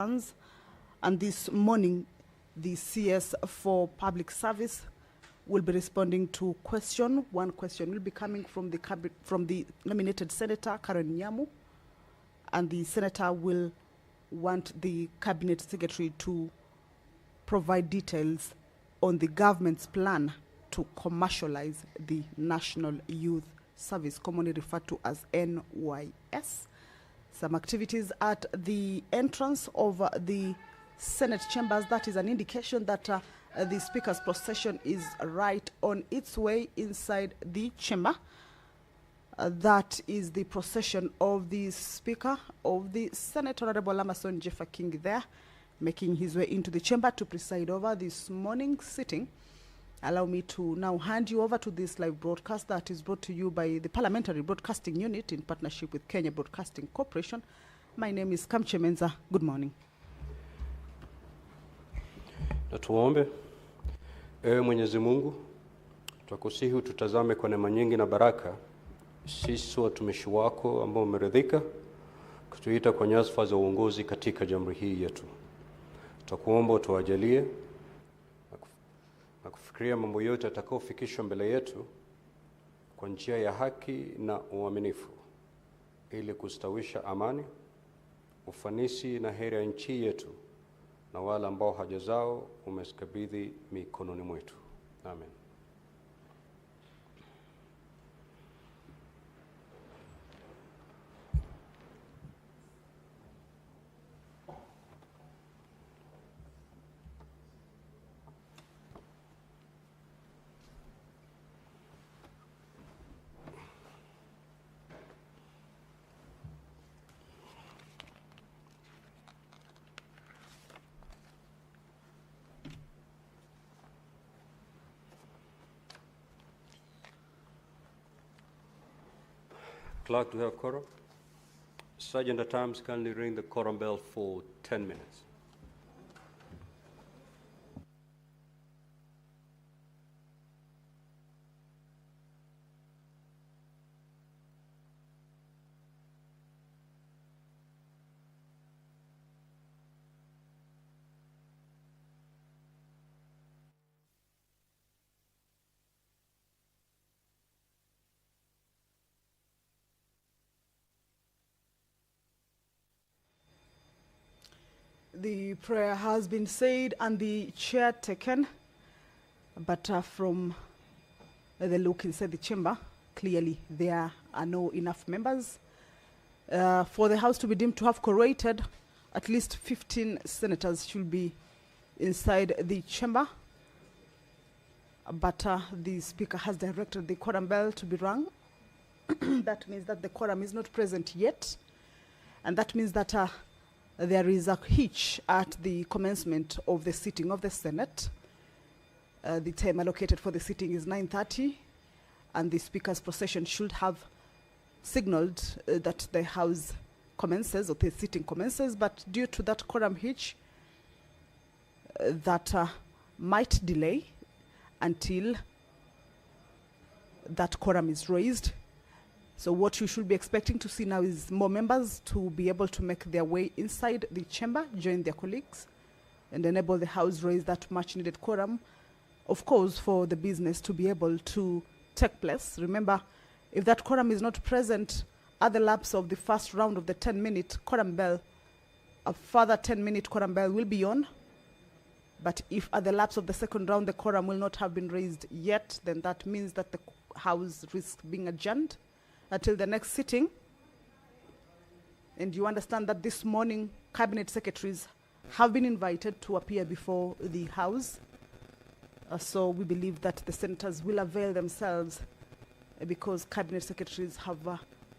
And this morning, the CS for Public Service will be responding to question. One question will be coming from the nominated Senator, Karen Nyamu, and the Senator will want the Cabinet Secretary to provide details on the government's plan to commercialize the National Youth Service, commonly referred to as NYS. Some activities at the entrance of the Senate chambers. That is an indication that the Speaker's procession is right on its way inside the chamber. That is the procession of the Speaker of the Senate, Honorable Amason Jeffer King, there, making his way into the chamber to preside over this morning's sitting. Allow me to now hand you over to this live broadcast that is brought to you by the Parliamentary Broadcasting Unit in partnership with Kenya Broadcasting Corporation. My name is Kamche Menza. Good morning. Na tuombe. Ewe Mwenyezi Mungu, twakusihi ututazame kwa neema nyingi na baraka, sisi watumishi wako ambao umeridhika kutuita kwa nyadhifa za uongozi katika jamhuri hii yetu. Tutakuomba utuwajalie na kufikiria mambo yote yatakayofikishwa mbele yetu kwa njia ya haki na uaminifu, ili kustawisha amani, ufanisi na heri ya nchi yetu na wale ambao haja zao umezikabidhi mikononi mwetu. Amen. Clerk, to have quorum. Sergeant at arms, kindly ring the quorum bell for 10 minutes. The prayer has been said and the chair taken, but from the look inside the chamber, clearly there are no enough members. For the House to be deemed to have quorated, at least 15 senators should be inside the chamber. But the Speaker has directed the quorum bell to be rung. That means that the quorum is not present yet. And that means that there is a hitch at the commencement of the sitting of the Senate. The time allocated for the sitting is 9:30, and the Speaker's procession should have signaled that the House commences, or the sitting commences, but due to that quorum hitch, that might delay until that quorum is raised. So what you should be expecting to see now is more members to be able to make their way inside the chamber, join their colleagues, and enable the House raise that much needed quorum, of course, for the business to be able to take place. Remember, if that quorum is not present at the lapse of the first round of the 10-minute quorum bell, a further 10-minute quorum bell will be on. But if at the lapse of the second round the quorum will not have been raised yet, then that means that the House risks being adjourned until the next sitting. And you understand that this morning Cabinet Secretaries have been invited to appear before the House. So we believe that the senators will avail themselves because Cabinet Secretaries have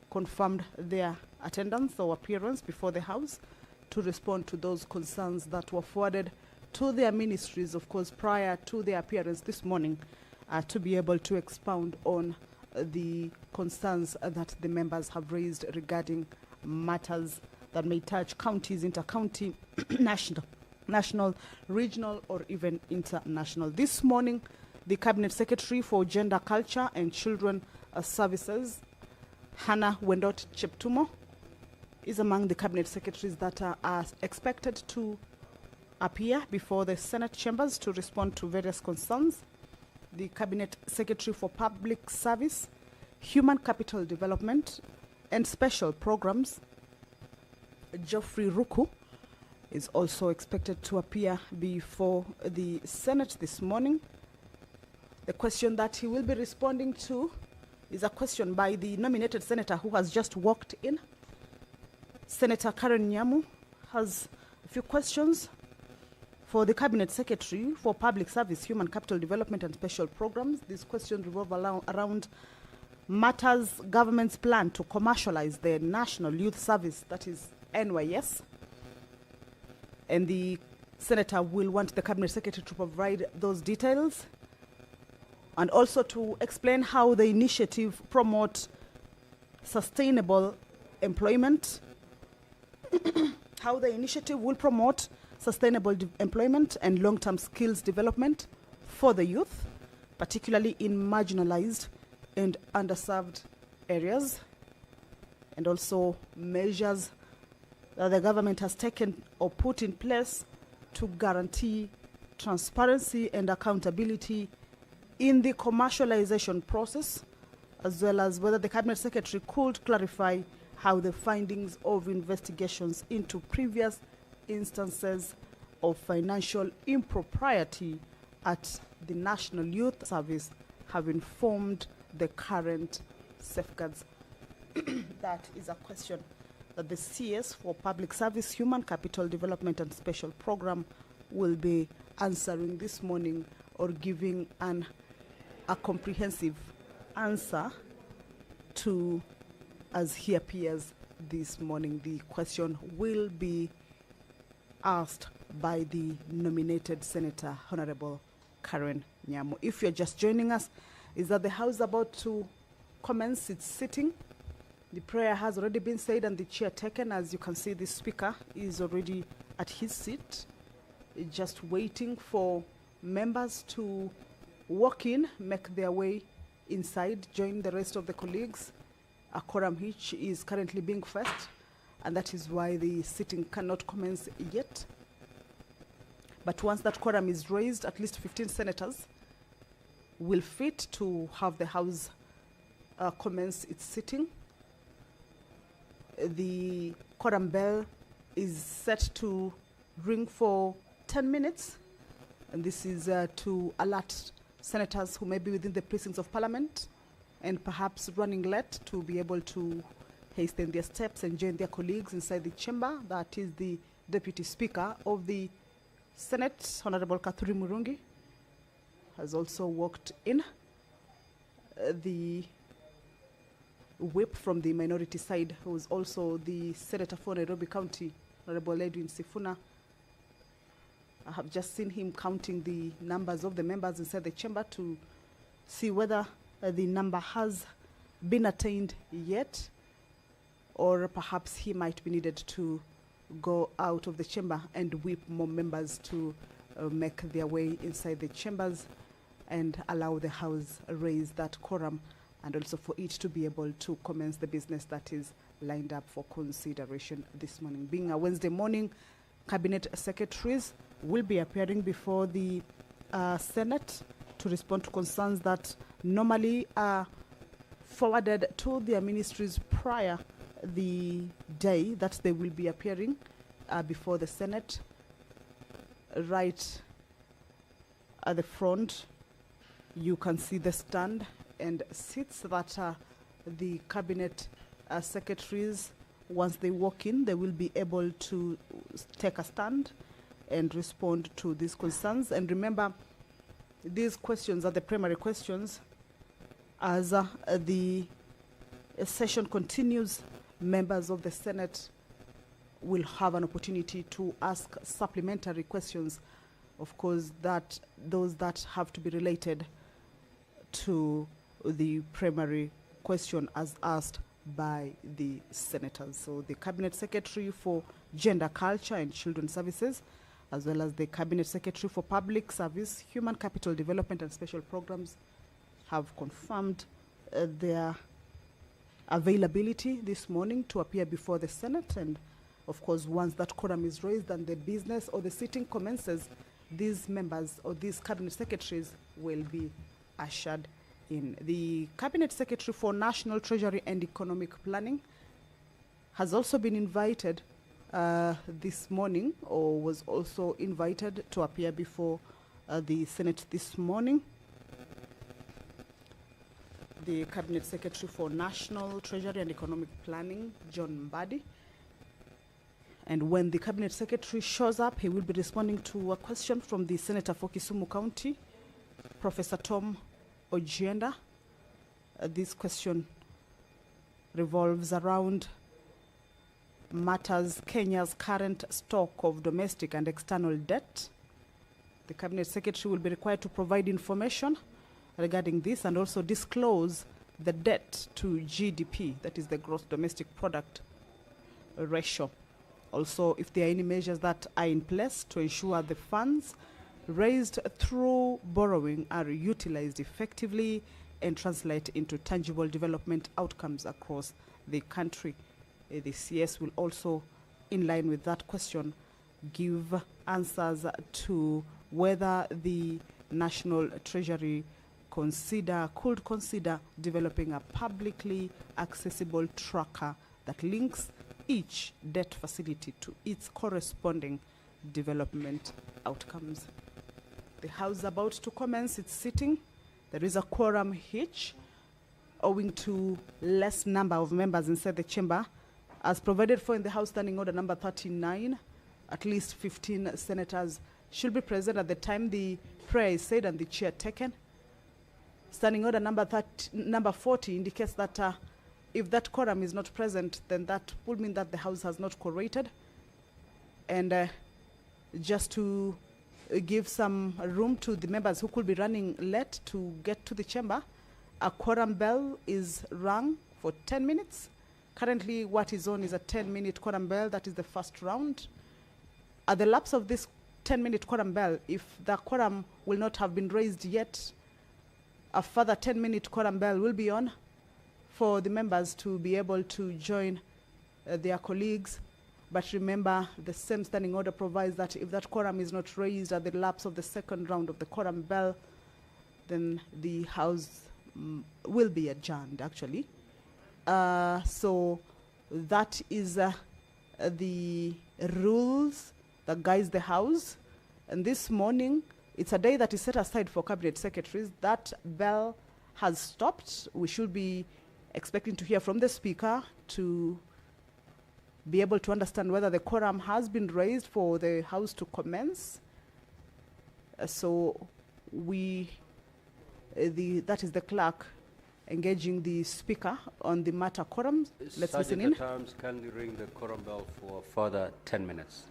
confirmed their attendance or appearance before the House to respond to those concerns that were forwarded to their ministries, of course, prior to their appearance this morning, to be able to expound on the concerns that the members have raised regarding matters that may touch counties, inter-county, national, regional, or even international. This morning, the Cabinet Secretary for Gender, Culture and Children Services, Hannah Wendot Cheptumo, is among the cabinet secretaries that are expected to appear before the Senate chambers to respond to various concerns. The Cabinet Secretary for Public Service, Human Capital Development and Special Programs, Geoffrey Ruku, is also expected to appear before the Senate this morning. The question that he will be responding to is a question by the nominated senator who has just walked in. Senator Karen Nyamu has a few questions for the Cabinet Secretary for Public Service, Human Capital Development and Special Programs. These questions revolve around matters government's plan to commercialize the National Youth Service, that is NYS. And the senator will want the Cabinet Secretary to provide those details and also to explain how the initiative promotes sustainable employment, how the initiative will promote sustainable employment and long-term skills development for the youth, particularly in marginalized and underserved areas, and also measures that the government has taken or put in place to guarantee transparency and accountability in the commercialization process, as well as whether the Cabinet Secretary could clarify how the findings of investigations into previous instances of financial impropriety at the National Youth Service have informed the current safeguards. That is a question that the CS for Public Service, Human Capital Development and Special Program will be answering this morning, or giving a comprehensive answer to as he appears this morning. The question will be asked by the nominated Senator, Honorable Karen Nyamu. If you're just joining us, is that the House about to commence its sitting? The prayer has already been said and the chair taken. As you can see, the Speaker is already at his seat, just waiting for members to walk in, make their way inside, join the rest of the colleagues. A quorum hitch is currently being faced, and that is why the sitting cannot commence yet. But once that quorum is raised, at least 15 senators will fit to have the House commence its sitting. The quorum bell is set to ring for 10 minutes, and this is to alert senators who may be within the precincts of Parliament and perhaps running late to be able to hasten their steps and join their colleagues inside the chamber. That is the Deputy Speaker of the Senate, Honorable Kathuri Murungi, has also walked in. The whip from the minority side, who is also the Senator for Nairobi County, Honorable Edwin Sifuna. I have just seen him counting the numbers of the members inside the chamber to see whether the number has been attained yet, or perhaps he might be needed to go out of the chamber and whip more members to make their way inside the chambers and allow the House raise that quorum, and also for it to be able to commence the business that is lined up for consideration this morning. Being a Wednesday morning, Cabinet Secretaries will be appearing before the Senate to respond to concerns that normally are forwarded to their ministries prior the day that they will be appearing before the Senate. Right at the front, you can see the stand and seats that the Cabinet Secretaries, once they walk in, they will be able to take a stand and respond to these concerns. And remember, these questions are the primary questions. As the session continues, members of the Senate will have an opportunity to ask supplementary questions, of course, that those that have to be related to the primary question as asked by the senators. So the Cabinet Secretary for Gender, Culture and Children's Services, as well as the Cabinet Secretary for Public Service, Human Capital Development and Special Programs, have confirmed their availability this morning to appear before the Senate. And of course, once that quorum is raised and the business or the sitting commences, these members or these cabinet secretaries will be ushered in. The Cabinet Secretary for National Treasury and Economic Planning has also been invited this morning, or was also invited to appear before the Senate this morning. The Cabinet Secretary for National Treasury and Economic Planning, John Mbadi. And when the Cabinet Secretary shows up, he will be responding to a question from the Senator for Kisumu County, Professor Tom Ojienda. This question revolves around matters Kenya's current stock of domestic and external debt. The Cabinet Secretary will be required to provide information regarding this and also disclose the debt to GDP, that is the gross domestic product ratio. Also, if there are any measures that are in place to ensure the funds raised through borrowing are utilized effectively and translate into tangible development outcomes across the country. The CS will also, in line with that question, give answers to whether the National Treasury could consider developing a publicly accessible tracker that links each debt facility to its corresponding development outcomes. The House is about to commence its sitting. There is a quorum hitch owing to less number of members inside the chamber. As provided for in the House Standing Order number 39, at least 15 senators should be present at the time the prayer is said and the chair taken. Standing Order number 40 indicates that if that quorum is not present, then that would mean that the House has not quorated. And just to give some room to the members who could be running late to get to the chamber, a quorum bell is rung for 10 minutes. Currently, what is on is a 10-minute quorum bell. That is the first round. At the lapse of this 10-minute quorum bell, if the quorum will not have been raised yet, a further 10-minute quorum bell will be on for the members to be able to join their colleagues. But remember, the same standing order provides that if that quorum is not raised at the lapse of the second round of the quorum bell, then the House will be adjourned, actually. So that is the rules that guides the House. And this morning, it's a day that is set aside for cabinet secretaries. That bell has stopped. We should be expecting to hear from the Speaker to be able to understand whether the quorum has been raised for the House to commence. So that is the clerk engaging the Speaker on the matter quorum. Let's listen in. Sergeant at arms, kindly ring the quorum bell for a further 10 minutes.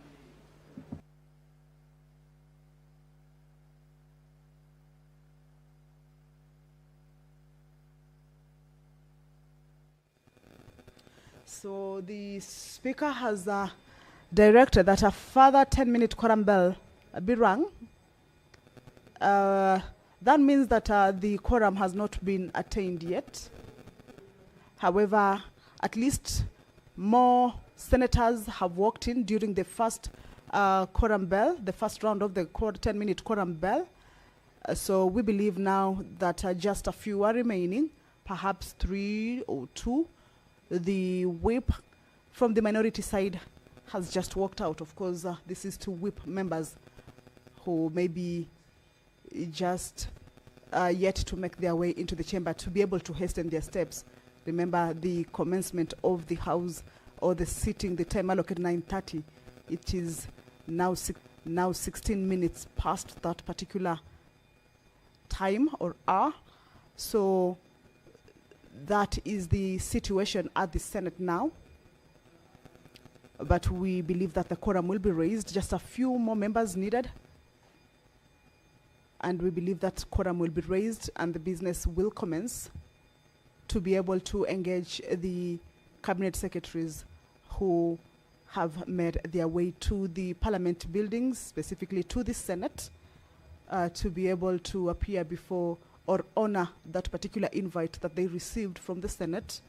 So the Speaker has directed that a further 10-minute quorum bell be rung. That means that the quorum has not been attained yet. However, at least more senators have walked in during the first quorum bell, the first round of the 10-minute quorum bell. So we believe now that just a few are remaining, perhaps 3 or 2. The whip from the minority side has just walked out. Of course, this is to whip members who may be just yet to make their way into the chamber to be able to hasten their steps. Remember, the commencement of the House or the sitting, the time allocated 9:30, it is now 16 minutes past that particular time or hour. So that is the situation at the Senate now. But we believe that the quorum will be raised. Just a few more members needed. And we believe that quorum will be raised and the business will commence to be able to engage the cabinet secretaries who have made their way to the parliament buildings, specifically to the Senate, to be able to appear before or honor that particular invite that they received from the Senate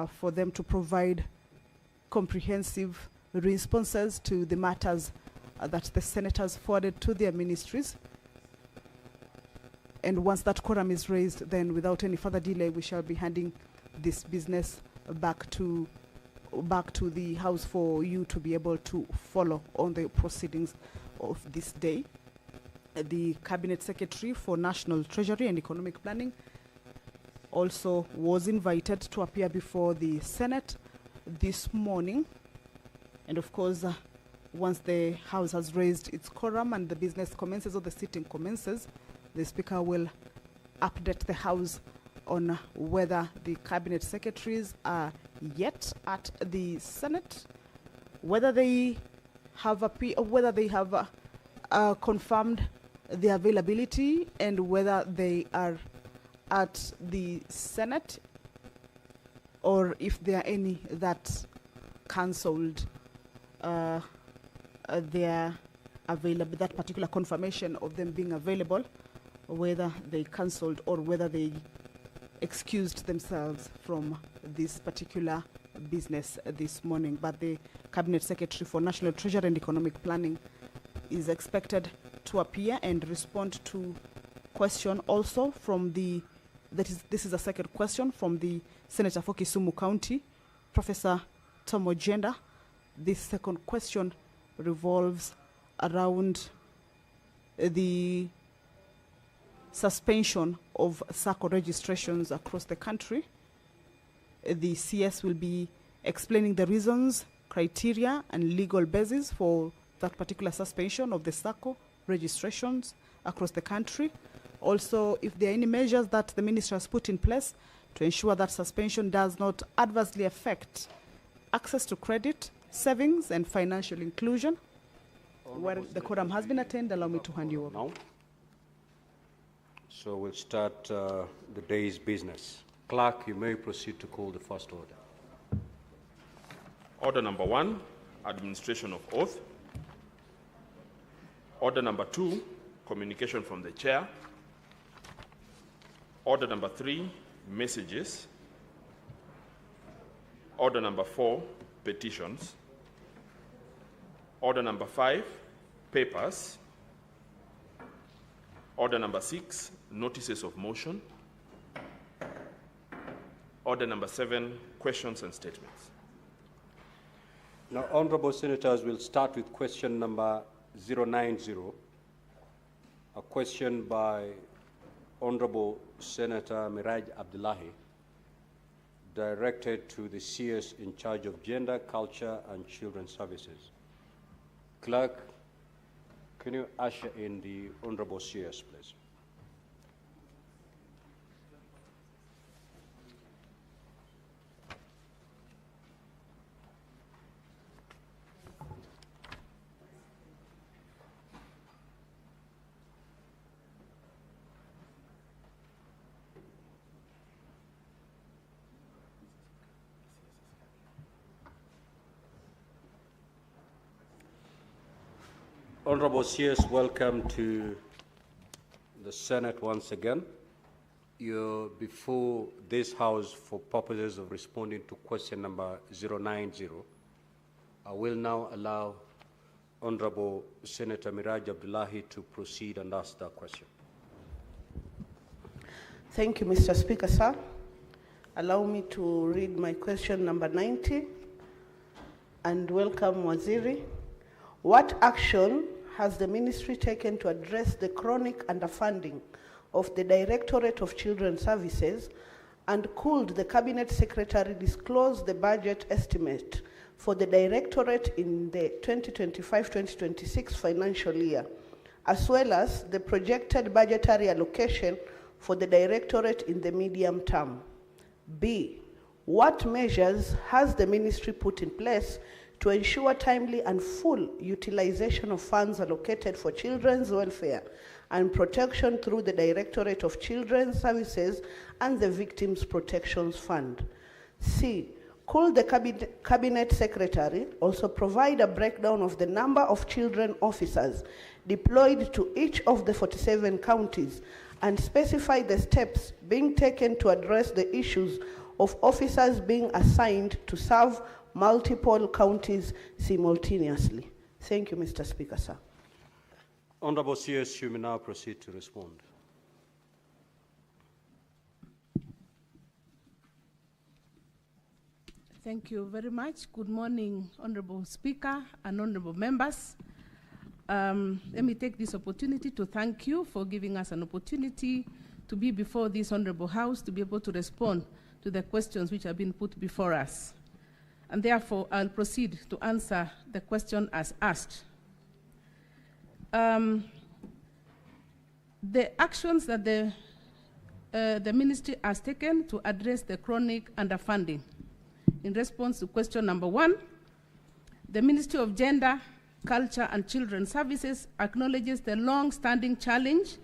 for them to provide comprehensive responses to the matters that the senators forwarded to their ministries. And once that quorum is raised, then without any further delay, we shall be handing this business back to the House for you to be able to follow on the proceedings of this day. The Cabinet Secretary for National Treasury and Economic Planning also was invited to appear before the Senate this morning. And of course, once the House has raised its quorum and the business commences or the sitting commences, the Speaker will update the House on whether the Cabinet Secretaries are yet at the Senate, whether they have confirmed the availability, and whether they are at the Senate, or if there are any that cancelled their available, that particular confirmation of them being available, whether they cancelled or whether they excused themselves from this particular business this morning. But the Cabinet Secretary for National Treasury and Economic Planning is expected to appear and respond to question also from the, this is a second question from the Senator for Kisumu County, Professor Tom Ojenda. This second question revolves around the suspension of SACCO registrations across the country. The CS will be explaining the reasons, criteria, and legal basis for that particular suspension of the SACCO registrations across the country. Also, if there are any measures that the minister has put in place to ensure that suspension does not adversely affect access to credit, savings, and financial inclusion. Where the quorum has been attained, allow me to hand you over. Now. So we'll start the day's business. Clerk, you may proceed to call the first order. Order number 1, administration of oath. Order number 2, communication from the chair. Order number 3, messages. Order number 4, petitions. Order number 5, papers. Order number 6, notices of motion. Order number 7, questions and statements. Now, honorable senators, we'll start with question number 090, a question by Honorable Senator Miraj Abdullahi, directed to the CS in charge of Gender, Culture, and Children's Services. Clerk, can you usher in the Honorable CS, please? Honorable CS, welcome to the Senate once again. You're before this House for purposes of responding to question number 090. I will now allow Honorable Senator Miraj Abdullahi to proceed and ask that question. Thank you, Mr. Speaker, sir. Allow me to read my question number 90 and welcome Waziri. What action has the ministry taken to address the chronic underfunding of the Directorate of Children's Services, and could the Cabinet Secretary disclose the budget estimate for the Directorate in the 2025-2026 financial year, as well as the projected budgetary allocation for the Directorate in the medium term? B, what measures has the ministry put in place to ensure timely and full utilization of funds allocated for children's welfare and protection through the Directorate of Children's Services and the Victims Protection Fund? C, could the Cabinet Secretary also provide a breakdown of the number of children officers deployed to each of the 47 counties and specify the steps being taken to address the issues of officers being assigned to serve multiple counties simultaneously. Thank you, Mr. Speaker, sir. Honorable CS, you may now proceed to respond. Thank you very much. Good morning, Honorable Speaker and Honorable members. Let me take this opportunity to thank you for giving us an opportunity to be before this Honorable House to be able to respond to the questions which have been put before us. And therefore, I'll proceed to answer the question as asked. The actions that the ministry has taken to address the chronic underfunding. In response to question number 1, the Ministry of Gender, Culture and Children's Services acknowledges the long-standing challenge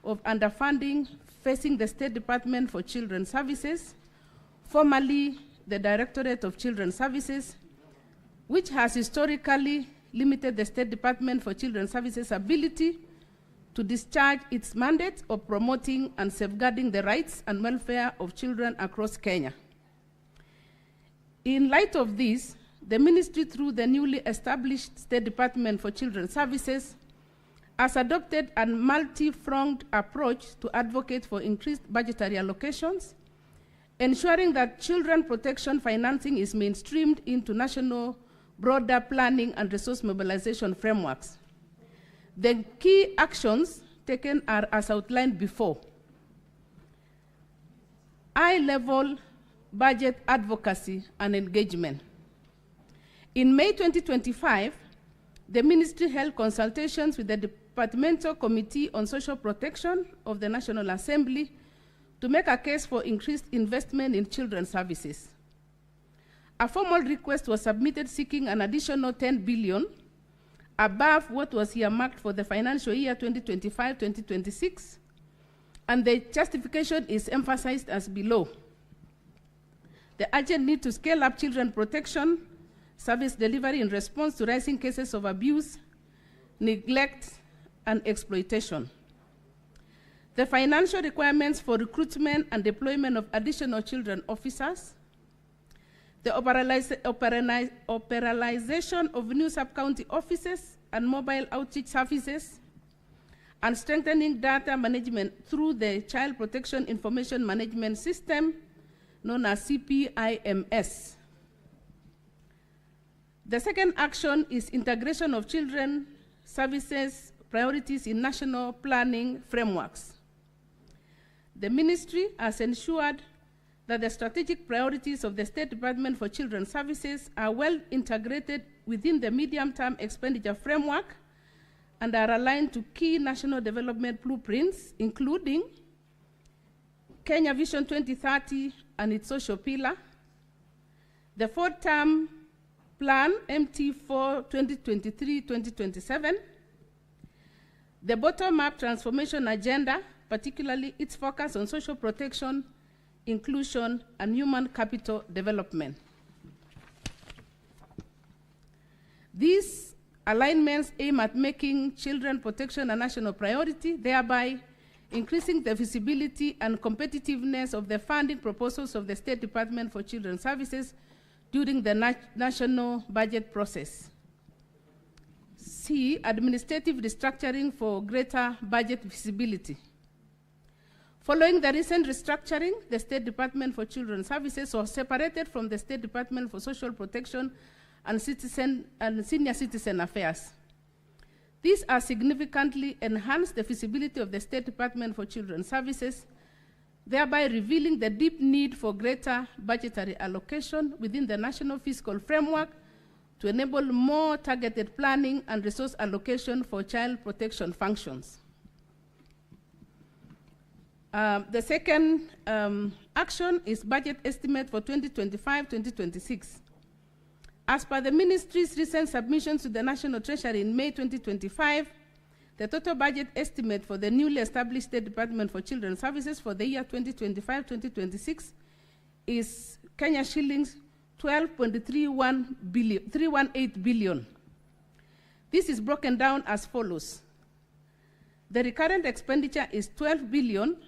of underfunding facing the State Department for Children's Services, formerly the Directorate of Children's Services, which has historically limited the State Department for Children's Services' ability to discharge its mandate of promoting and safeguarding the rights and welfare of children across Kenya. In light of this, the ministry, through the newly established State Department for Children's Services, has adopted a multi-pronged approach to advocate for increased budgetary allocations, ensuring that children protection financing is mainstreamed into national broader planning and resource mobilization frameworks. The key actions taken are as outlined before. High-level budget advocacy and engagement. In May 2025, the ministry held consultations with the Departmental Committee on Social Protection of the National Assembly to make a case for increased investment in children's services. A formal request was submitted seeking an additional 10 billion above what was earmarked for the financial year 2025-2026, and the justification is emphasized as below. The urgent need to scale up children protection service delivery in response to rising cases of abuse, neglect, and exploitation. The financial requirements for recruitment and deployment of additional children officers, the operationalization of new sub-county offices and mobile outreach services, and strengthening data management through the Child Protection Information Management System, known as CPIMS. The second action is integration of children services priorities in national planning frameworks. The ministry has ensured that the strategic priorities of the State Department for Children's Services are well integrated within the medium-term expenditure framework and are aligned to key national development blueprints, including Kenya Vision 2030 and its social pillar, the four-term plan MT4 2023-2027, the bottom-up transformation agenda, particularly its focus on social protection, inclusion, and human capital development. These alignments aim at making children protection a national priority, thereby increasing the visibility and competitiveness of the funding proposals of the State Department for Children's Services during the national budget process. C, administrative restructuring for greater budget visibility. Following the recent restructuring, the State Department for Children's Services was separated from the State Department for Social Protection and Senior Citizen Affairs. These has significantly enhanced the feasibility of the State Department for Children's Services, thereby revealing the deep need for greater budgetary allocation within the national fiscal framework to enable more targeted planning and resource allocation for child protection functions. The second action is budget estimate for 2025-2026. As per the ministry's recent submissions to the National Treasury in May 2025, the total budget estimate for the newly established State Department for Children's Services for the year 2025-2026 is Kenya shillings 12.318 billion. This is broken down as follows. The recurrent expenditure is 12 billion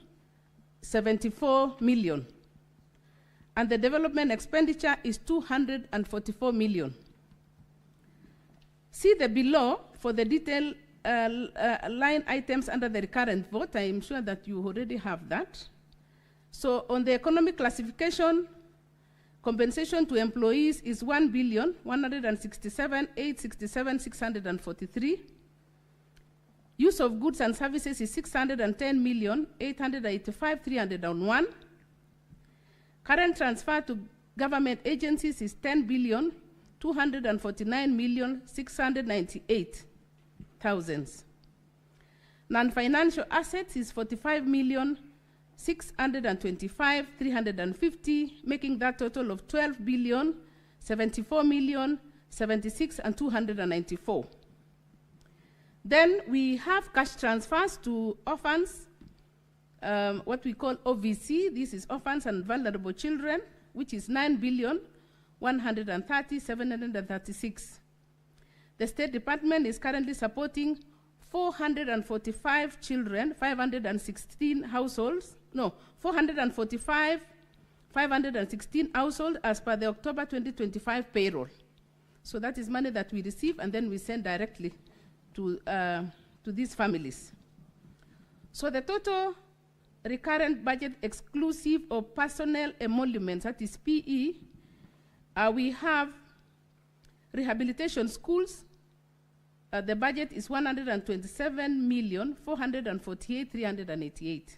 74 million. and the development expenditure is 244 million. See the below for the detailed line items under the recurrent vote. I am sure that you already have that. So on the economic classification, compensation to employees is 1,167,867,643. Use of goods and services is 610,885,301. Current transfer to government agencies is 10,249,698,000. Non-financial assets is 45,625,350, making that total of 12,074,076,294. Then we have cash transfers to orphans, what we call OVC. This is orphans and vulnerable children, which is 9,130,736. The State Department is currently supporting 445 children, 516 households, 516 households as per the October 2025 payroll. So that is money that we receive and then we send directly to these families. So the total recurrent budget exclusive of personnel emoluments, that is PE, we have rehabilitation schools. The budget is 127,448,388.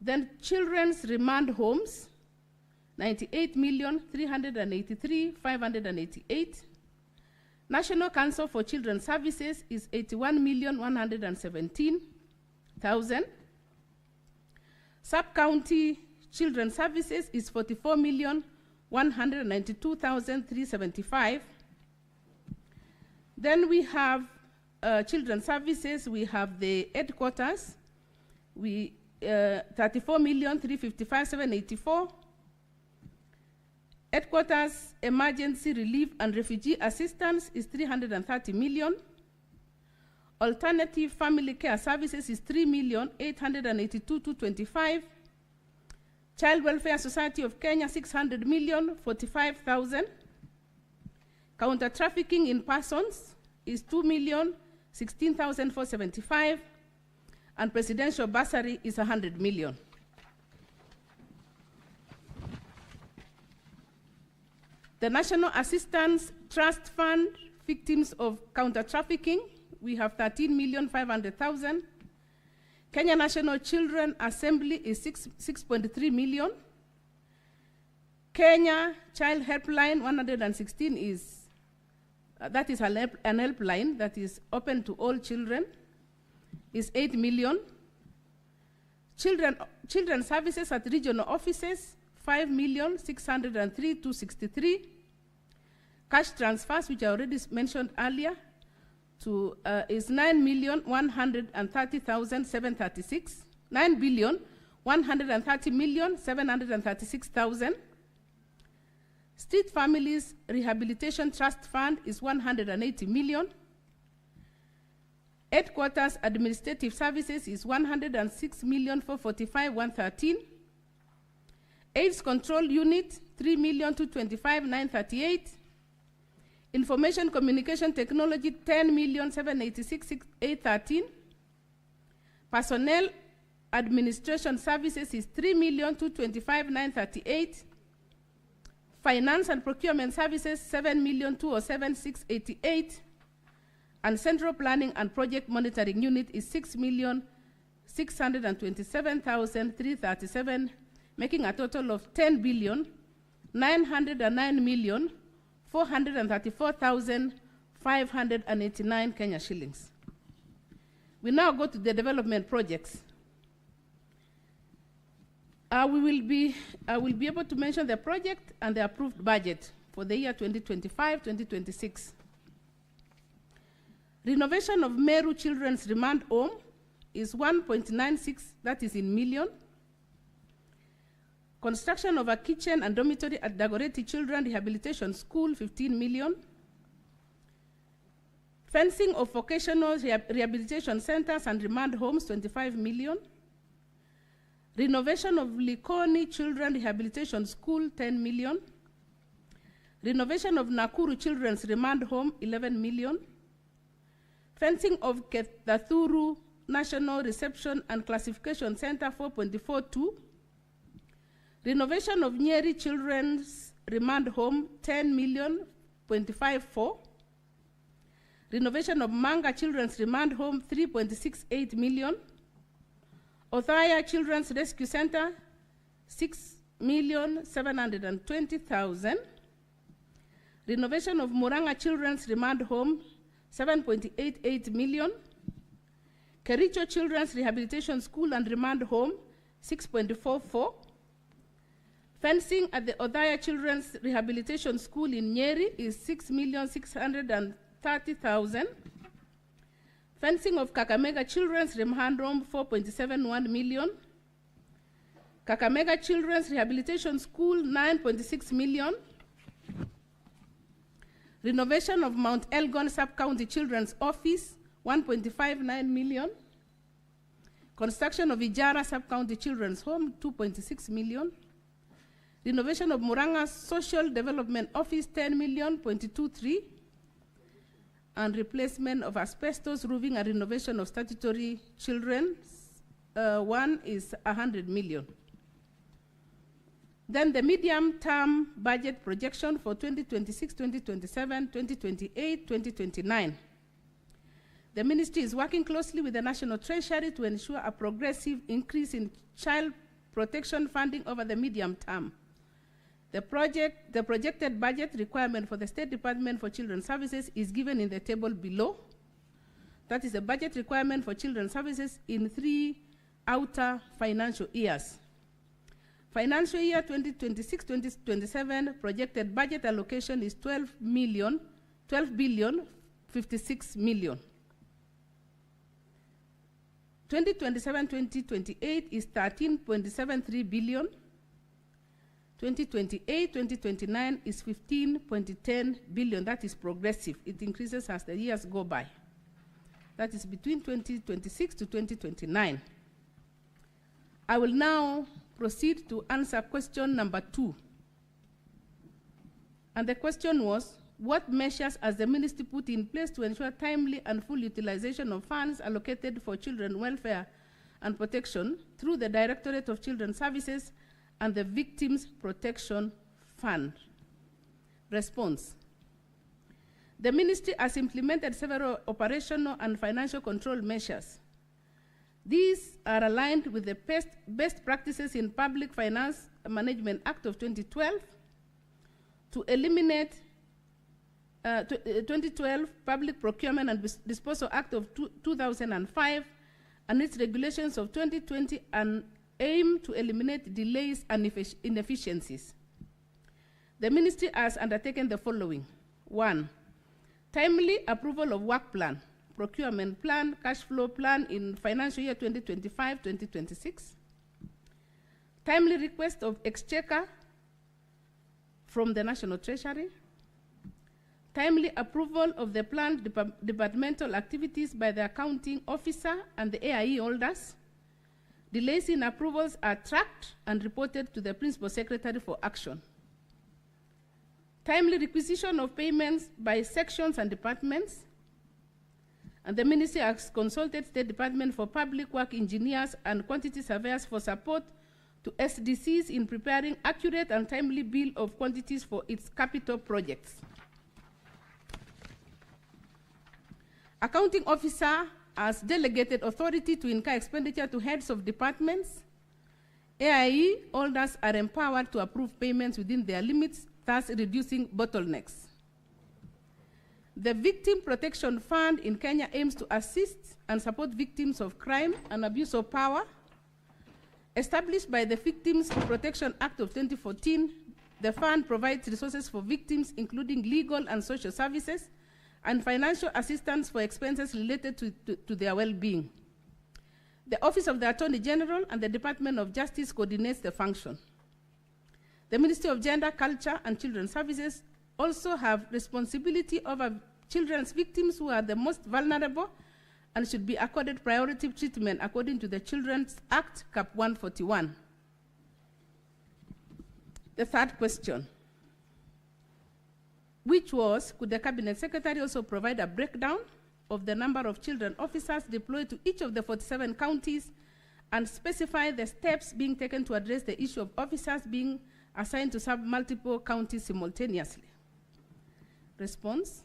Then children's remand homes, 98,383,588. National Council for Children's Services is 81,117,000. Sub-county children's services is 44,192,375. Then we have children's services. We have the headquarters. 34,355,784. Headquarters emergency relief and refugee assistance is 330 million. Alternative family care services is 3,882,225. Child Welfare Society of Kenya 600,045,000. Counter trafficking in persons is 2,016,475, and presidential bursary is 100 million. The National Assistance Trust Fund, victims of counter trafficking, we have 13,500,000. Kenya National Children Assembly is 6.3 million. Kenya Child Helpline 116 is that is an helpline that is open to all children, is 8 million. Children services at regional offices, 5,603,263. Cash transfers, which I already mentioned earlier, to is 9,130,736. 9,130,736,000. Street Families Rehabilitation Trust Fund is 180 million. Headquarters Administrative Services is 106,445,113. AIDS Control Unit 3,225,938. Information Communication Technology 10,786,813. Personnel Administration Services is 3,225,938. Finance and Procurement Services 7,207,688. And Central Planning and Project Monitoring Unit is 6,627,337, making a total of 10,909,434,589 Kenya shillings. We now go to the development projects. I will be able to mention the project and the approved budget for the year 2025-2026. Renovation of Meru Children's Remand Home is 1.96, that is in million. Construction of a kitchen and dormitory at Dagoretti Children Rehabilitation School, 15 million. Fencing of vocational rehabilitation centers and remand homes, 25 million. Renovation of Likoni Children Rehabilitation School, 10 million. Renovation of Nakuru Children's Remand Home, 11 million. Fencing of Ketathuru National Reception and Classification Center, 4.42. Renovation of Nyeri Children's Remand Home, 10 million, 0.54. Renovation of Manga Children's Remand Home, 3.68 million. Othaya Children's Rescue Center, 6,720,000. Renovation of Muranga Children's Remand Home, 7.88 million. Kericho Children's Rehabilitation School and Remand Home, 6.44. Fencing at the Othaya Children's Rehabilitation School in Nyeri is 6,630,000. Fencing of Kakamega Children's Remand Home, 4.71 million. Kakamega Children's Rehabilitation School, 9.6 million. Renovation of Mount Elgon Sub-County Children's Office, 1.59 million. Construction of Ijara Sub-County Children's Home, 2.6 million. Renovation of Muranga Social Development Office, 10 million, 0.23. And replacement of asbestos roofing and renovation of statutory children's one is 100 million. Then the medium-term budget projection for 2026, 2027, 2028, 2029. The ministry is working closely with the National Treasury to ensure a progressive increase in child protection funding over the medium term. The projected budget requirement for the State Department for Children's Services is given in the table below. That is the budget requirement for children's services in 3 outer financial years. Financial year 2026-2027 projected budget allocation is 12 billion 56 million. 2027-2028 is 13.73 billion. 2028-2029 is 15.10 billion. That is progressive. It increases as the years go by. That is between 2026 to 2029. I will now proceed to answer question number 2. And the question was, what measures has the ministry put in place to ensure timely and full utilization of funds allocated for children welfare and protection through the Directorate of Children's Services and the Victims Protection Fund? Response. The ministry has implemented several operational and financial control measures. These are aligned with the best practices in Public Finance Management Act of 2012 to eliminate 2012 Public Procurement and Disposal Act of 2005 and its regulations of 2020 and aim to eliminate delays and inefficiencies. The ministry has undertaken the following. 1, timely approval of work plan, procurement plan, cash flow plan in financial year 2025-2026. Timely request of exchequer from the National Treasury. Timely approval of the planned departmental activities by the accounting officer and the AIE holders. Delays in approvals are tracked and reported to the Principal Secretary for action. Timely requisition of payments by sections and departments. And the ministry has consulted State Department for Public Work Engineers and Quantity Surveyors for support to SDCs in preparing accurate and timely bill of quantities for its capital projects. Accounting officer has delegated authority to incur expenditure to heads of departments. AIE holders are empowered to approve payments within their limits, thus reducing bottlenecks. The Victim Protection Fund in Kenya aims to assist and support victims of crime and abuse of power. Established by the Victims Protection Act of 2014, the fund provides resources for victims, including legal and social services, and financial assistance for expenses related to their well-being. The Office of the Attorney General and the Department of Justice coordinates the function. The Ministry of Gender, Culture, and Children's Services also have responsibility over children's victims who are the most vulnerable and should be accorded priority treatment according to the Children's Act, Cap 141. The third question, which was, could the Cabinet Secretary also provide a breakdown of the number of children officers deployed to each of the 47 counties and specify the steps being taken to address the issue of officers being assigned to serve multiple counties simultaneously? Response.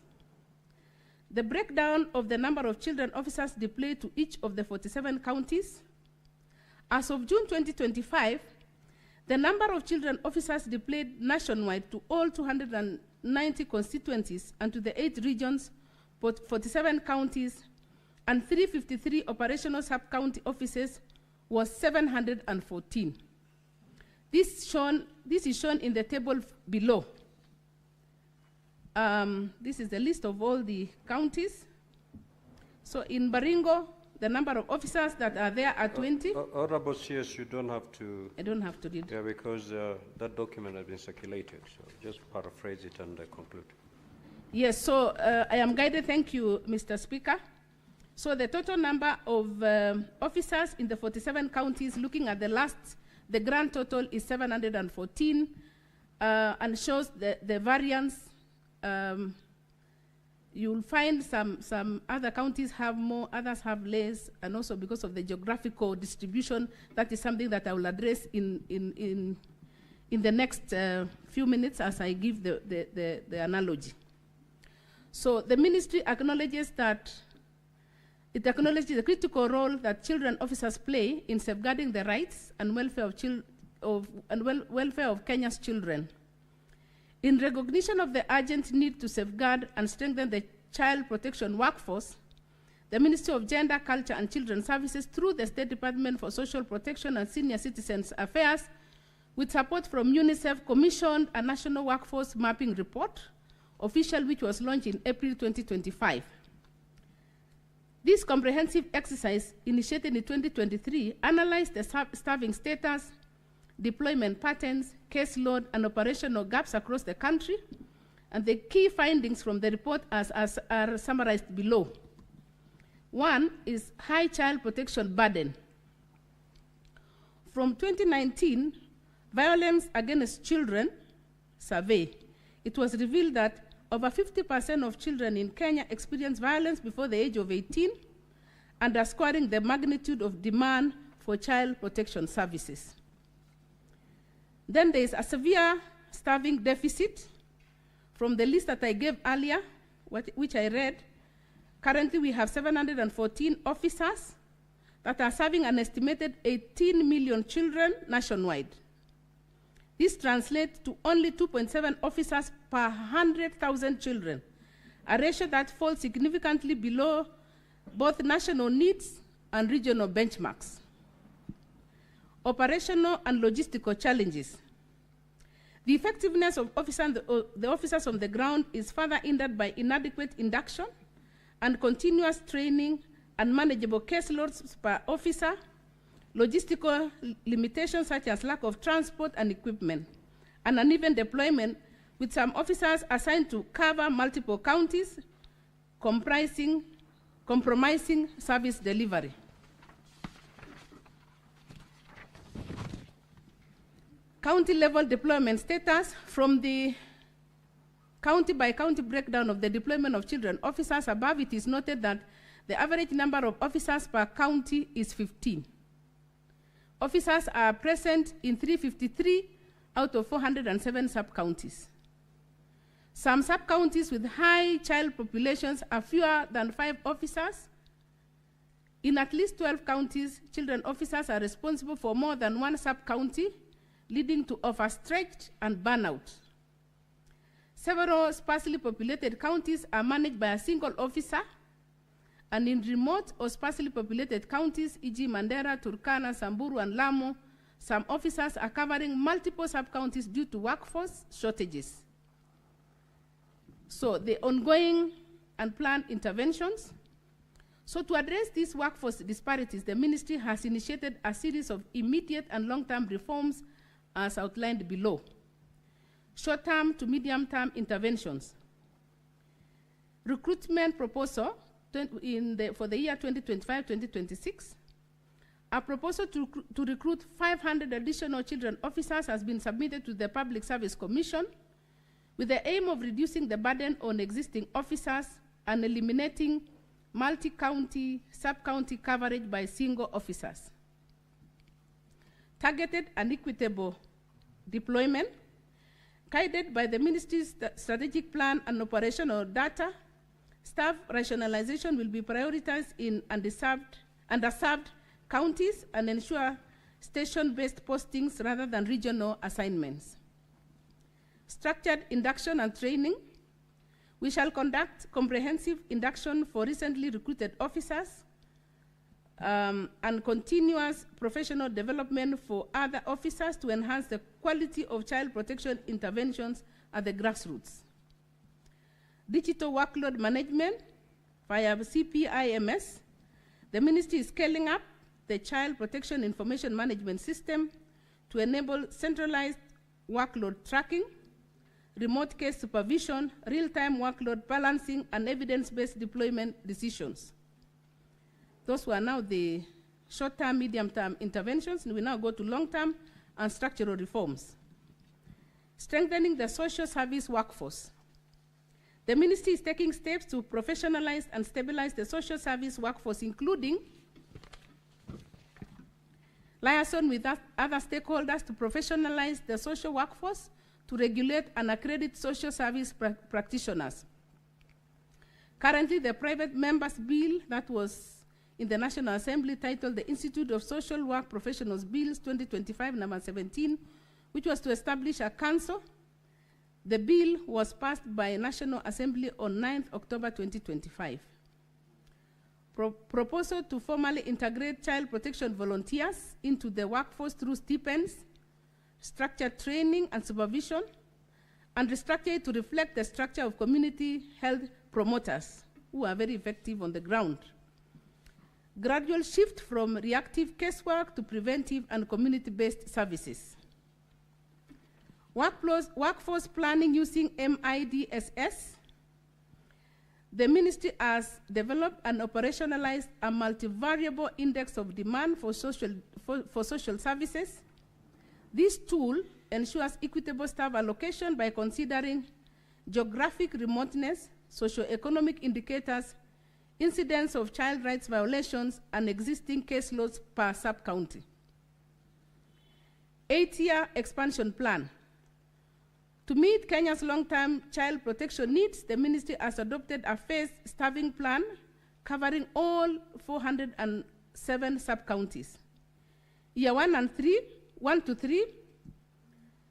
The breakdown of the number of children officers deployed to each of the 47 counties. As of June 2025, the number of children officers deployed nationwide to all 290 constituencies and to the 8 regions, 47 counties, and 353 operational sub-county offices was 714. This is shown in the table below. This is the list of all the counties. So in Baringo, the number of officers that are there are 20. Honorable CS, you don't have to. I don't have to read. Yeah, because that document has been circulated. So just paraphrase it and conclude. Yes, so I am guided, thank you, Mr. Speaker. So the total number of officers in the 47 counties, looking at the grand total is 714, and shows the variance. You'll find some other counties have more, others have less, and also because of the geographical distribution, that is something that I will address in the next few minutes as I give the analogy. So the ministry acknowledges the critical role that children officers play in safeguarding the rights and welfare of Kenya's children. In recognition of the urgent need to safeguard and strengthen the child protection workforce, the Ministry of Gender, Culture and Children's Services, through the State Department for Social Protection and Senior Citizens Affairs, with support from UNICEF, commissioned a national workforce mapping report, official, which was launched in April 2025. This comprehensive exercise, initiated in 2023, analyzed the staffing status, deployment patterns, caseload, and operational gaps across the country, and the key findings from the report are summarized below. One is high child protection burden. From 2019, Violence Against Children survey, it was revealed that over 50% of children in Kenya experience violence before the age of 18, underscoring the magnitude of demand for child protection services. Then there is a severe staffing deficit. From the list that I gave earlier, which I read, currently we have 714 officers that are serving an estimated 18 million children nationwide. This translates to only 2.7 officers per 100,000 children, a ratio that falls significantly below both national needs and regional benchmarks. Operational and logistical challenges. The effectiveness of the officers on the ground is further hindered by inadequate induction and continuous training, unmanageable caseloads per officer, logistical limitations such as lack of transport and equipment, and uneven deployment, with some officers assigned to cover multiple counties, compromising service delivery. County-level deployment status. From the county-by-county breakdown of the deployment of children officers above, it is noted that the average number of officers per county is 15. Officers are present in 353 out of 407 sub-counties. Some sub-counties with high child populations are fewer than 5 officers. In at least 12 counties, children officers are responsible for more than 1 sub-county, leading to overstretch and burnout. Several sparsely populated counties are managed by a single officer, and in remote or sparsely populated counties, e.g. Mandera, Turkana, Samburu, and Lamu, some officers are covering multiple sub-counties due to workforce shortages. So the ongoing and planned interventions. So to address these workforce disparities, the ministry has initiated a series of immediate and long-term reforms as outlined below. Short-term to medium-term interventions. Recruitment proposal for the year 2025-2026. A proposal to recruit 500 additional children officers has been submitted to the Public Service Commission with the aim of reducing the burden on existing officers and eliminating multi-county, sub-county coverage by single officers. Targeted and equitable deployment, guided by the Ministry's strategic plan and operational data, staff rationalization will be prioritized in underserved counties and ensure station-based postings rather than regional assignments. Structured induction and training. We shall conduct comprehensive induction for recently recruited officers and continuous professional development for other officers to enhance the quality of child protection interventions at the grassroots. Digital workload management via CPIMS. The Ministry is scaling up the Child Protection Information Management System to enable centralized workload tracking, remote case supervision, real-time workload balancing, and evidence-based deployment decisions. Those were now the short-term, medium-term interventions, and we now go to long-term and structural reforms. Strengthening the social service workforce. The Ministry is taking steps to professionalize and stabilize the social service workforce, including liaison with other stakeholders to professionalize the social workforce, to regulate and accredit social service practitioners. Currently, the private members' bill that was in the National Assembly titled the Institute of Social Work Professionals Bills 2025 number 17, which was to establish a council. The bill was passed by National Assembly on 9th October 2025. Proposal to formally integrate child protection volunteers into the workforce through stipends, structured training and supervision, and restructure it to reflect the structure of community health promoters who are very effective on the ground. Gradual shift from reactive casework to preventive and community-based services. Workforce planning using MIDSS. The Ministry has developed and operationalized a multivariable index of demand for social services. This tool ensures equitable staff allocation by considering geographic remoteness, socioeconomic indicators, incidence of child rights violations, and existing caseloads per sub-county. 8-year expansion plan. To meet Kenya's long-term child protection needs, the Ministry has adopted a phased staffing plan covering all 407 sub-counties. Year 1 to 3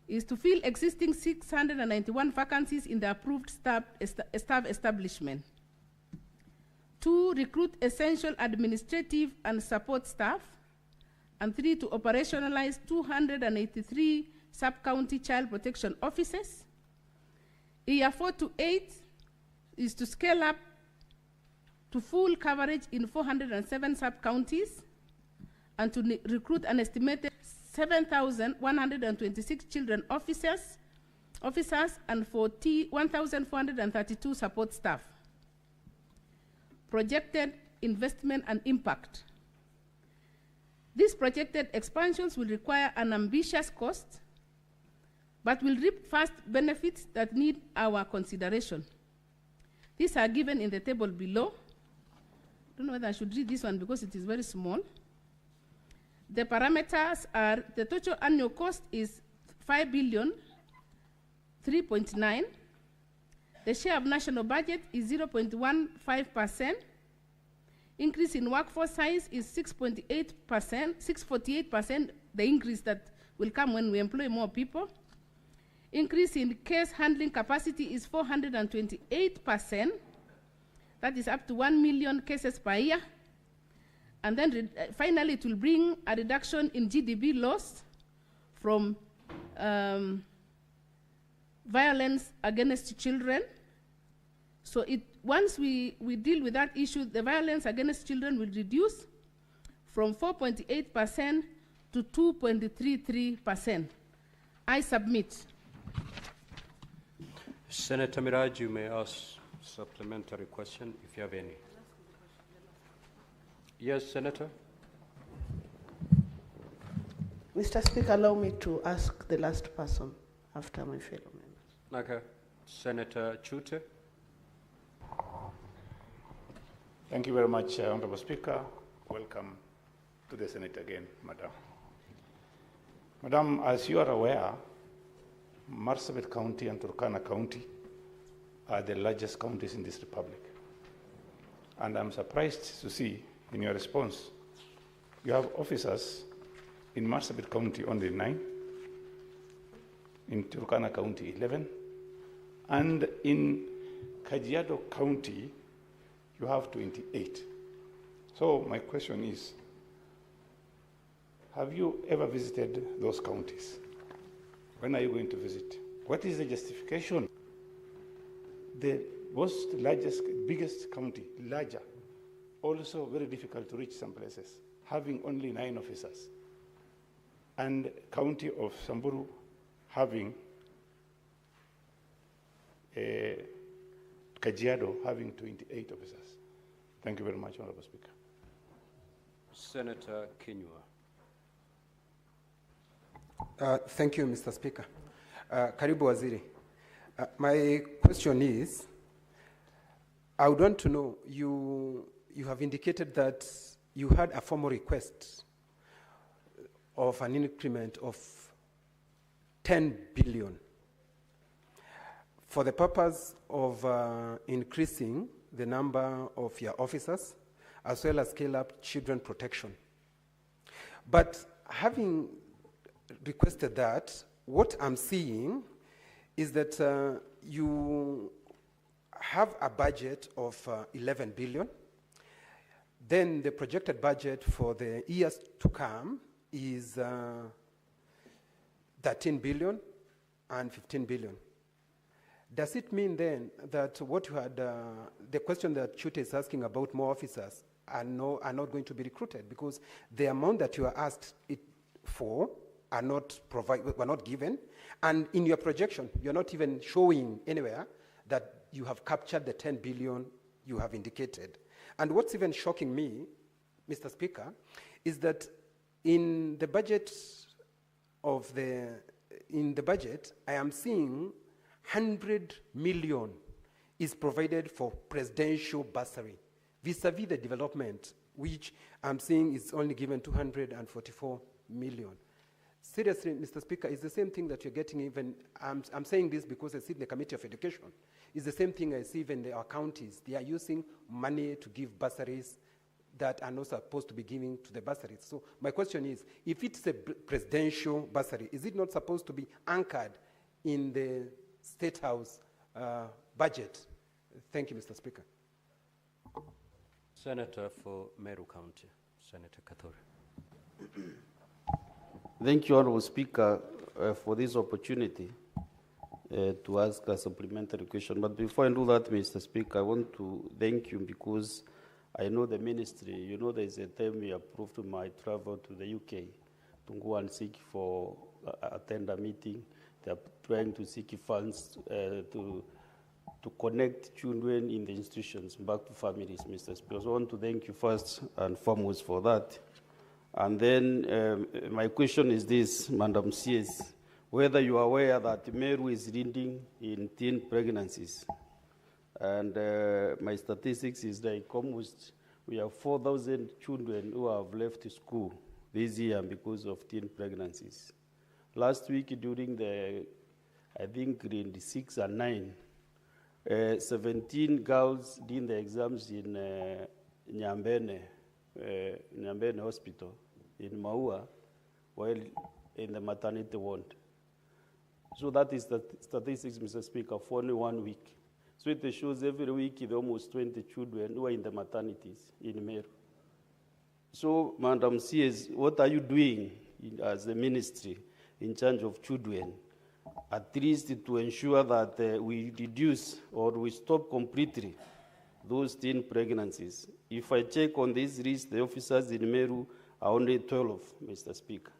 is to fill existing 691 vacancies in the approved staff establishment. 2, recruit essential administrative and support staff. And 3, to operationalize 283 sub-county child protection offices. Year 4 to 8 is to scale up to full coverage in 407 sub-counties and to recruit an estimated 7,126 children officers and 1,432 support staff. Projected investment and impact. These projected expansions will require an ambitious cost, but will reap fast benefits that need our consideration. These are given in the table below. I don't know whether I should read this one because it is very small. The parameters are, the total annual cost is 5 billion, 3.9. The share of national budget is 0.15%. Increase in workforce size is 6.8%, 648%, the increase that will come when we employ more people. Increase in case handling capacity is 428%. That is up to 1 million cases per year. And then finally, it will bring a reduction in GDP loss from violence against children. So once we deal with that issue, the violence against children will reduce from 4.8% to 2.33%. I submit. Senator Miraj, you may ask supplementary question if you have any. Yes, Senator. Mr. Speaker, allow me to ask the last person after my fellow members. Okay. Senator Chute. Thank you very much, Honorable Speaker. Welcome to the Senate again, Madam. Madam, as you are aware, Marsabit County and Turkana County are the largest counties in this republic. And I'm surprised to see in your response, you have officers in Marsabit County only 9, in Turkana County 11, and in Kajiado County, you have 28. So my question is, have you ever visited those counties? When are you going to visit? What is the justification? The most largest, biggest county, larger, also very difficult to reach some places, having only 9 officers. And county of Samburu having Kajiado having 28 officers. Thank you very much, Honorable Speaker. Senator Kinyua. Thank you, Mr. Speaker. Karibu Waziri. My question is, I would want to know, you have indicated that you had a formal request of an increment of 10 billion for the purpose of increasing the number of your officers, as well as scale up children protection. But having requested that, what I'm seeing is that you have a budget of 11 billion. Then the projected budget for the years to come is 13 billion and 15 billion. Does it mean then that what you had, the question that Chute is asking about more officers are not going to be recruited, because the amount that you are asked it for are not were not given, and in your projection, you're not even showing anywhere that you have captured the 10 billion you have indicated. And what's even shocking me, Mr. Speaker, is that in the budget I am seeing 100 million is provided for presidential bursary, vis-a-vis the development, which I'm seeing is only given 244 million. Seriously, Mr. Speaker, it's the same thing that you're getting even, I'm saying this because I sit in the Committee of Education. It's the same thing I see even in our counties. They are using money to give bursaries that are not supposed to be given to the bursaries. So my question is, if it's a presidential bursary, is it not supposed to be anchored in the State House budget? Thank you, Mr. Speaker. Senator for Meru County, Senator Kathore. Thank you, Honorable Speaker, for this opportunity to ask a supplementary question. But before I do that, Mr. Speaker, I want to thank you because I know the ministry, you know there is a time we approved my travel to the UK to go and seek for attend a meeting. They are trying to seek funds to connect children in the institutions back to families, Mr. Speaker. So I want to thank you first and foremost for that. And then my question is this, Madam CS, whether you are aware that Meru is leading in teen pregnancies. And my statistics is like almost, we have 4,000 children who have left school this year because of teen pregnancies. Last week during the, I think grade 6 and 9, 17 girls did the exams in Nyambene Hospital in Maua, while in the maternity ward. So that is the statistics, Mr. Speaker, for only 1 week. So it shows every week there are almost 20 children who are in the maternities in Meru. So, Madam CS, what are you doing as a ministry in charge of children, at least to ensure that we reduce or we stop completely those teen pregnancies? If I check on this list, the officers in Meru are only 12, Mr. Speaker.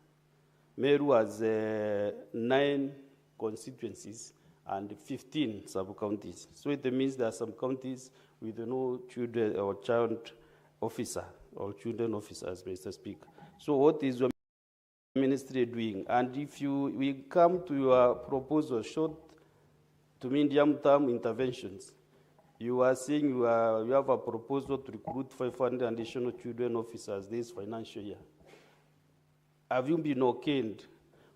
Meru has 9 constituencies and 15 sub-counties. So it means there are some counties with no children or child officer or children officers, Mr. Speaker. So what is your ministry doing? And if we come to your proposal, short to medium-term interventions, you are saying you have a proposal to recruit 500 additional children officers this financial year. Have you been okayed,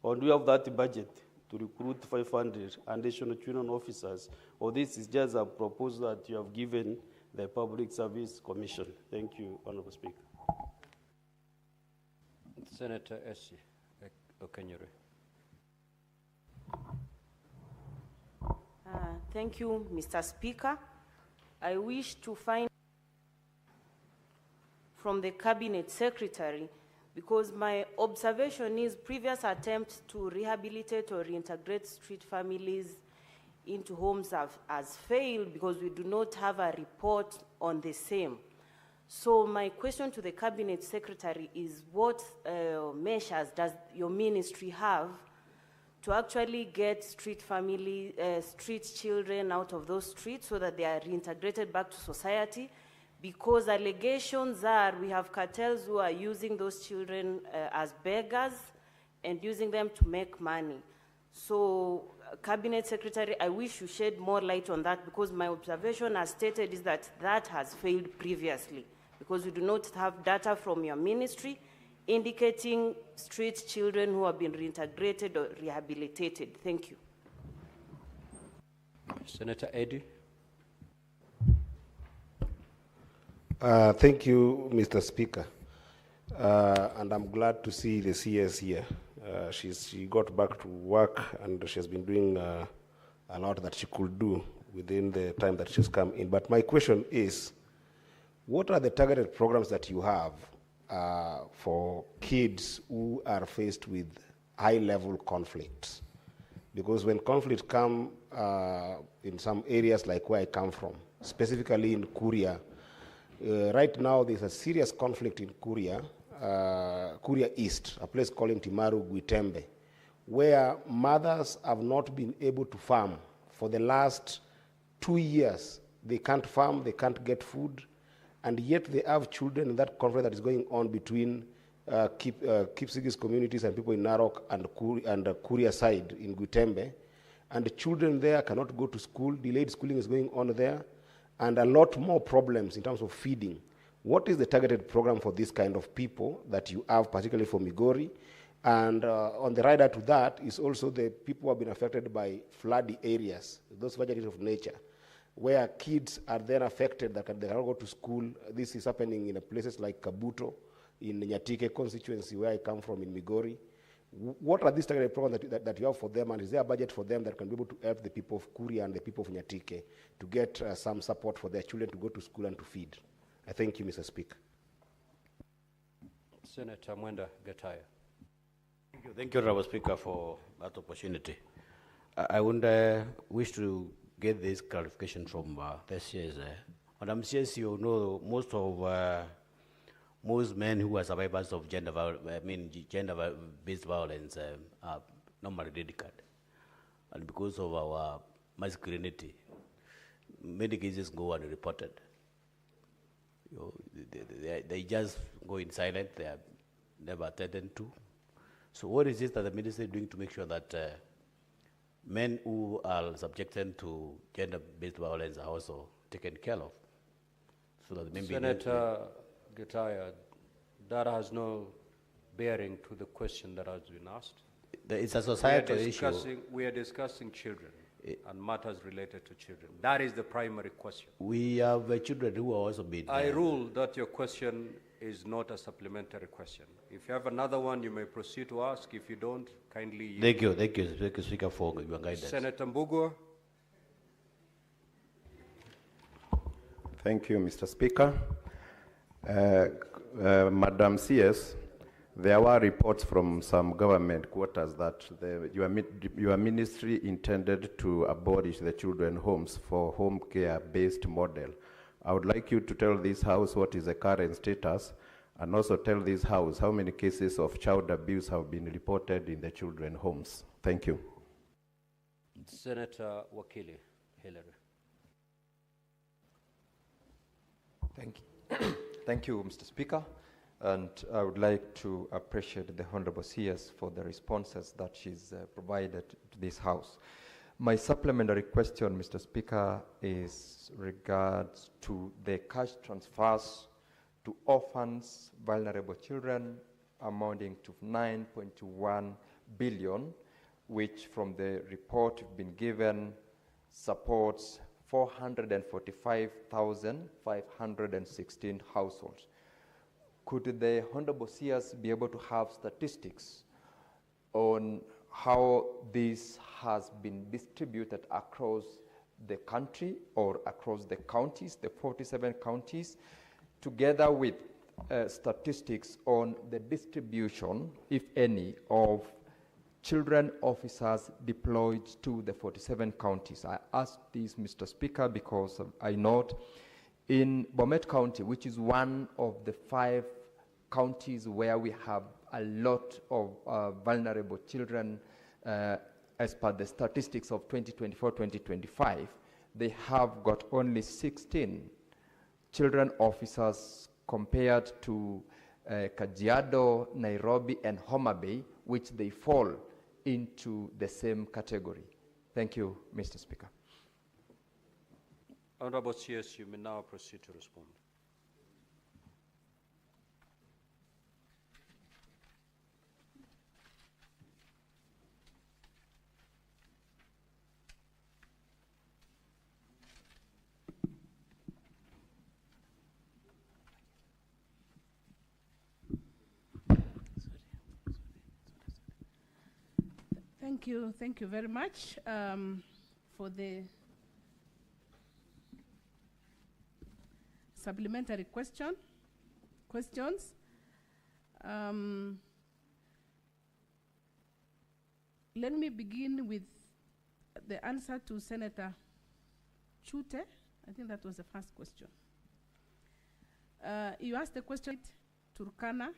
or do you have that budget to recruit 500 additional children officers, or this is just a proposal that you have given the Public Service Commission? Thank you, Honorable Speaker. Senator Essie Okenyere. Thank you, Mr. Speaker. I wish to find from the Cabinet Secretary, because my observation is previous attempts to rehabilitate or reintegrate street families into homes has failed because we do not have a report on the same. So my question to the Cabinet Secretary is, what measures does your ministry have to actually get street children out of those streets so that they are reintegrated back to society? Because allegations are we have cartels who are using those children as beggars and using them to make money. So, Cabinet Secretary, I wish you shed more light on that, because my observation as stated is that that has failed previously, because we do not have data from your ministry indicating street children who have been reintegrated or rehabilitated. Thank you. Senator Eddy. Thank you, Mr. Speaker. And I'm glad to see the CS here. She got back to work, and she has been doing a lot that she could do within the time that she's come in. But my question is, what are the targeted programs that you have for kids who are faced with high-level conflicts? Because when conflicts come in some areas like where I come from, specifically in Kuria, right now there's a serious conflict in Kuria, Kuria East, a place called Timaru Guitembe, where mothers have not been able to farm for the last 2 years. They can't farm, they can't get food, and yet they have children in that conflict that is going on between Kipsigis communities and people in Narok and Kuria side in Guitembe. And the children there cannot go to school, delayed schooling is going on there, and a lot more problems in terms of feeding. What is the targeted program for this kind of people that you have, particularly for Migori? And on the rider to that is also the people who have been affected by floody areas, those vagaries of nature, where kids are then affected, they cannot go to school. This is happening in places like Kabuto, in the Nyatike constituency where I come from in Migori. What are these targeted programs that you have for them, and is there a budget for them that can be able to help the people of Kuria and the people of Nyatike to get some support for their children to go to school and to feed? I thank you, Mr. Speaker. Senator Mwenda Gataya. Thank you, Honorable Speaker, for that opportunity. I would wish to get this clarification from the CS. Madam CS, you know, most men who are survivors of gender-based violence are normally dedicated. And because of our masculinity, many cases go unreported. You know, they just go in silent, they are never attended to. So what is it that the ministry is doing to make sure that men who are subjected to gender-based violence are also taken care of? So that maybe Senator Gataya, that has no bearing to the question that has been asked. It's a societal issue. We are discussing children and matters related to children. That is the primary question. We have children who are also being... I rule that your question is not a supplementary question. If you have another one, you may proceed to ask. If you don't, kindly... Thank you, Speaker, for your guidance. Senator Mbugua. Thank you, Mr. Speaker. Madam CS, there were reports from some government quarters that your ministry intended to abolish the children homes for home care-based model. I would like you to tell this House what is the current status, and also tell this House how many cases of child abuse have been reported in the children homes. Thank you. Senator Wakili Hillary. Thank you. Thank you, Mr. Speaker. And I would like to appreciate the Honorable CS for the responses that she's provided to this House. My supplementary question, Mr. Speaker, is regards to the cash transfers to orphans, vulnerable children, amounting to 9.1 billion, which from the report you've been given supports 445,516 households. Could the Honorable CS be able to have statistics on how this has been distributed across the country or across the counties, the 47 counties, together with statistics on the distribution, if any, of children officers deployed to the 47 counties? I ask this, Mr. Speaker, because I note in Bomet County, which is one of the 5 counties where we have a lot of vulnerable children, as per the statistics of 2024-2025, they have got only 16 children officers compared to Kajiado, Nairobi, and Homa Bay, which they fall into the same category. Thank you, Mr. Speaker. Honorable CS, you may now proceed to respond. Thank you very much for the supplementary questions. Let me begin with the answer to Senator Chute. I think that was the first question. You asked the question, Turkana,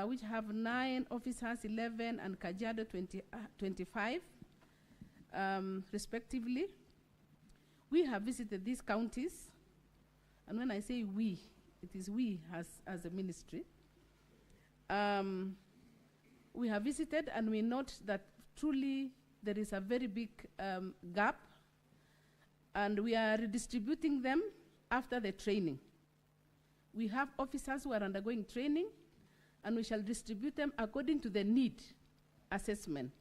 which have 9 officers, 11, and Kajiado 25, respectively. We have visited these counties, and when I say we, it is we as a ministry. We have visited, and we note that truly there is a very big gap, and we are redistributing them after the training. We have officers who are undergoing training, and we shall distribute them according to the need assessment.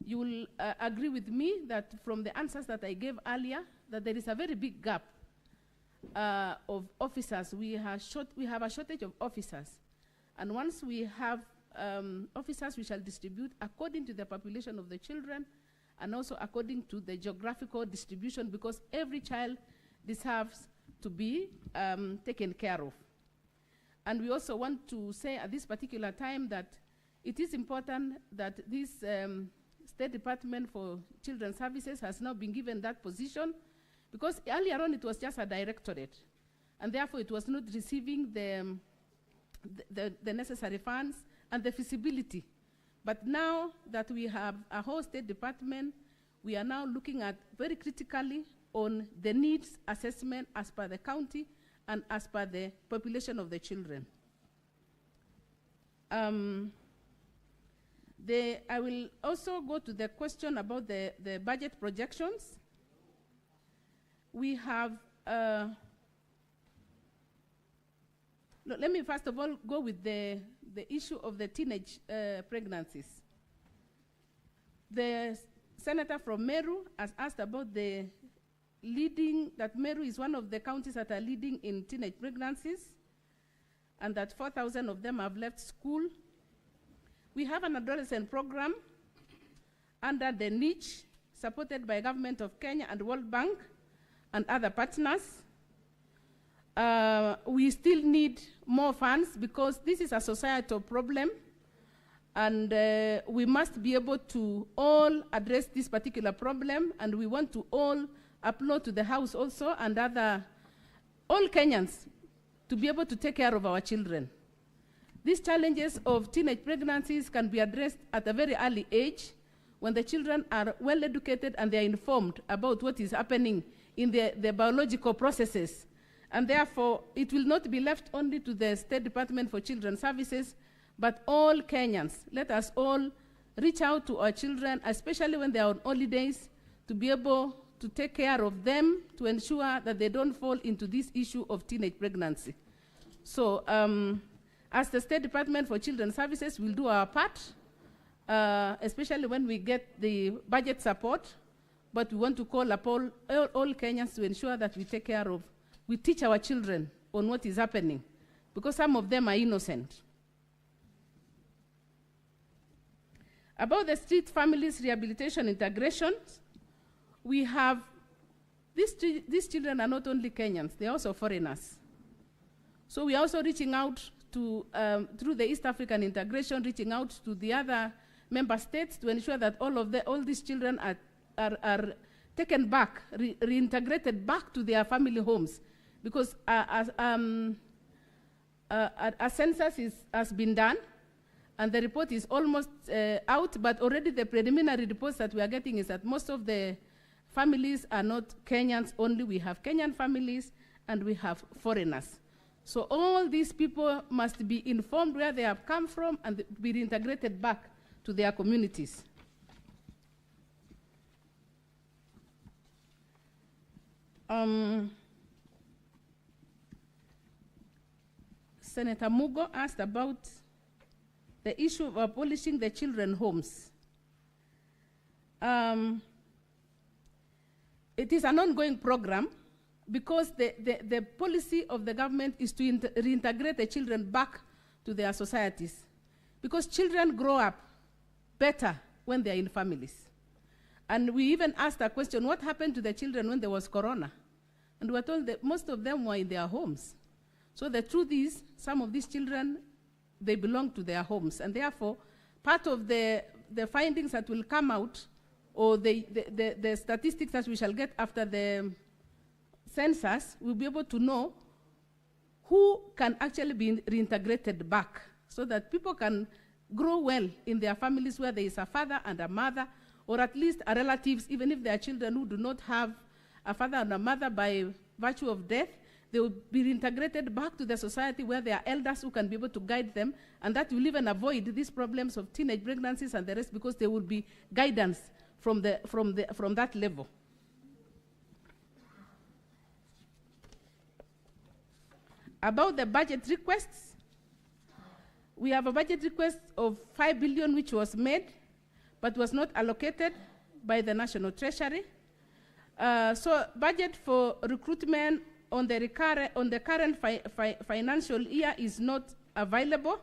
You will agree with me that from the answers that I gave earlier, that there is a very big gap of officers. We have a shortage of officers. And once we have officers, we shall distribute according to the population of the children and also according to the geographical distribution, because every child deserves to be taken care of. And we also want to say at this particular time that it is important that this State Department for Children's Services has now been given that position, because earlier on it was just a directorate, and therefore it was not receiving the necessary funds and the feasibility. But now that we have a whole State Department, we are now looking at very critically on the needs assessment as per the county and as per the population of the children. I will also go to the question about the budget projections. We have, let me first of all go with the issue of the teenage pregnancies. The senator from Meru has asked about the leading, that Meru is one of the counties that are leading in teenage pregnancies, and that 4,000 of them have left school. We have an adolescent program under the niche, supported by Government of Kenya and World Bank and other partners. We still need more funds because this is a societal problem, and we must be able to all address this particular problem, and we want to all applaud to the House also and all Kenyans to be able to take care of our children. These challenges of teenage pregnancies can be addressed at a very early age when the children are well educated and they are informed about what is happening in the biological processes. And therefore, it will not be left only to the State Department for Children's Services, but all Kenyans. Let us all reach out to our children, especially when they are on holidays, to be able to take care of them, to ensure that they don't fall into this issue of teenage pregnancy. So, as the State Department for Children's Services, we'll do our part, especially when we get the budget support, but we want to call upon all Kenyans to ensure that we teach our children on what is happening, because some of them are innocent. About the street families rehabilitation integration, we have, these children are not only Kenyans, they're also foreigners. So we are also reaching out to, through the East African integration, reaching out to the other member states to ensure that all these children are taken back, reintegrated back to their family homes. Because a census has been done, and the report is almost out, but already the preliminary reports that we are getting is that most of the families are not Kenyans only. We have Kenyan families, and we have foreigners. So all these people must be informed where they have come from and be reintegrated back to their communities. Senator Mugo asked about the issue of abolishing the children's homes. It is an ongoing program because the policy of the government is to reintegrate the children back to their societies. Because children grow up better when they're in families. And we even asked a question, what happened to the children when there was corona? And we were told that most of them were in their homes. So the truth is, some of these children, they belong to their homes. And therefore, part of the findings that will come out, or the statistics that we shall get after the census, we'll be able to know who can actually be reintegrated back, so that people can grow well in their families where there is a father and a mother, or at least a relatives, even if they are children who do not have a father and a mother by virtue of death, they will be reintegrated back to the society where there are elders who can be able to guide them, and that will even avoid these problems of teenage pregnancies and the rest, because there will be guidance from that level. About the budget requests, we have a budget request of 5 billion which was made, but was not allocated by the National Treasury. So budget for recruitment on the current financial year is not available,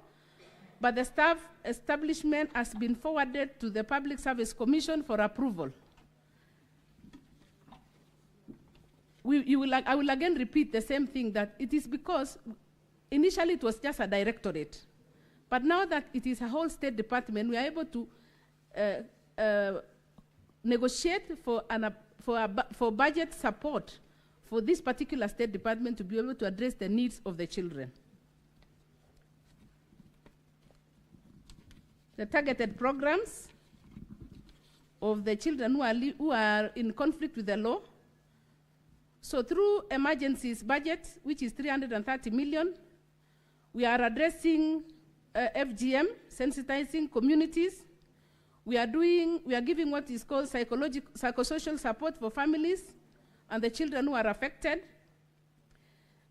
but the staff establishment has been forwarded to the Public Service Commission for approval. I will again repeat the same thing, that it is because initially it was just a directorate, but now that it is a whole State Department, we are able to negotiate for budget support for this particular State Department to be able to address the needs of the children. The targeted programs of the children who are in conflict with the law. So through emergencies budget, which is 330 million, we are addressing FGM, sensitizing communities. We are giving what is called psychosocial support for families and the children who are affected.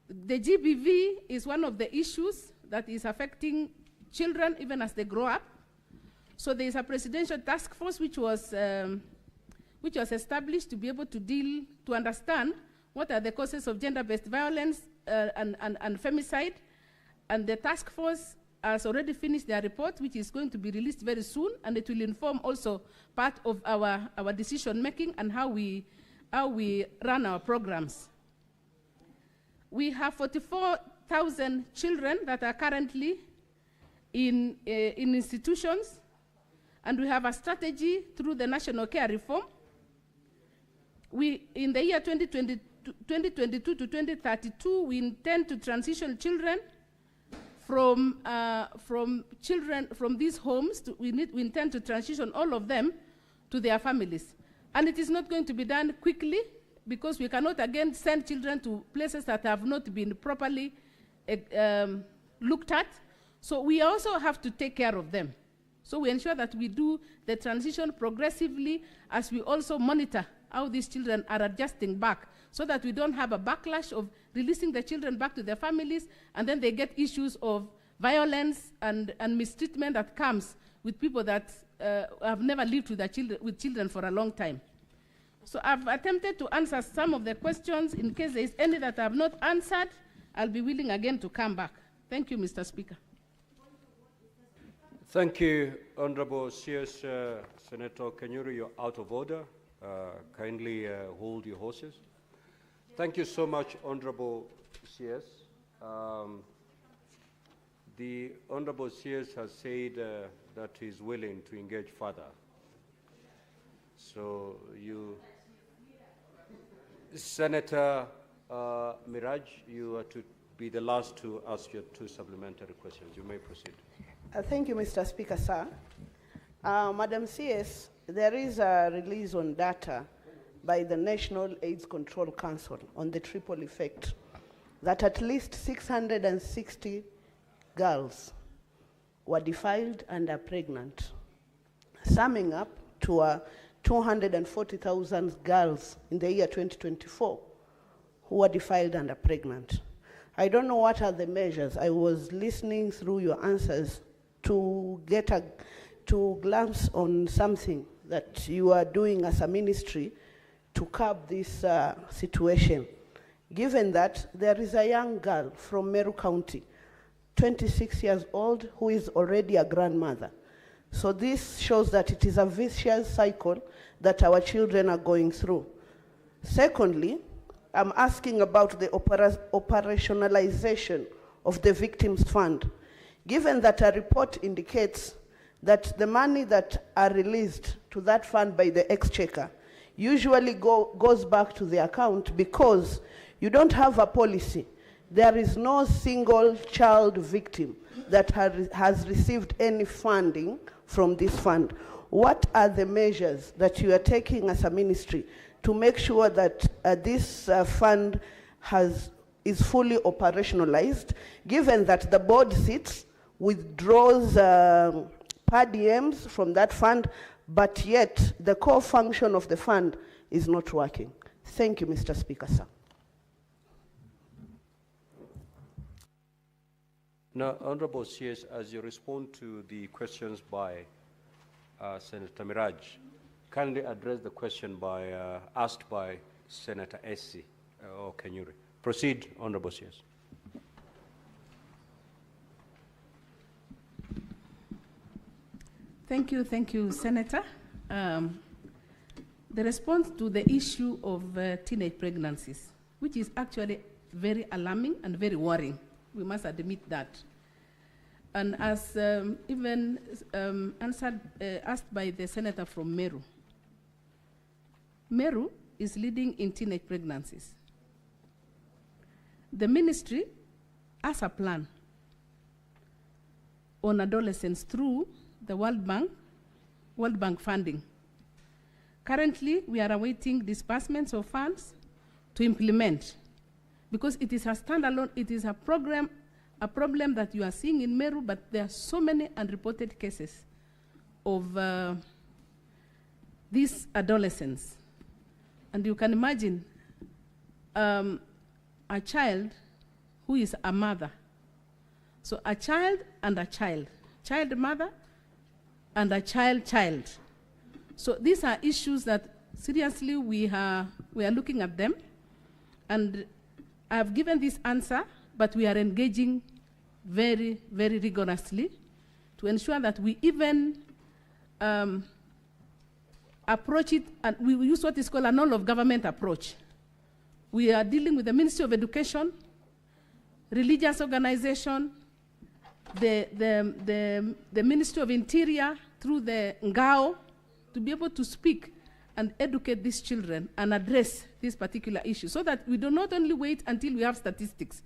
The GBV is one of the issues that is affecting children even as they grow up. So there is a presidential task force which was established to be able to understand what are the causes of gender-based violence and femicide. And the task force has already finished their report, which is going to be released very soon, and it will inform also part of our decision-making and how we run our programs. We have 44,000 children that are currently in institutions, and we have a strategy through the National Care Reform. In the year 2022 to 2032, we intend to transition children from these homes. We intend to transition all of them to their families. And it is not going to be done quickly, because we cannot again send children to places that have not been properly looked at. So we also have to take care of them. So we ensure that we do the transition progressively as we also monitor how these children are adjusting back, so that we don't have a backlash of releasing the children back to their families, and then they get issues of violence and mistreatment that comes with people that have never lived with children for a long time. So I've attempted to answer some of the questions. In case there is any that I have not answered, I'll be willing again to come back. Thank you, Mr. Speaker. Thank you, Honorable CS Senator Kanyuri. You're out of order. Kindly hold your horses. Thank you so much, Honorable CS. The Honorable CS has said that he's willing to engage further. So you, Senator Miraj, you are to be the last to ask your 2 supplementary questions. You may proceed. Thank you, Mr. Speaker, sir. Madam CS, there is a release on data by the National AIDS Control Council on the triple effect that at least 660 girls were defiled and are pregnant, summing up to 240,000 girls in the year 2024 who were defiled and are pregnant. I don't know what are the measures. I was listening through your answers to get to glance on something that you are doing as a ministry to curb this situation, given that there is a young girl from Meru County, 26 years old, who is already a grandmother. So this shows that it is a vicious cycle that our children are going through. Secondly, I'm asking about the operationalization of the Victims Fund, given that a report indicates that the money that are released to that fund by the Exchequer usually goes back to the account because you don't have a policy. There is no single child victim that has received any funding from this fund. What are the measures that you are taking as a ministry to make sure that this fund is fully operationalized, given that the board sits, withdraws per diems from that fund, but yet the core function of the fund is not working? Thank you, Mr. Speaker, sir. Now, Honorable CS, as you respond to the questions by Senator Miraj, kindly address the question asked by Senator Essi or Kanyuri. Proceed, Honorable CS. Thank you, Senator. The response to the issue of teenage pregnancies, which is actually very alarming and very worrying, we must admit that. And as asked by the senator from Meru, Meru is leading in teenage pregnancies. The ministry has a plan on adolescents through the World Bank funding. Currently, we are awaiting disbursements of funds to implement, because it is a standalone, it is a problem that you are seeing in Meru, but there are so many unreported cases of these adolescents. And you can imagine a child who is a mother. So a child and a child mother and a child. So these are issues that seriously we are looking at them. And I have given this answer, but we are engaging very, very rigorously to ensure that we even approach it, and we use what is called an all-of-government approach. We are dealing with the Ministry of Education, religious organization, the Ministry of Interior through the Ngao, to be able to speak and educate these children and address this particular issue, so that we do not only wait until we have statistics.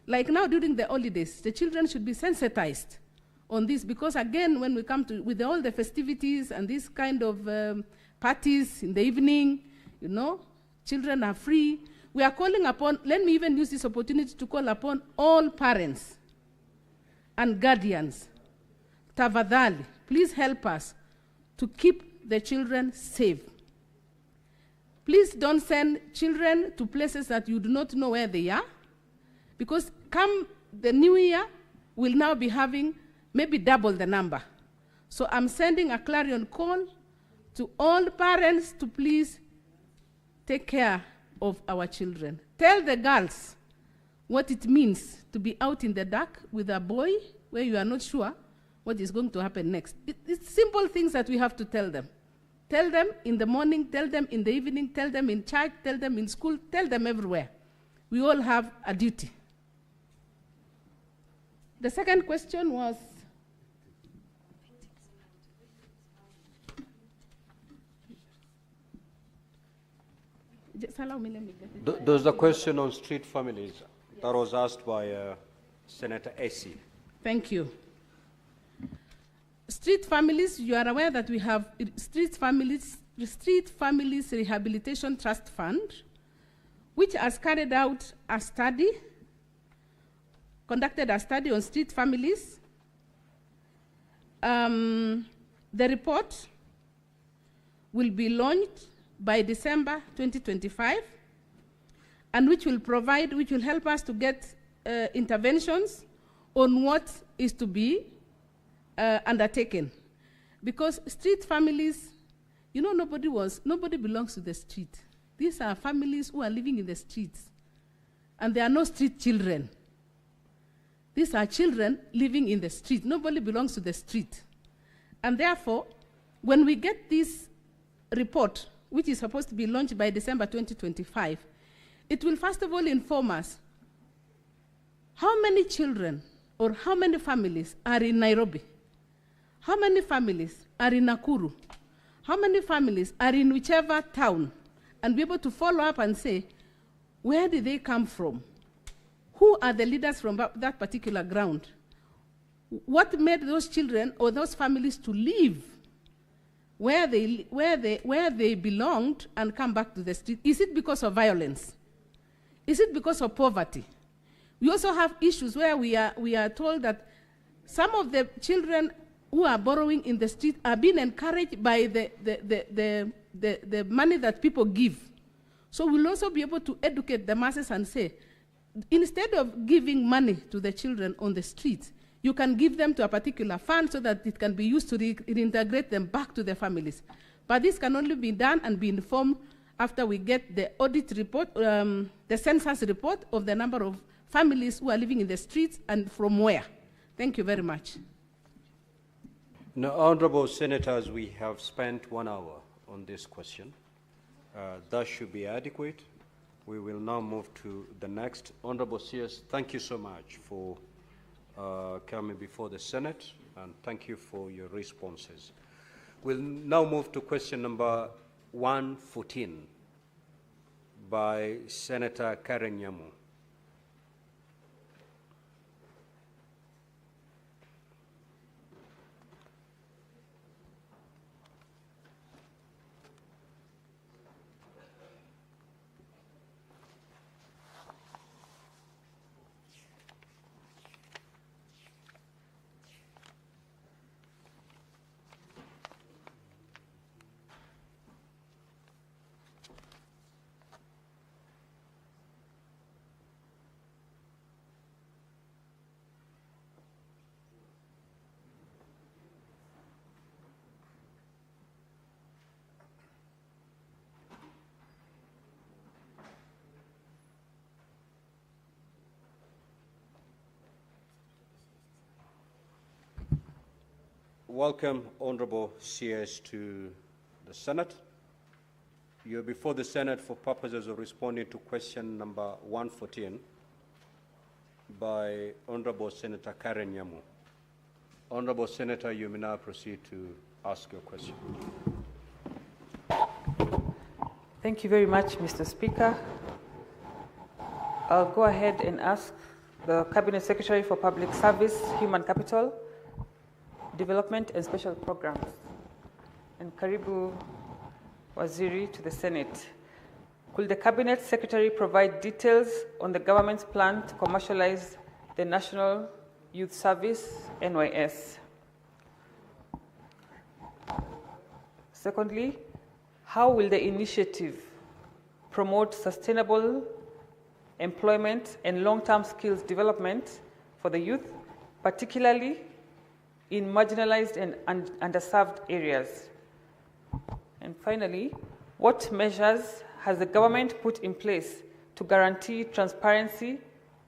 Like now during the holidays, the children should be sensitized on this, because again, when we come to with all the festivities and this kind of parties in the evening, you know, children are free. We are calling upon, let me even use this opportunity to call upon all parents and guardians. Tafadhali, please help us to keep the children safe. Please don't send children to places that you do not know where they are, because come the new year, we'll now be having maybe double the number. So I'm sending a clarion call to all parents to please take care of our children. Tell the girls what it means to be out in the dark with a boy where you are not sure what is going to happen next. It's simple things that we have to tell them. Tell them in the morning, tell them in the evening, tell them in church, tell them in school, tell them everywhere. We all have a duty. The second question was, just allow me, let me get it. There's the question on street families that was asked by Senator Essie. Thank you. Street families, you are aware that we have Street Families Rehabilitation Trust Fund, which has carried out a study, conducted a study on street families. The report will be launched by December 2025, and which will help us to get interventions on what is to be undertaken. Because street families, you know, nobody belongs to the street. These are families who are living in the streets, and there are no street children. These are children living in the street. Nobody belongs to the street. And therefore, when we get this report, which is supposed to be launched by December 2025, it will first of all inform us how many children or how many families are in Nairobi, how many families are in Nakuru, how many families are in whichever town, and be able to follow up and say, where did they come from? Who are the leaders from that particular ground? What made those children or those families to leave where they belonged and come back to the street? Is it because of violence? Is it because of poverty? We also have issues where we are told that some of the children who are borrowing in the street are being encouraged by the money that people give. So we'll also be able to educate the masses and say, instead of giving money to the children on the streets, you can give them to a particular fund so that it can be used to reintegrate them back to their families. But this can only be done and be informed after we get the audit report, the census report of the number of families who are living in the streets and from where. Thank you very much. Now, Honorable Senators, we have spent 1 hour on this question. That should be adequate. We will now move to the next. Honorable CS, thank you so much for coming before the Senate, and thank you for your responses. We'll now move to question number 114 by Senator Karen Nyamu. Welcome, Honorable CS, to the Senate. You're before the Senate for purposes of responding to question number 114 by Honorable Senator Karen Nyamu. Honorable Senator, you may now proceed to ask your question. Thank you very much, Mr. Speaker. I'll go ahead and ask the Cabinet Secretary for Public Service, Human Capital, Development and Special Programs, and Karibu Waziri to the Senate. Could the Cabinet Secretary provide details on the government's plan to commercialize the National Youth Service, NYS? Secondly, how will the initiative promote sustainable employment and long-term skills development for the youth, particularly in marginalized and underserved areas? And finally, what measures has the government put in place to guarantee transparency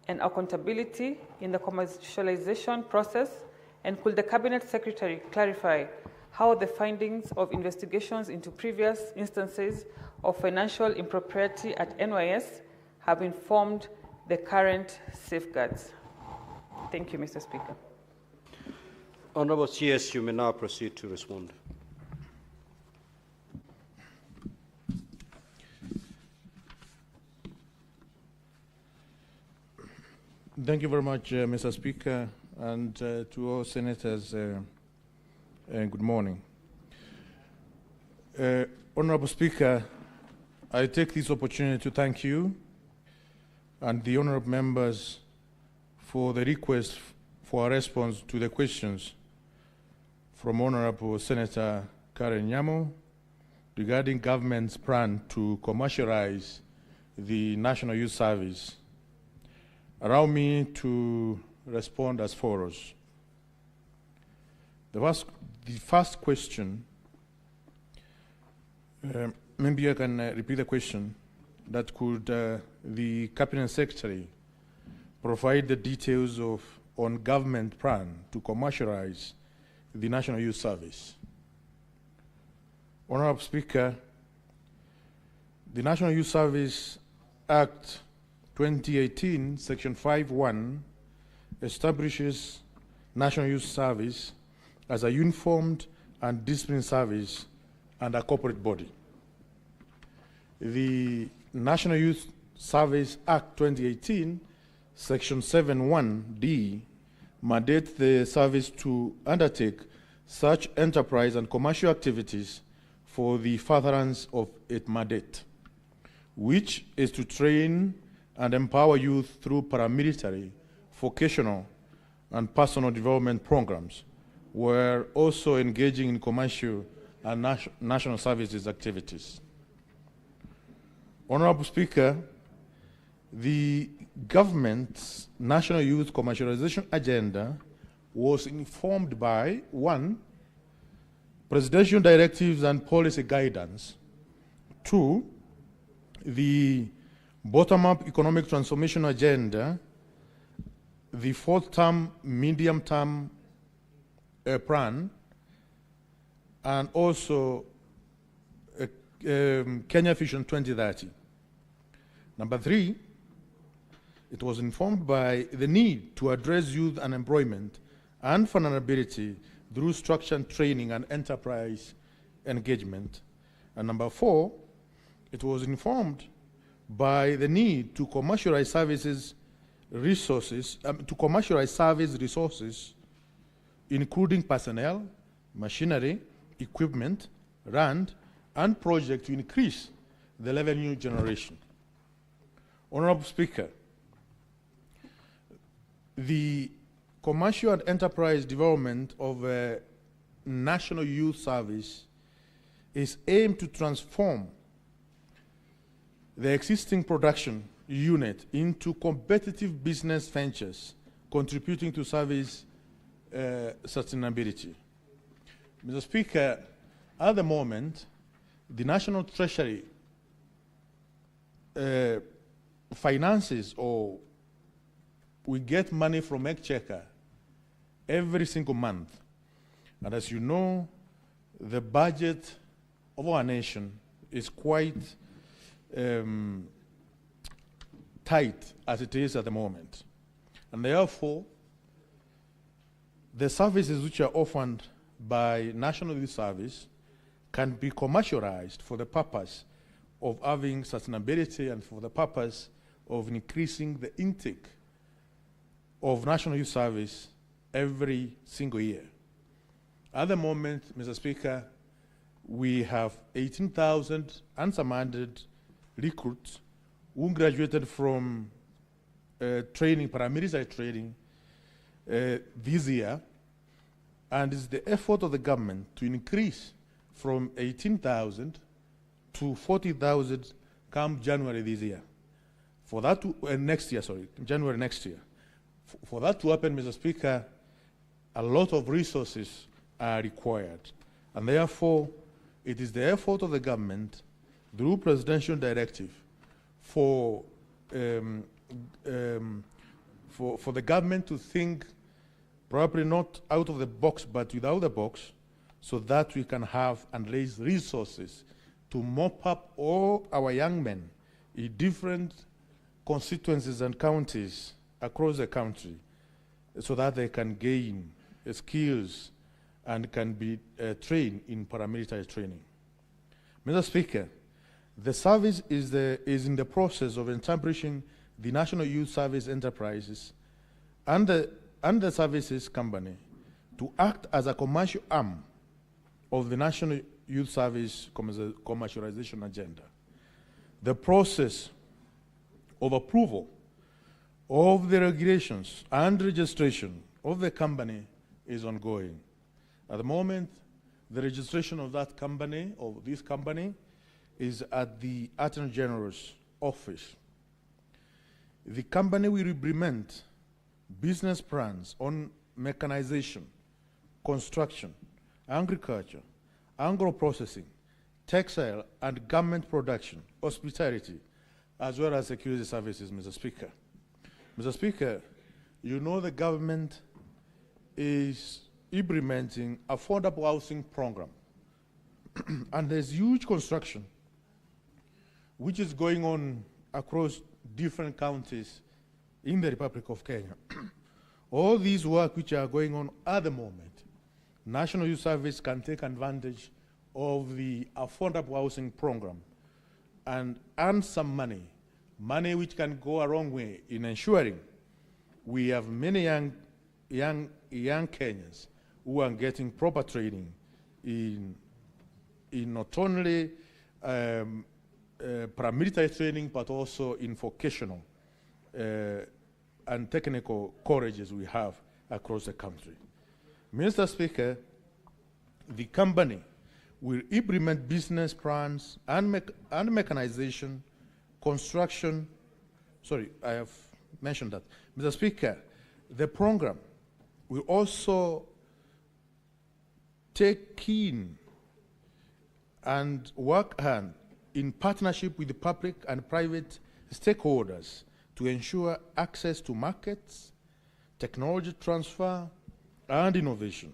and accountability in the commercialization process? And could the Cabinet Secretary clarify how the findings of investigations into previous instances of financial impropriety at NYS have informed the current safeguards? Thank you, Mr. Speaker. Honorable CS, you may now proceed to respond. Thank you very much, Mr. Speaker, and to all senators, good morning. Honorable Speaker, I take this opportunity to thank you and the honorable members for the request for a response to the questions from Honorable Senator Karen Nyamo regarding government's plan to commercialize the National Youth Service. Allow me to respond as follows. The first question, maybe I can repeat the question, that could the Cabinet Secretary provide the details on government plan to commercialize the National Youth Service. Honorable Speaker, the National Youth Service Act 2018, Section 5.1, establishes National Youth Service as a uniformed and disciplined service and a corporate body. The National Youth Service Act 2018, Section 7.1d, mandates the service to undertake such enterprise and commercial activities for the furtherance of its mandate, which is to train and empower youth through paramilitary, vocational, and personal development programs, while also engaging in commercial and national services activities. Honorable Speaker, the government's National Youth Commercialization Agenda was informed by, 1, presidential directives and policy guidance, 2, the bottom-up economic transformation agenda, the fourth-term, medium-term plan, and also Kenya Vision 2030. Number 3, it was informed by the need to address youth unemployment and vulnerability through structured training and enterprise engagement. And number 4, it was informed by the need to commercialize service resources, including personnel, machinery, equipment, land, and projects to increase the revenue generation. Honorable Speaker, the commercial and enterprise development of a National Youth Service is aimed to transform the existing production unit into competitive business ventures, contributing to service sustainability. Mr. Speaker, at the moment, the National Treasury finances, or we get money from Exchequer every single month. And as you know, the budget of our nation is quite tight as it is at the moment. And therefore, the services which are offered by National Youth Service can be commercialized for the purpose of having sustainability and for the purpose of increasing the intake of National Youth Service every single year. At the moment, Mr. Speaker, we have 18,000 unsubmitted recruits who graduated from training, paramilitary training, this year, and it's the effort of the government to increase from 18,000 to 40,000 come January this year. For that to, next year, sorry, January next year. For that to happen, Mr. Speaker, a lot of resources are required. And therefore, it is the effort of the government through presidential directive for the government to think probably not out of the box, but without the box, so that we can have and raise resources to mop up all our young men in different constituencies and counties across the country, so that they can gain skills and can be trained in paramilitary training. Mr. Speaker, the service is in the process of establishing the National Youth Service Enterprises and the services company to act as a commercial arm of the National Youth Service commercialization agenda. The process of approval of the regulations and registration of the company is ongoing. At the moment, the registration of that company, of this company, is at the Attorney General's office. The company will implement business plans on mechanization, construction, agriculture, agro-processing, textile and garment production, hospitality, as well as security services, Mr. Speaker. Mr. Speaker, you know the government is implementing affordable housing program. And there's huge construction which is going on across different counties in the Republic of Kenya. All these work which are going on at the moment, National Youth Service can take advantage of the affordable housing program and earn some money which can go a long way in ensuring we have many young Kenyans who are getting proper training in not only paramilitary training, but also in vocational and technical colleges we have across the country. Mr. Speaker, the company will implement business plans and mechanization, construction. Sorry, I have mentioned that. Mr. Speaker, the program will also take keen and work hand in partnership with the public and private stakeholders to ensure access to markets, technology transfer, and innovation,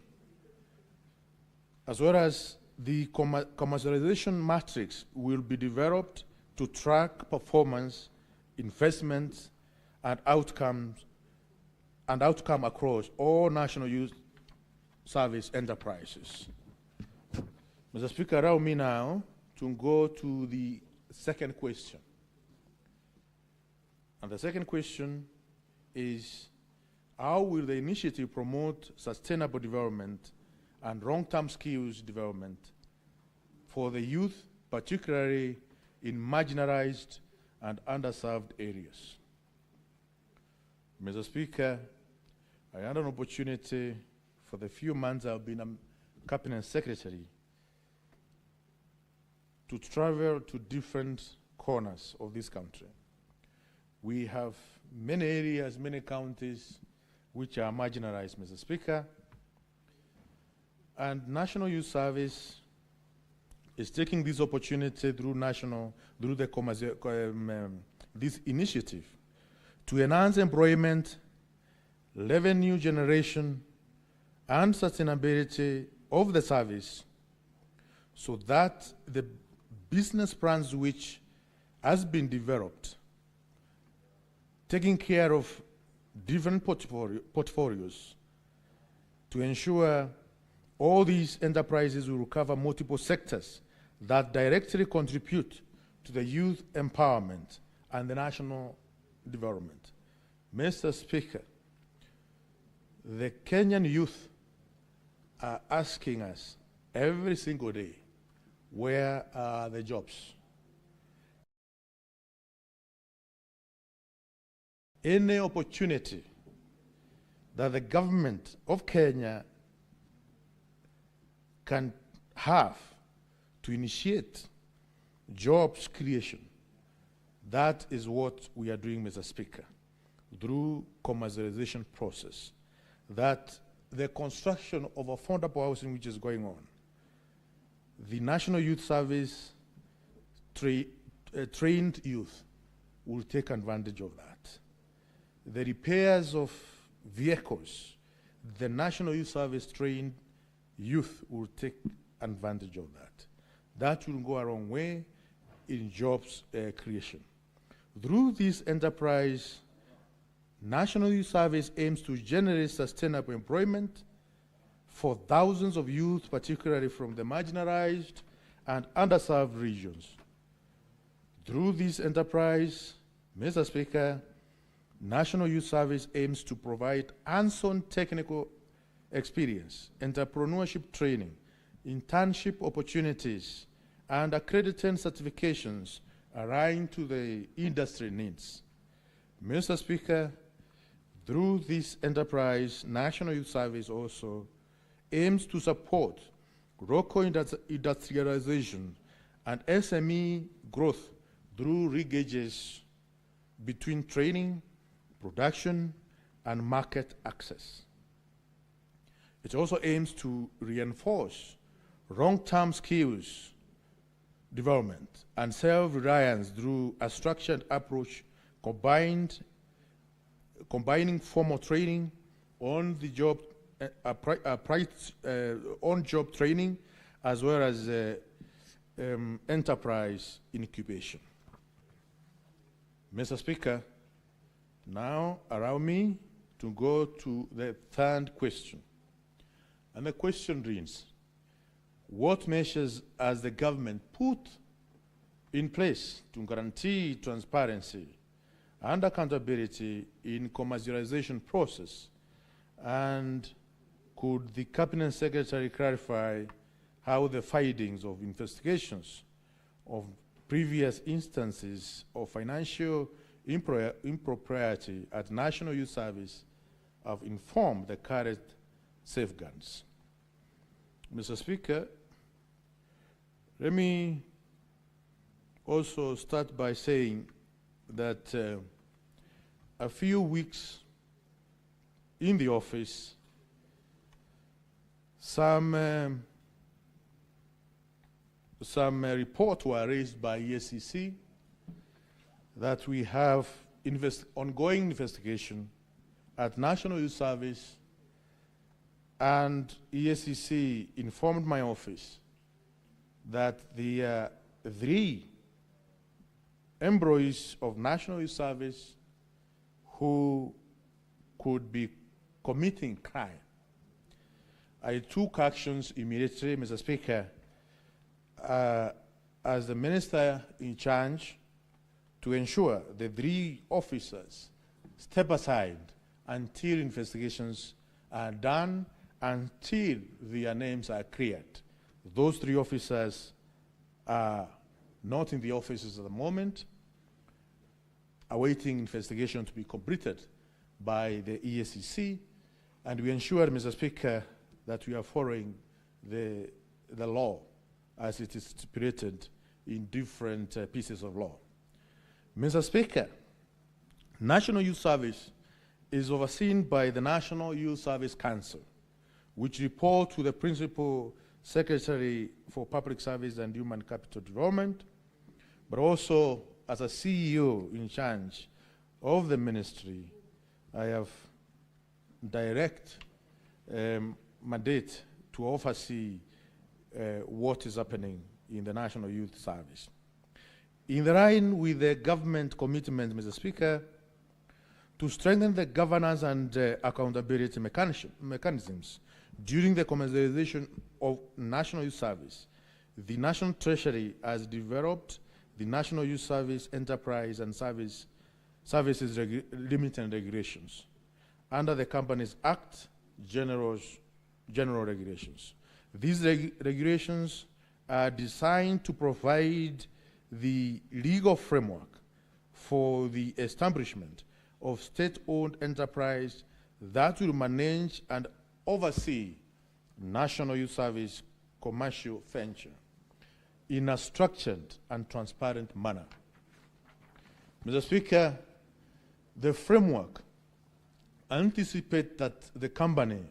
as well as the commercialization matrix will be developed to track performance, investments, and outcome across all National Youth Service enterprises. Mr. Speaker, allow me now to go to the second question. And the second question is, how will the initiative promote sustainable development and long-term skills development for the youth, particularly in marginalized and underserved areas? Mr. Speaker, I had an opportunity for the few months I've been a Cabinet Secretary to travel to different corners of this country. We have many areas, many counties which are marginalized, Mr. Speaker, and National Youth Service is taking this opportunity through this initiative to enhance employment, revenue generation, and sustainability of the service, so that the business plans which has been developed, taking care of different portfolios to ensure all these enterprises will cover multiple sectors that directly contribute to the youth empowerment and the national development. Mr. Speaker, the Kenyan youth are asking us every single day, where are the jobs? any opportunity that the government of Kenya can have to initiate jobs creation, that is what we are doing, Mr. Speaker, through commercialization process, that the construction of affordable housing which is going on, the National Youth Service trained youth will take advantage of that. The repairs of vehicles, the National Youth Service trained youth will take advantage of that. That will go a long way in jobs creation. Through this enterprise, National Youth Service aims to generate sustainable employment for thousands of youth, particularly from the marginalized and underserved regions. Through this enterprise, Mr. Speaker, National Youth Service aims to provide hands-on technical experience, entrepreneurship training, internship opportunities, and accredited certifications aligned to the industry needs. Mr. Speaker, through this enterprise, National Youth Service also aims to support local industrialization and SME growth through linkages between training, production, and market access. It also aims to reinforce long-term skills development and self-reliance through a structured approach combining formal training, on-the-job on-job training, as well as enterprise incubation. Mr. Speaker, now allow me to go to the third question. And the question reads, what measures has the government put in place to guarantee transparency and accountability in commercialization process? And could the Cabinet Secretary clarify how the findings of investigations of previous instances of financial impropriety at National Youth Service have informed the current safeguards? Mr. Speaker, let me also start by saying that a few weeks in the office, some reports were raised by ESCC that we have ongoing investigation at National Youth Service, and ESCC informed my office that the 3 employees of National Youth Service who could be committing crime. I took actions immediately, Mr. Speaker, as the minister in charge, to ensure the 3 officers step aside until investigations are done, until their names are cleared. Those 3 officers are not in the offices at the moment, awaiting investigation to be completed by the ESCC, and we ensure, Mr. Speaker, that we are following the law as it is stipulated in different pieces of law. Mr. Speaker, National Youth Service is overseen by the National Youth Service Council, which reports to the Principal Secretary for Public Service and Human Capital Development, but also as a CEO in charge of the ministry, I have direct mandate to oversee what is happening in the National Youth Service. In line with the government commitment, Mr. Speaker, to strengthen the governance and accountability mechanisms during the commercialization of National Youth Service, the National Treasury has developed the National Youth Service Enterprise and Services Limits and Regulations under the Companies Act General Regulations. These regulations are designed to provide the legal framework for the establishment of state-owned enterprise that will manage and oversee National Youth Service commercial venture in a structured and transparent manner. Mr. Speaker, the framework anticipates that the company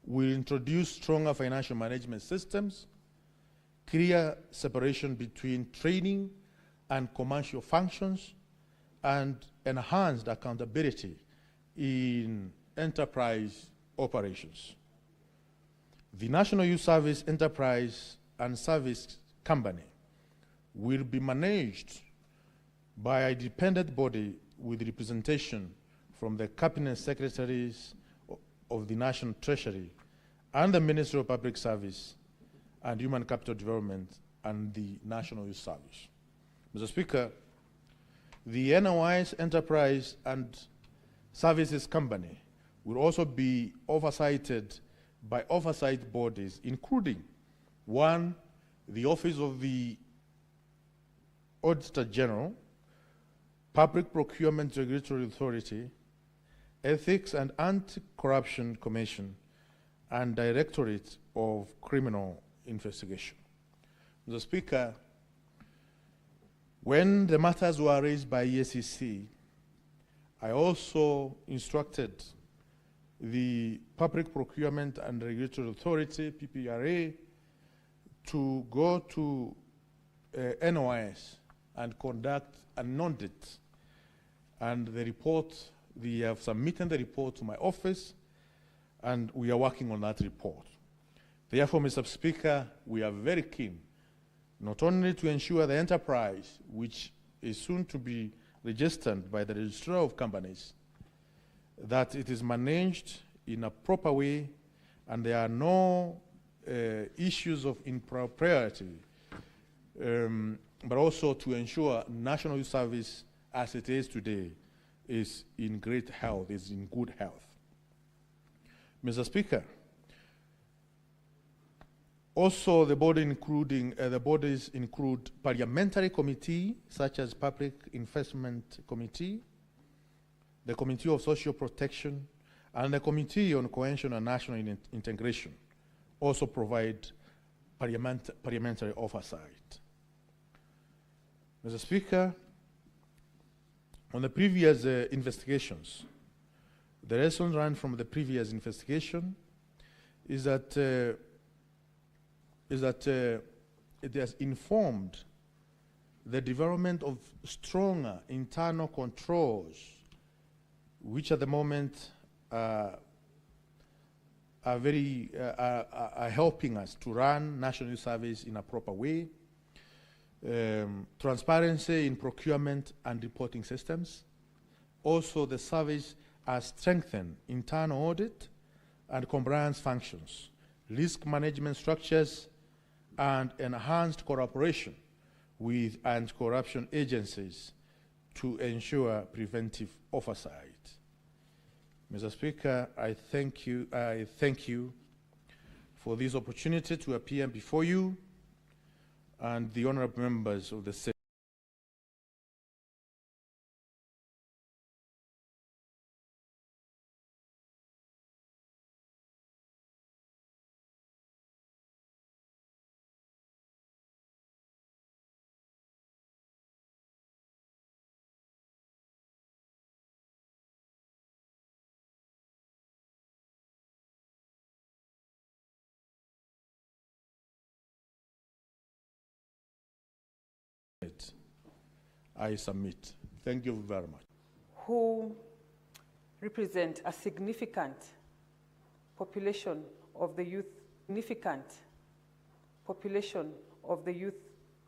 will introduce stronger financial management systems, clear separation between training and commercial functions, and enhanced accountability in enterprise operations. The National Youth Service Enterprise and Service Company will be managed by a dependent body with representation from the Cabinet Secretaries of the National Treasury and the Ministry of Public Service and Human Capital Development and the National Youth Service. Mr. Speaker, the NOI's Enterprise and Services Company will also be oversighted by oversight bodies, including 1, the Office of the Auditor General, Public Procurement Regulatory Authority, Ethics and Anti-Corruption Commission, and Directorate of Criminal Investigation. Mr. Speaker, when the matters were raised by EACC, I also instructed the Public Procurement and Regulatory Authority, PPRA, to go to NOIS and conduct an audit. And the report, they have submitted the report to my office, and we are working on that report. Therefore, Mr. Speaker, we are very keen not only to ensure the enterprise, which is soon to be registered by the Registrar of Companies, that it is managed in a proper way and there are no issues of impropriety, but also to ensure National Youth Service as it is today is in great health, is in good health. Mr. Speaker, also the body including the bodies include parliamentary committee such as Public Investment Committee, the Committee of Social Protection, and the Committee on Cohesion and National Integration also provide parliamentary oversight. Mr. Speaker, on the previous investigations, the lesson learned from the previous investigation is that it has informed the development of stronger internal controls, which at the moment are helping us to run National Youth Service in a proper way. Transparency in procurement and reporting systems. Also, the service has strengthened internal audit and compliance functions, risk management structures, and enhanced cooperation with anti-corruption agencies to ensure preventive oversight. Mr. Speaker, I thank you for this opportunity to appear before you and the honorable members of the Senate. I submit. Thank you very much. Who represent a significant population of the youth,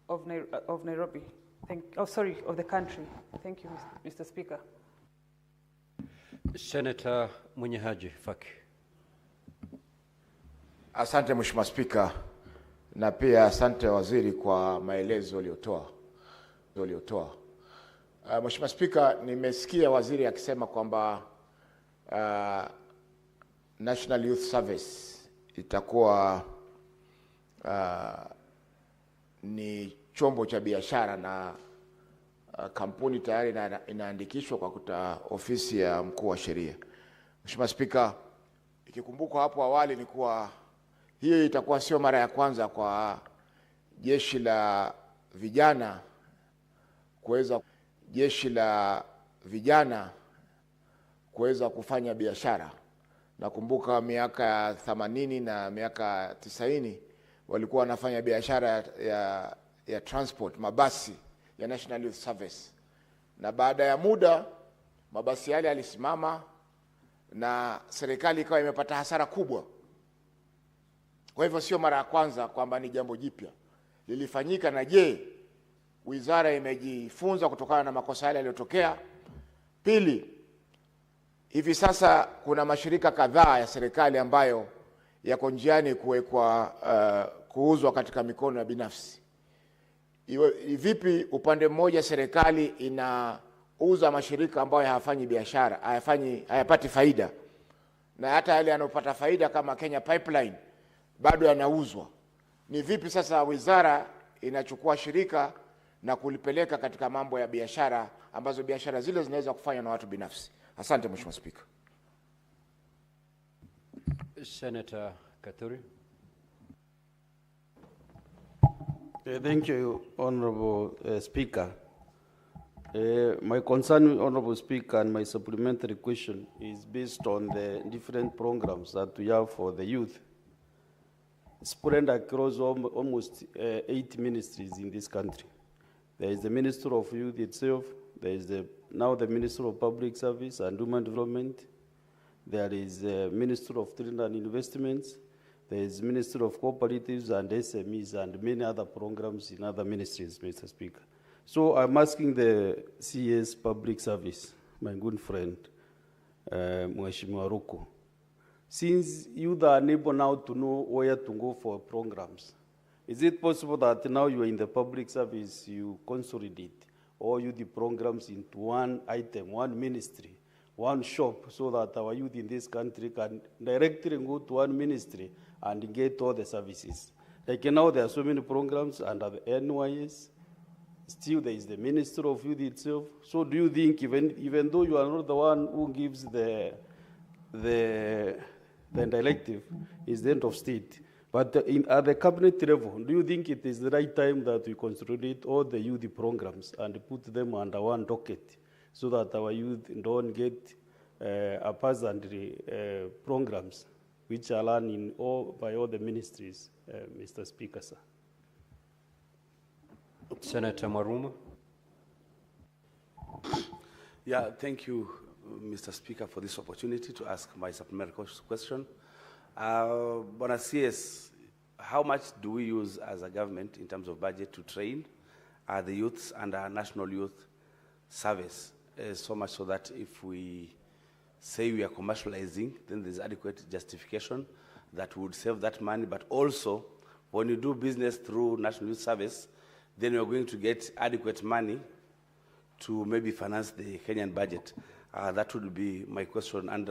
of Nairobi. Of the country. Thank you, Mr. Speaker. Senator Mwenyehaji Faki. Asante Mheshimiwa Spika, na pia asante waziri kwa maelezo uliotoa. Mheshimiwa Spika, nimesikia waziri akisema kwamba National Youth Service itakuwa ni chombo cha biashara na kampuni tayari inaandikishwa kwa kuta ofisi ya mkuu wa sheria. Mheshimiwa Spika, ikikumbukwa hapo awali ni kuwa hiyo itakuwa sio mara ya kwanza kwa jeshi la vijana kuweza kufanya biashara. Nakumbuka miaka ya 80 na miaka ya 90 walikuwa wanafanya biashara ya transport, mabasi ya National Youth Service. Na baada ya muda mabasi yale yalisimama na serikali ikawa imepata hasara kubwa. Kwa hivyo sio mara ya kwanza kwamba ni jambo jipya lilifanyika. Na je, wizara imejifunza kutokana na makosa yale yaliyotokea? Pili, hivi sasa kuna mashirika kadhaa ya serikali ambayo yako njiani kuuzwa katika mikono ya binafsi. Vipi upande mmoja serikali inauza mashirika ambayo hayafanyi biashara, hayapati faida, na hata yale yanayopata faida kama Kenya Pipeline bado yanauzwa? Ni vipi sasa wizara inachukua shirika na kulipeleka katika mambo ya biashara ambazo biashara zile zinaweza kufanywa na watu binafsi? Asante Mheshimiwa Spika. Senator Katuri. Thank you, Honorable Speaker. My concern, Honorable Speaker, and my supplementary question is based on the different programs that we have for the youth, spread across almost 8 ministries in this country. There is the Minister of Youth itself. There is now the Minister of Public Service and Human Development. There is the Minister of Trade and Investments. There is Minister of Cooperatives and SMEs and many other programs in other ministries, Mr. Speaker. So I'm asking the CS Public Service, my good friend, Mheshimiwa Ruko, since you are unable now to know where to go for programs, is it possible that now you are in the public service, you consolidate all the programs into one item, one ministry, one shop, so that our youth in this country can directly go to one ministry and get all the services? Like now there are so many programs under the NYS, still there is the Minister of Youth itself. So do you think even though you are not the one who gives the directive, is the end of state, but at the cabinet level, do you think it is the right time that we consolidate all the youth programs and put them under one docket so that our youth don't get haphazardly programs which are run by all the ministries, Mr. Speaker, sir? Senator Maruma. Yeah, thank you, Mr. Speaker, for this opportunity to ask my supplementary question. Bona CS, how much do we use as a government in terms of budget to train the youths and our National Youth Service? So much so that if we say we are commercializing, then there's adequate justification that would save that money. But also, when you do business through National Youth Service, then you're going to get adequate money to maybe finance the Kenyan budget. That would be my question. And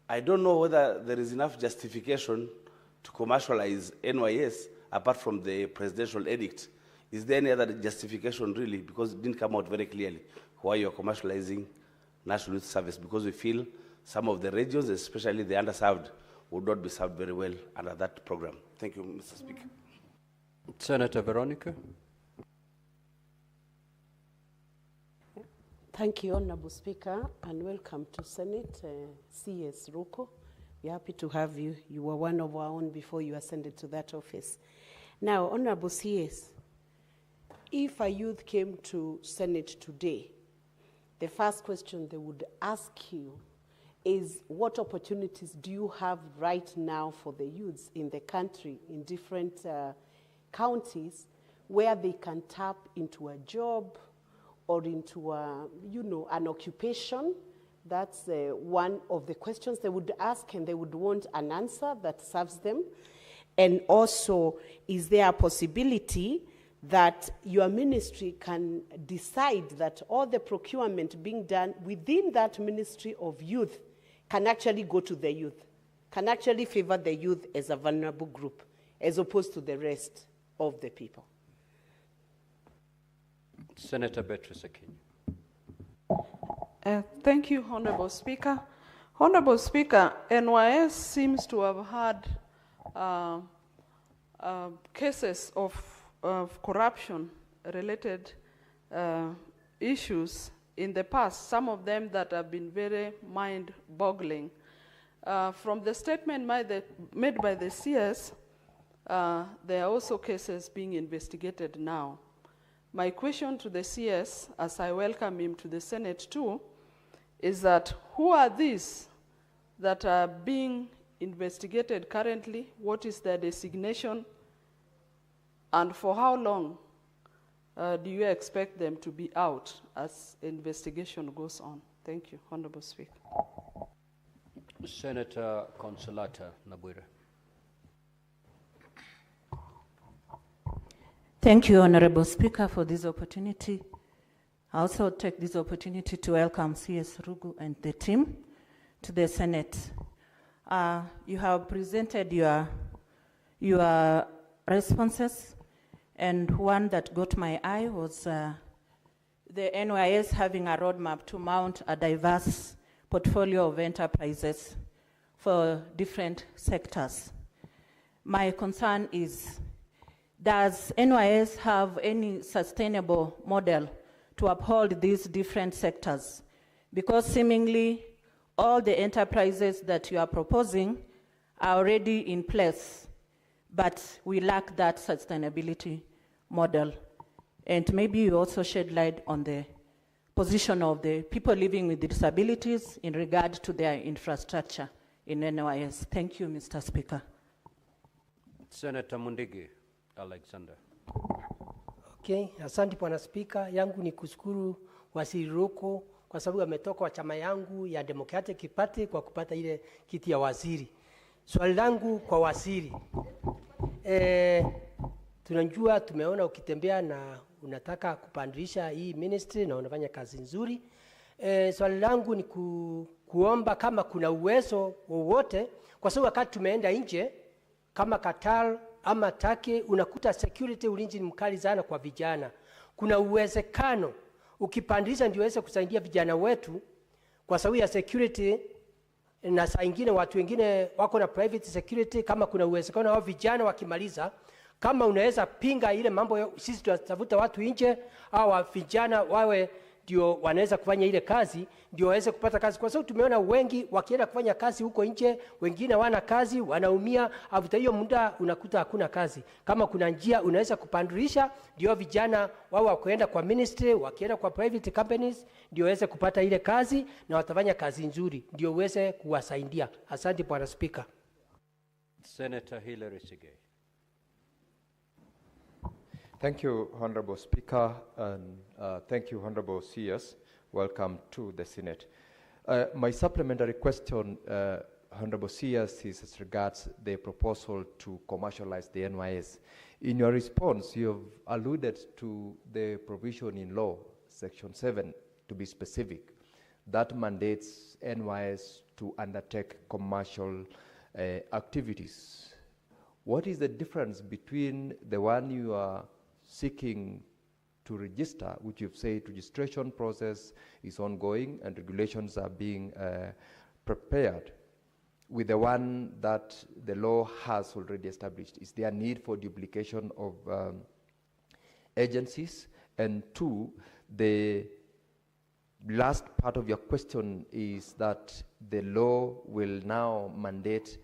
I don't know whether there is enough justification to commercialize NYS apart from the presidential edict. Is there any other justification really? Because it didn't come out very clearly why you're commercializing National Youth Service, because we feel some of the regions, especially the underserved, would not be served very well under that program. Thank you, Mr. Speaker. Senator Veronica. Thank you, Honorable Speaker, and welcome to Senate, CS Ruko. We're happy to have you. You were one of our own before you ascended to that office. Now, Honorable CS, if a youth came to Senate today, the first question they would ask you is, what opportunities do you have right now for the youths in the country, in different counties, where they can tap into a job or into an occupation? That's one of the questions they would ask, and they would want an answer that serves them. And also, is there a possibility that your ministry can decide that all the procurement being done within that Ministry of Youth can actually go to the youth, can actually favor the youth as a vulnerable group, as opposed to the rest of the people? Senator Beatrice Akinyi. Thank you, Honorable Speaker. Honorable Speaker, NYS seems to have had cases of corruption-related issues in the past, some of them that have been very mind-boggling. From the statement made by the CS, there are also cases being investigated now. My question to the CS, as I welcome him to the Senate too, is that who are these that are being investigated currently? What is their designation? And for how long do you expect them to be out as investigation goes on? Thank you, Honorable Speaker. Senator Consolata Nabwire. Thank you, Honorable Speaker, for this opportunity. I also take this opportunity to welcome CS Rugu and the team to the Senate. You have presented your responses, and one that got my eye was the NYS having a roadmap to mount a diverse portfolio of enterprises for different sectors. My concern is, does NYS have any sustainable model to uphold these different sectors? Because seemingly all the enterprises that you are proposing are already in place, but we lack that sustainability model. And maybe you also shed light on the position of the people living with disabilities in regard to their infrastructure in NYS. Thank you, Mr. Speaker. Senator Mundigi Alexander. Okay, asante Bwana Spika. Yangu ni kushukuru Waziri Ruko kwa sababu ametoka kwa chama yangu ya Democratic Party kwa kupata ile kiti ya waziri. Swali langu kwa waziri. Tunajua, tumeona ukitembea na unataka kupandilisha hii ministry na unafanya kazi nzuri. Swali langu ni kuomba kama kuna uwezo wowote, kwa sababu wakati tumeenda nje kama Qatar ama Turkey, unakuta security ulinzi ni mkali sana kwa vijana. Kuna uwezekano ukipandilisha ndio uweze kusaidia vijana wetu kwa sababu ya security, na saa nyingine watu wengine wako na private security. Kama kuna uwezekano hao vijana wakimaliza, kama unaweza pinga ile mambo sisi tunatafuta watu nje, au vijana wawe ndio wanaweza kufanya ile kazi, ndio waweze kupata kazi, kwa sababu tumeona wengi wakienda kufanya kazi huko nje, wengine wana kazi, wanaumia, afuta hiyo muda unakuta hakuna kazi. Kama kuna njia unaweza kupandilisha, ndio vijana wao wakienda kwa ministry, wakienda kwa private companies, ndio waweze kupata ile kazi na watafanya kazi nzuri, ndio uweze kuwasaidia. Asante Bwana Speaker. Senator Hilary Sigei. Thank you, Honorable Speaker, and thank you, Honorable CS. Welcome to the Senate. My supplementary question, Honorable CS, is as regards the proposal to commercialize the NYS. In your response, you have alluded to the provision in law, Section 7, to be specific, that mandates NYS to undertake commercial activities. What is the difference between the one you are seeking to register, which you've said registration process is ongoing and regulations are being prepared, with the one that the law has already established? Is there a need for duplication of agencies? And two, the last part of your question is that the law will now mandate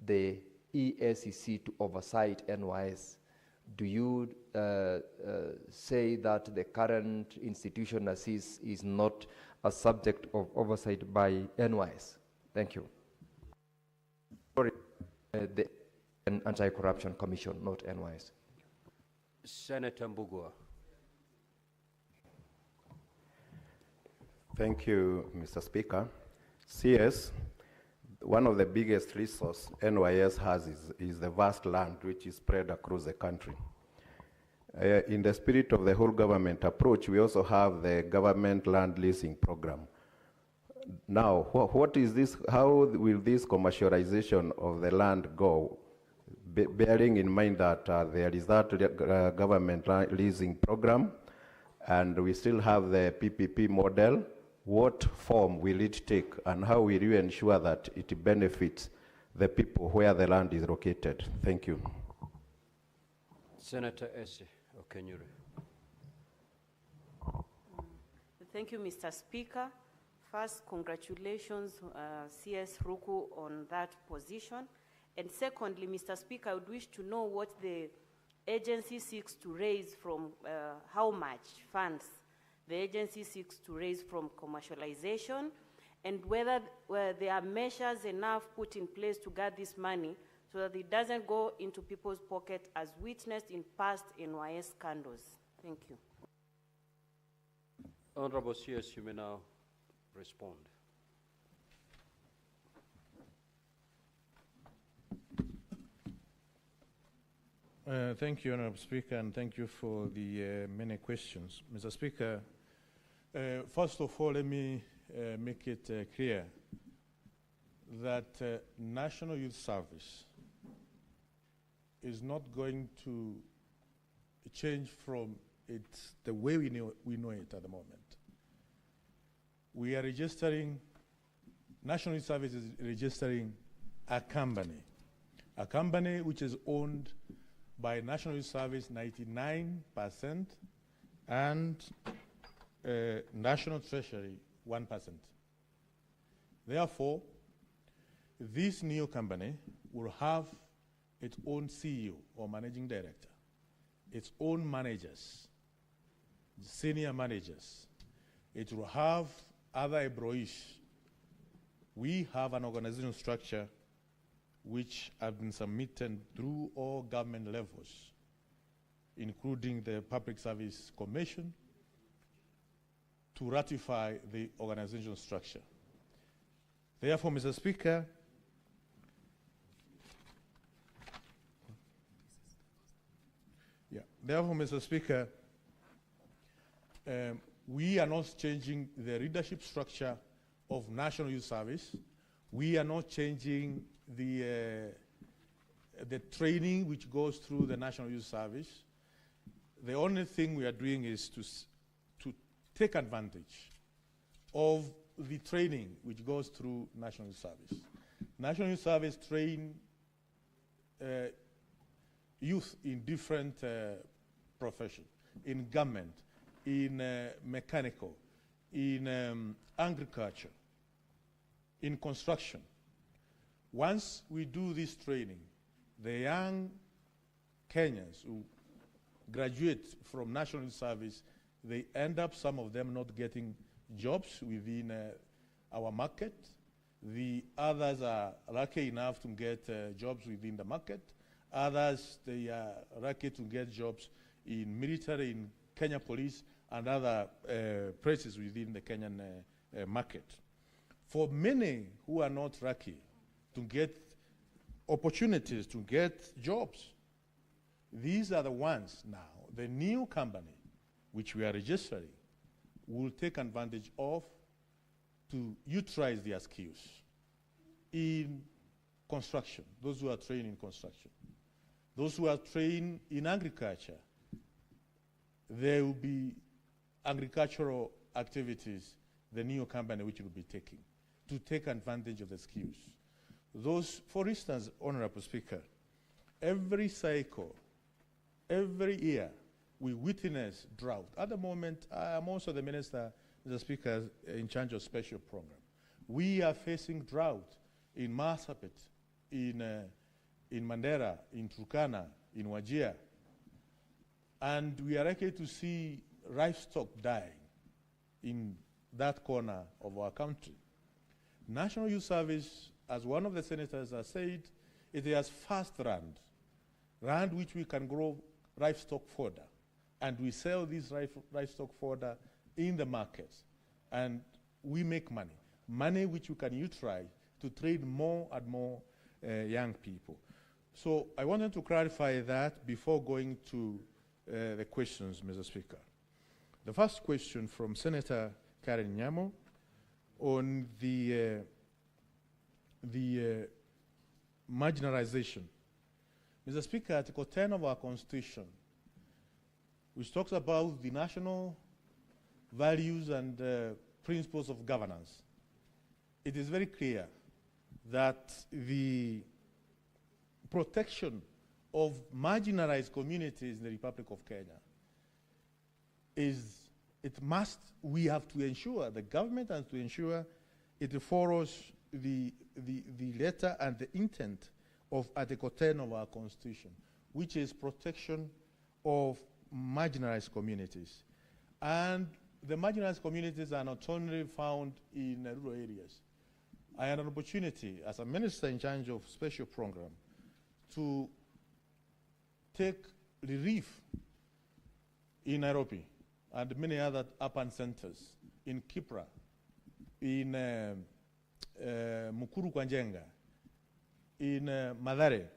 the EACC to oversight NYS. Do you say that the current institution as is not a subject of oversight by NYS? Thank you. Sorry, the Anti-Corruption Commission, not NYS. Senator Mbugua. Thank you, Mr. Speaker. CS, one of the biggest resources NYS has is the vast land which is spread across the country. In the spirit of the whole government approach, we also have the government land leasing program. Now, what is this? How will this commercialization of the land go, bearing in mind that there is that government leasing program, and we still have the PPP model. What form will it take, and how will you ensure that it benefits the people where the land is located? Thank you. Senator Esi Okenyuri. Thank you, Mr. Speaker. First, congratulations, CS Ruku, on that position. And secondly, Mr. Speaker, I would wish to know what the agency seeks to raise from, how much funds the agency seeks to raise from commercialization, and whether there are measures enough put in place to guard this money so that it doesn't go into people's pocket as witnessed in past NYS scandals. Thank you. Honorable CS, you may now respond. Thank you, Honorable Speaker, and thank you for the many questions. Mr. Speaker, first of all, let me make it clear that National Youth Service is not going to change from the way we know it at the moment. We are registering, National Youth Service is registering a company which is owned by National Youth Service 99% and National Treasury 1%. Therefore, this new company will have its own CEO or managing director, its own managers, senior managers. It will have other employees. We have an organizational structure which have been submitted through all government levels, including the Public Service Commission, to ratify the organizational structure. Therefore, Mr. Speaker, we are not changing the leadership structure of National Youth Service. We are not changing the training which goes through the National Youth Service. The only thing we are doing is to take advantage of the training which goes through National Youth Service. National Youth Service train youth in different professions, in government, in mechanical, in agriculture, in construction. Once we do this training, the young Kenyans who graduate from National Youth Service, they end up, some of them, not getting jobs within our market. The others are lucky enough to get jobs within the market. Others, they are lucky to get jobs in military, in Kenya Police, and other places within the Kenyan market. For many who are not lucky to get opportunities, to get jobs, these are the ones now, the new company which we are registering will take advantage of to utilize their skills in construction, those who are trained in construction. Those who are trained in agriculture, there will be agricultural activities, the new company which will be taking, to take advantage of the skills. Those, for instance, Honorable Speaker, every cycle, every year, we witness drought. At the moment, I am also the Minister, Mr. Speaker, in charge of special program. We are facing drought in Marsabit, in Mandera, in Turkana, in Wajir. And we are likely to see livestock dying in that corner of our country. National Youth Service, as one of the senators has said, it has fast land which we can grow livestock fodder. And we sell this livestock fodder in the markets. And we make money which we can utilize to train more and more young people. So I wanted to clarify that before going to the questions, Mr. Speaker. The first question from Senator Karen Nyamo on the marginalization. Mr. Speaker, Article 10 of our Constitution, which talks about the national values and principles of governance, it is very clear that the protection of marginalized communities in the Republic of Kenya we have to ensure, the government has to ensure it follows the letter and the intent of Article 10 of our Constitution, which is protection of marginalized communities. And the marginalized communities are not only found in rural areas. I had an opportunity as a minister in charge of special program to take relief in Nairobi and many other urban centers, in Kipra, in Mukuru Kwanjenga, in Mathare,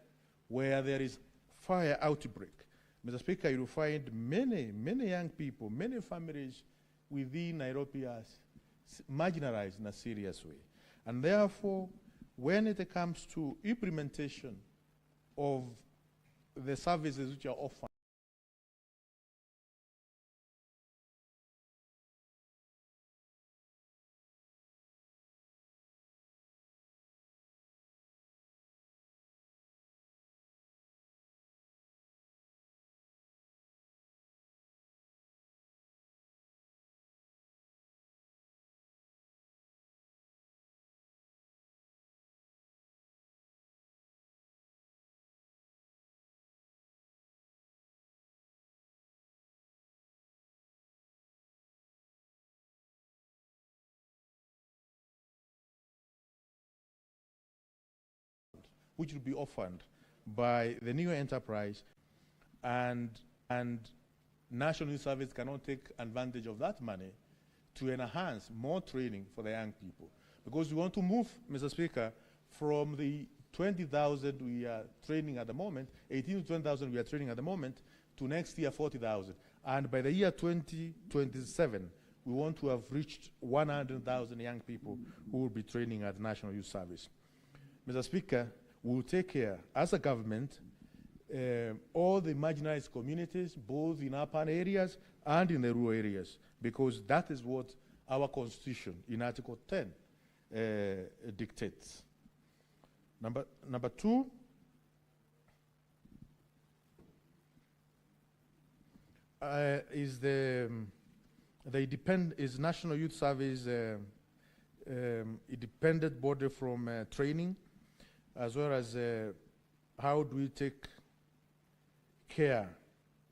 where there is fire outbreak. Mr. Speaker, you will find many young people, many families within Nairobi are marginalized in a serious way. And therefore, when it comes to implementation of the services which are offered, which will be offered by the new enterprise, and National Youth Service cannot take advantage of that money to enhance more training for the young people. Because we want to move, Mr. Speaker, from the 20,000 we are training at the moment, 18 to 20,000 we are training at the moment, to next year 40,000. And by the year 2027, we want to have reached 100,000 young people who will be training at National Youth Service. Mr. Speaker, we will take care, as a government, all the marginalized communities, both in urban areas and in the rural areas, because that is what our Constitution in Article 10 dictates. Number two, is National Youth Service independent body from training, as well as how do we take care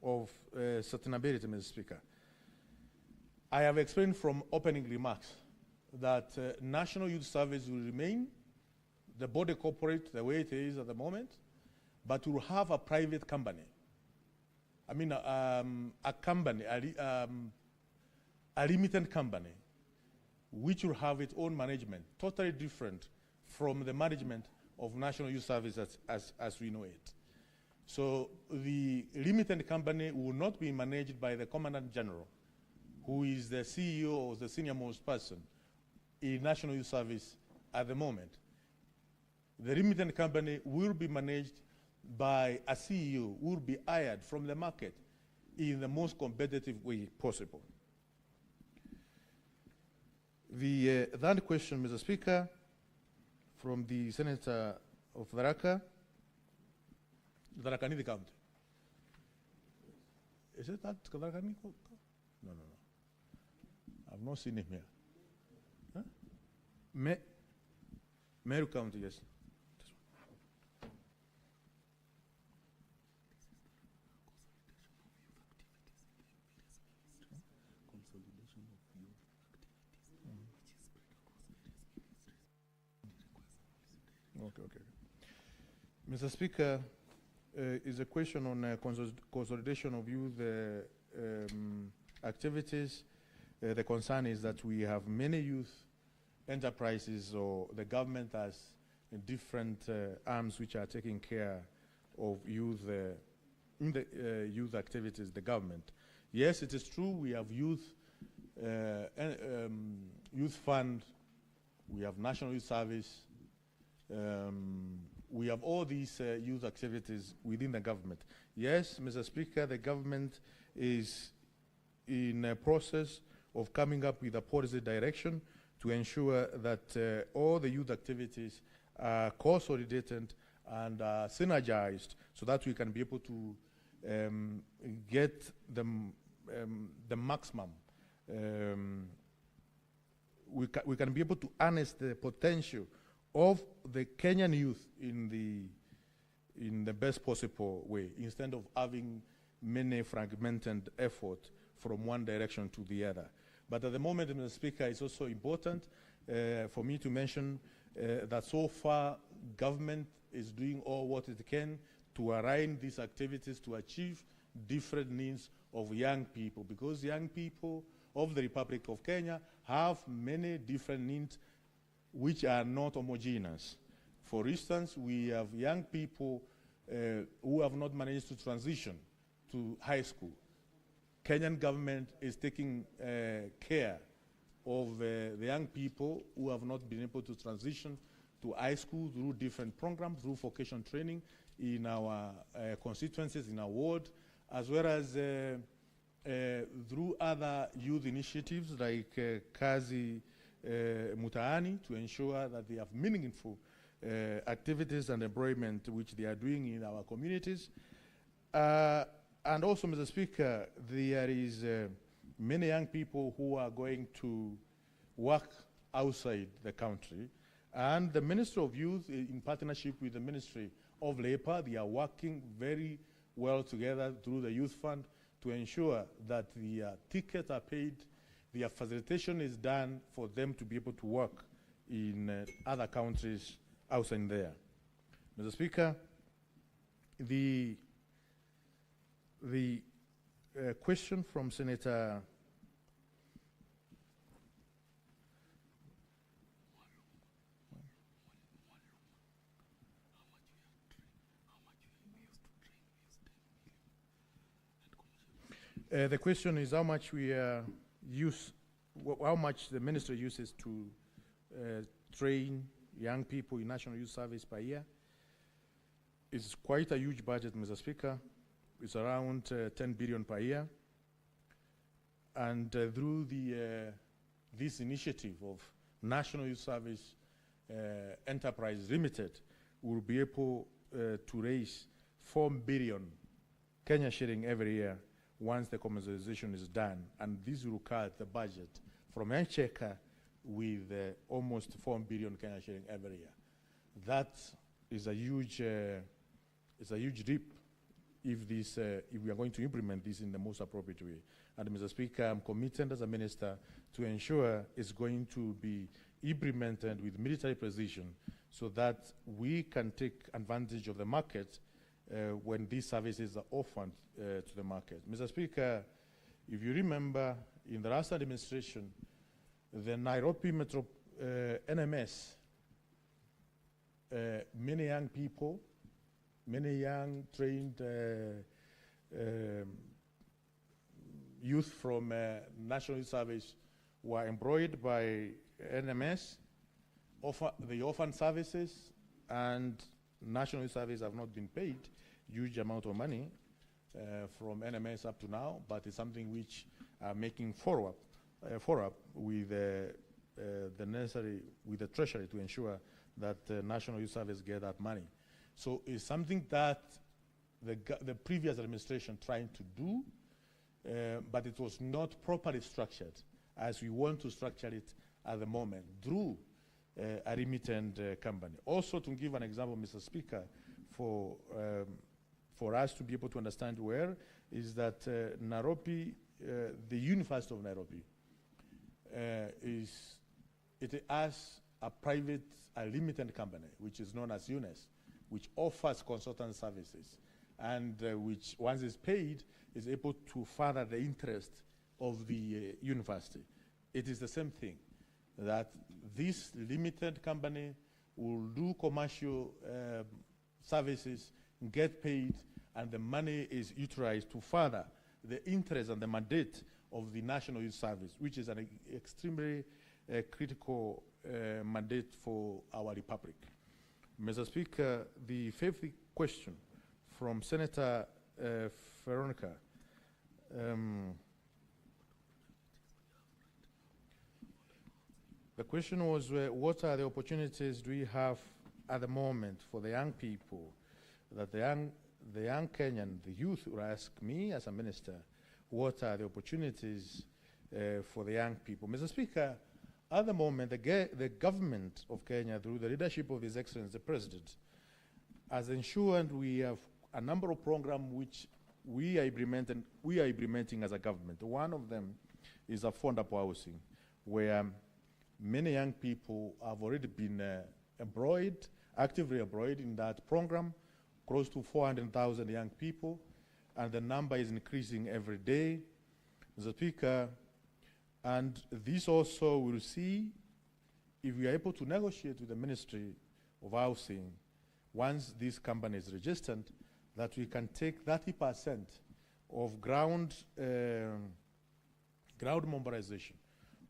of sustainability, Mr. Speaker. I have explained from opening remarks that National Youth Service will remain the body corporate the way it is at the moment, but will have a private company. I mean, a company, a limited company, which will have its own management, totally different from the management of National Youth Service as we know it. So the limited company will not be managed by the Commandant General, who is the CEO or the senior most person in National Youth Service at the moment. The limited company will be managed by a CEO who will be hired from the market in the most competitive way possible. The third question, Mr. Speaker, from the Senator of Tharaka Nithi County. Is it that Tharaka Nithi? No. I've not seen him here. Huh? Meru County, yes. Okay. Mr. Speaker, is a question on consolidation of youth activities. The concern is that we have many youth enterprises, or the government has different arms which are taking care of youth in the youth activities, the government. Yes, it is true, we have youth fund, we have National Youth Service, we have all these youth activities within the government. Yes, Mr. Speaker, the government is in a process of coming up with a policy direction to ensure that all the youth activities are consolidated and synergized so that we can be able to get the maximum. We can be able to harness the potential of the Kenyan youth in the best possible way, instead of having many fragmented effort from one direction to the other. But at the moment, Mr. Speaker, it's also important for me to mention that so far government is doing all what it can to align these activities to achieve different needs of young people, because young people of the Republic of Kenya have many different needs which are not homogeneous. For instance, we have young people who have not managed to transition to high school. Kenyan government is taking care of the young people who have not been able to transition to high school through different programs, through vocational training in our constituencies, in our ward, as well as through other youth initiatives like Kazi Mutaani, to ensure that they have meaningful activities and employment which they are doing in our communities. And also, Mr. Speaker, there is many young people who are going to work outside the country. And the Ministry of Youth, in partnership with the Ministry of Labor, they are working very well together through the Youth Fund to ensure that the tickets are paid, the facilitation is done for them to be able to work in other countries outside there. Mr. Speaker, the question from Senator the question is how much we use, how much the ministry uses to train young people in National Youth Service per year. It's quite a huge budget, Mr. Speaker. It's around 10 billion per year. And through this initiative of National Youth Service Enterprise Limited, we'll be able to raise 4 billion Kenya shilling every year once the commercialization is done. And this will cut the budget from Exchequer with almost 4 billion Kenya shilling every year. That is a huge leap if we are going to implement this in the most appropriate way. And Mr. Speaker, I'm committed as a minister to ensure it's going to be implemented with military precision so that we can take advantage of the market when these services are offered to the market. Mr. Speaker, if you remember, in the last administration, the Nairobi Metro NMS, many young people, many young trained youth from National Youth Service were employed by NMS. They offer services, and National Youth Service have not been paid huge amount of money from NMS up to now, but it's something which are making follow-up with the necessary, with the Treasury to ensure that National Youth Service get that money. So it's something that the previous administration trying to do, but it was not properly structured as we want to structure it at the moment through a remittent company. Also, to give an example, Mr. Speaker, for us to be able to understand where, is that Nairobi, the University of Nairobi, it has a limited company, which is known as UNES, which offers consultant services, and which, once it's paid, is able to further the interest of the university. It is the same thing, that this limited company will do commercial services, get paid, and the money is utilized to further the interest and the mandate of the National Youth Service, which is an extremely critical mandate for our republic. Mr. Speaker, the fifth question from Senator Veronica. The question was, what are the opportunities do we have at the moment for the young people, that the young Kenyan, the youth will ask me as a minister, what are the opportunities for the young people? Mr. Speaker, at the moment, the government of Kenya, through the leadership of His Excellency the President, has ensured we have a number of programs which we are implementing as a government. One of them is affordable housing, where many young people have already been actively employed in that program, close to 400,000 young people, and the number is increasing every day. Mr. Speaker, and this also will see if we are able to negotiate with the Ministry of Housing, once this company is registered, that we can take 30% of ground mobilization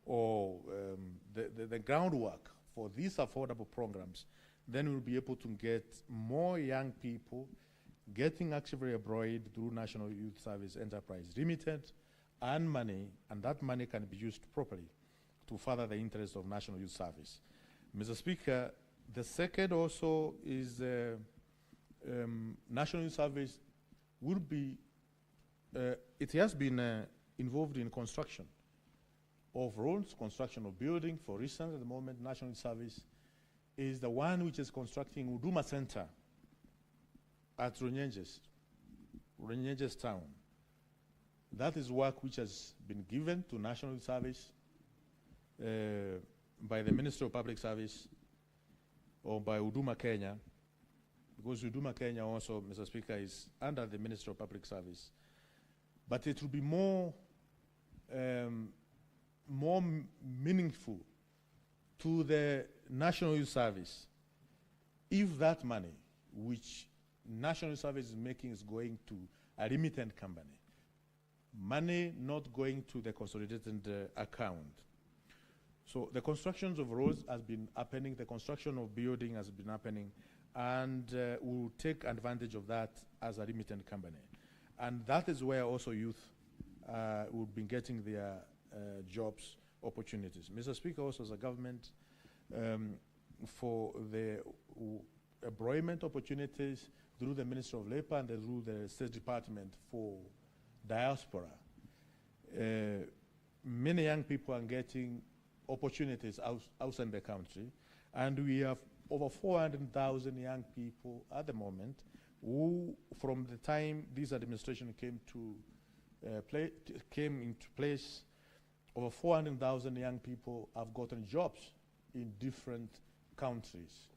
or the groundwork for these affordable programs. Then we'll be able to get more young people getting actively employed through National Youth Service Enterprise Limited, and money, and that money can be used properly to further the interests of National Youth Service. Mr. Speaker, the second also is National Youth Service will be, it has been involved in construction of roads, construction of buildings. For instance, at the moment, National Youth Service is the one which is constructing Huduma Center at Runyenjes town. That is work which has been given to National Youth Service by the Ministry of Public Service or by Huduma Kenya, because Huduma Kenya also, Mr. Speaker, is under the Ministry of Public Service. But it will be more meaningful to the National Youth Service if that money which National Youth Service is making is going to a limited company, money not going to the consolidated account. So the constructions of roads has been happening, the construction of building has been happening, and we'll take advantage of that as a limited company. And that is where also youth will be getting their jobs opportunities. Mr. Speaker, also as a government, for the employment opportunities through the Ministry of Labor and through the State Department for diaspora, many young people are getting opportunities outside the country, and we have over 400,000 young people at the moment who, from the time this administration came into place, over 400,000 young people have gotten jobs in different countries,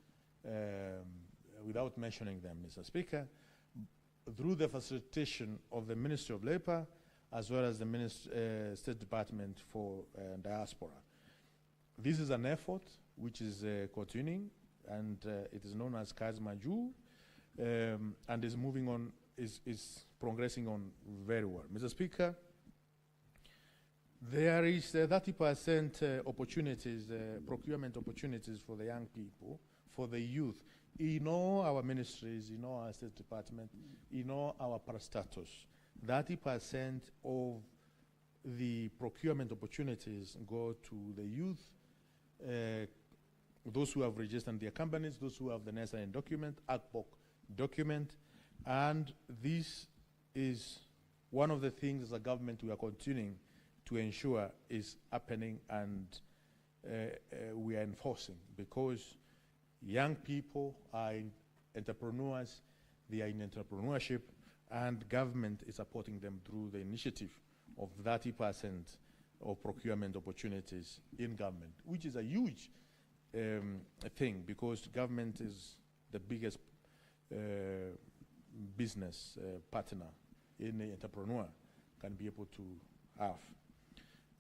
without mentioning them, Mr. Speaker, through the facilitation of the Ministry of Labor as well as the State Department for Diaspora. This is an effort which is continuing, and it is known as Kazmaju, and is moving on, is progressing on very well. Mr. Speaker, there is 30% opportunities, procurement opportunities for the young people, for the youth, in all our ministries, in all our State Department, in all our parastatus. 30% of the procurement opportunities go to the youth, those who have registered their companies, those who have the necessary document, ACPOC document, and this is one of the things as a government we are continuing to ensure is happening, and we are enforcing, because young people are entrepreneurs, they are in entrepreneurship, and government is supporting them through the initiative of 30% of procurement opportunities in government, which is a huge thing, because government is the biggest business partner any entrepreneur can be able to have.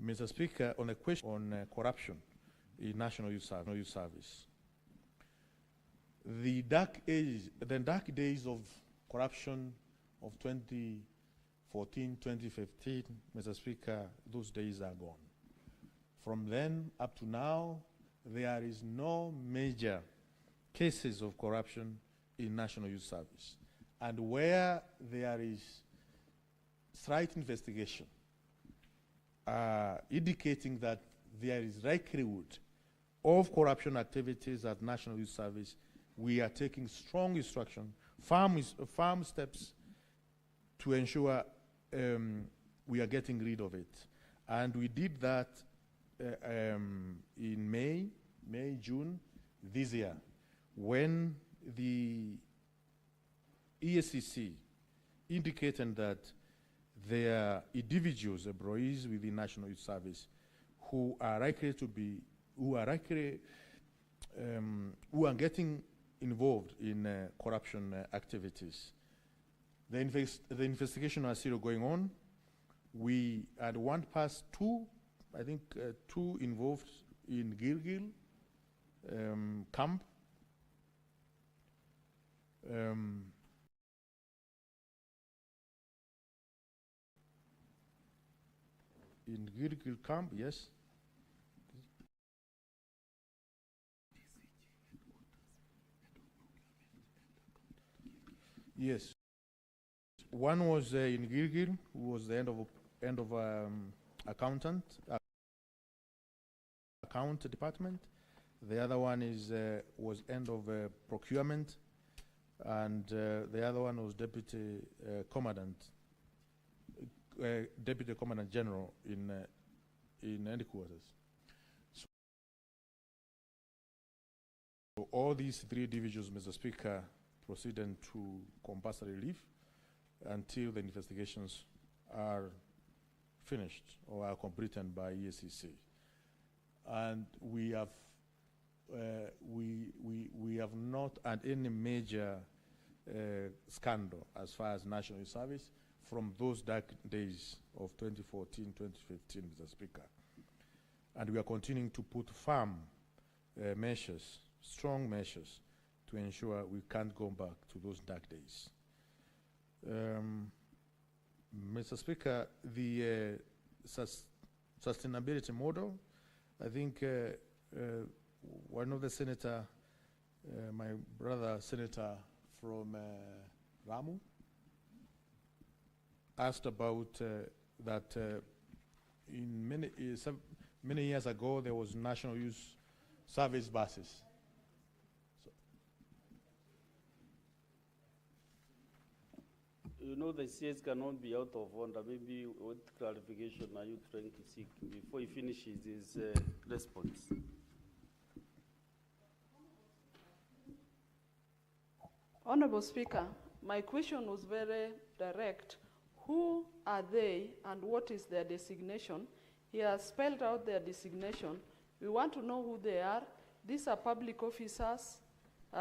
Mr. Speaker, on a question on corruption in National Youth Service, the dark days of corruption of 2014, 2015, Mr. Speaker, those days are gone. From then up to now, there is no major cases of corruption in National Youth Service. And where there is slight investigation indicating that there is likelihood of corruption activities at National Youth Service, we are taking strong instruction, firm steps to ensure we are getting rid of it. And we did that in May, June this year, when the ESCC indicated that there are individuals, employees within National Youth Service, who are likely to be, who are getting involved in corruption activities. The investigation is still going on. We had one past two, I think two involved in Gilgil camp. In Gilgil camp, yes. Yes. One was in Gilgil, who was the end of account department. The other one was end of procurement, and the other one was deputy commandant general in headquarters. So all these three divisions, Mr. Speaker, proceeded to compulsory leave until the investigations are finished or are completed by ESCC. And we have not had any major scandal as far as National Youth Service from those dark days of 2014, 2015, Mr. Speaker. And we are continuing to put firm measures, strong measures, to ensure we can't go back to those dark days. Mr. Speaker, the sustainability model, I think one of the senator, my brother senator from Ramu, asked about that in many years ago there was National Youth Service buses. You know, the CS cannot be out of order. Maybe what clarification are you trying to seek before he finishes his response? Honorable Speaker, my question was very direct. Who are they and what is their designation? He has spelled out their designation. We want to know who they are. These are public officers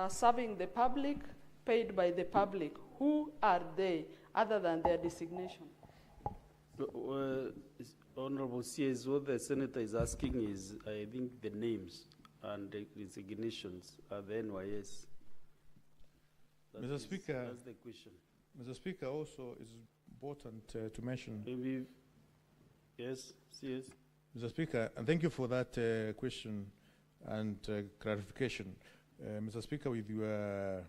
serving the public, paid by the public. Who are they other than their designation? Honorable CS, what the senator is asking is, I think, the names and the designations are the NYS. Mr. Speaker, that's the question. Mr. Speaker, also it's important to mention. Maybe, yes, CS. Mr. Speaker, and thank you for that question and clarification. Mr. Speaker, with your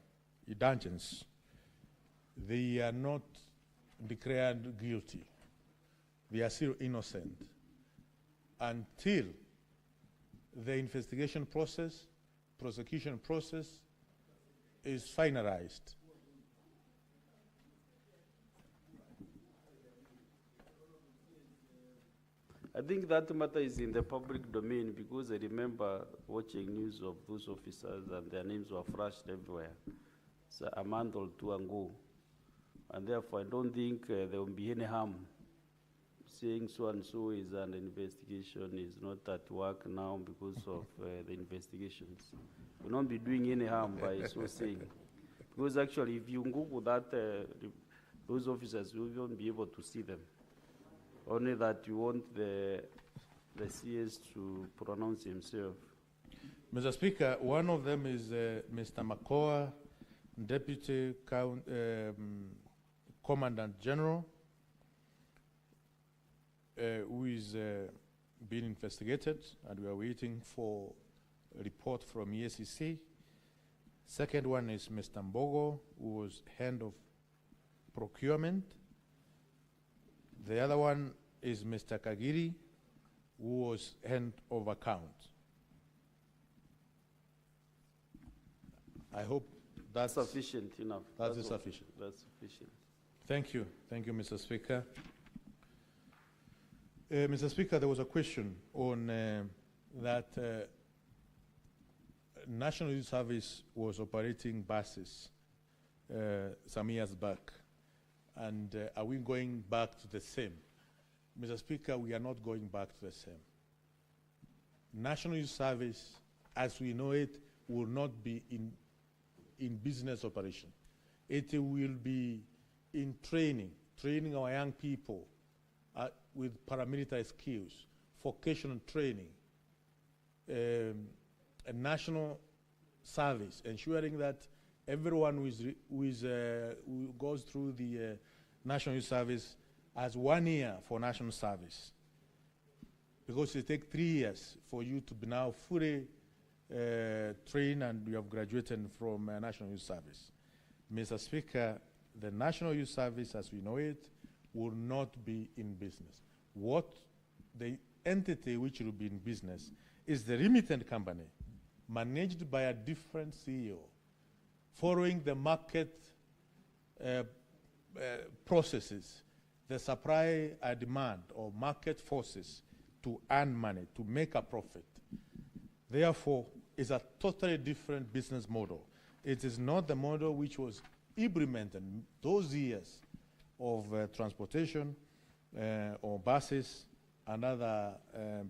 indulgence, they are not declared guilty. They are still innocent until the investigation process, prosecution process is finalized. I think that matter is in the public domain because I remember watching news of those officers and their names were flashed everywhere. So a month or two ago. And therefore, I don't think there will be any harm saying so and so is an investigation, is not at work now because of the investigations. Will not be doing any harm by so saying. Because actually, if you Google that, those officers, you won't be able to see them. Only that you want the CS to pronounce himself. Mr. Speaker, one of them is Mr. Makoa, Deputy Commandant General, who is being investigated, and we are waiting for a report from ESCC. Second one is Mr. Mbogo, who was head of procurement. The other one is Mr. Kagiri, who was head of account. I hope that's sufficient enough. That is all. sufficient. That's sufficient. Thank you. Thank you, Mr. Speaker. Mr. Speaker, there was a question on that National Youth Service was operating buses some years back. And are we going back to the same? Mr. Speaker, we are not going back to the same. National Youth Service, as we know it, will not be in business operation. It will be in training our young people with paramilitary skills, vocational training, a national service, ensuring that everyone who goes through the National Youth Service has 1 year for national service. Because it takes 3 years for you to be now fully trained and you have graduated from National Youth Service. Mr. Speaker, the National Youth Service, as we know it, will not be in business. What the entity which will be in business is the remittent company, managed by a different CEO, following the market processes, the supply and demand or market forces to earn money, to make a profit. Therefore, it's a totally different business model. It is not the model which was implemented those years of transportation or buses and other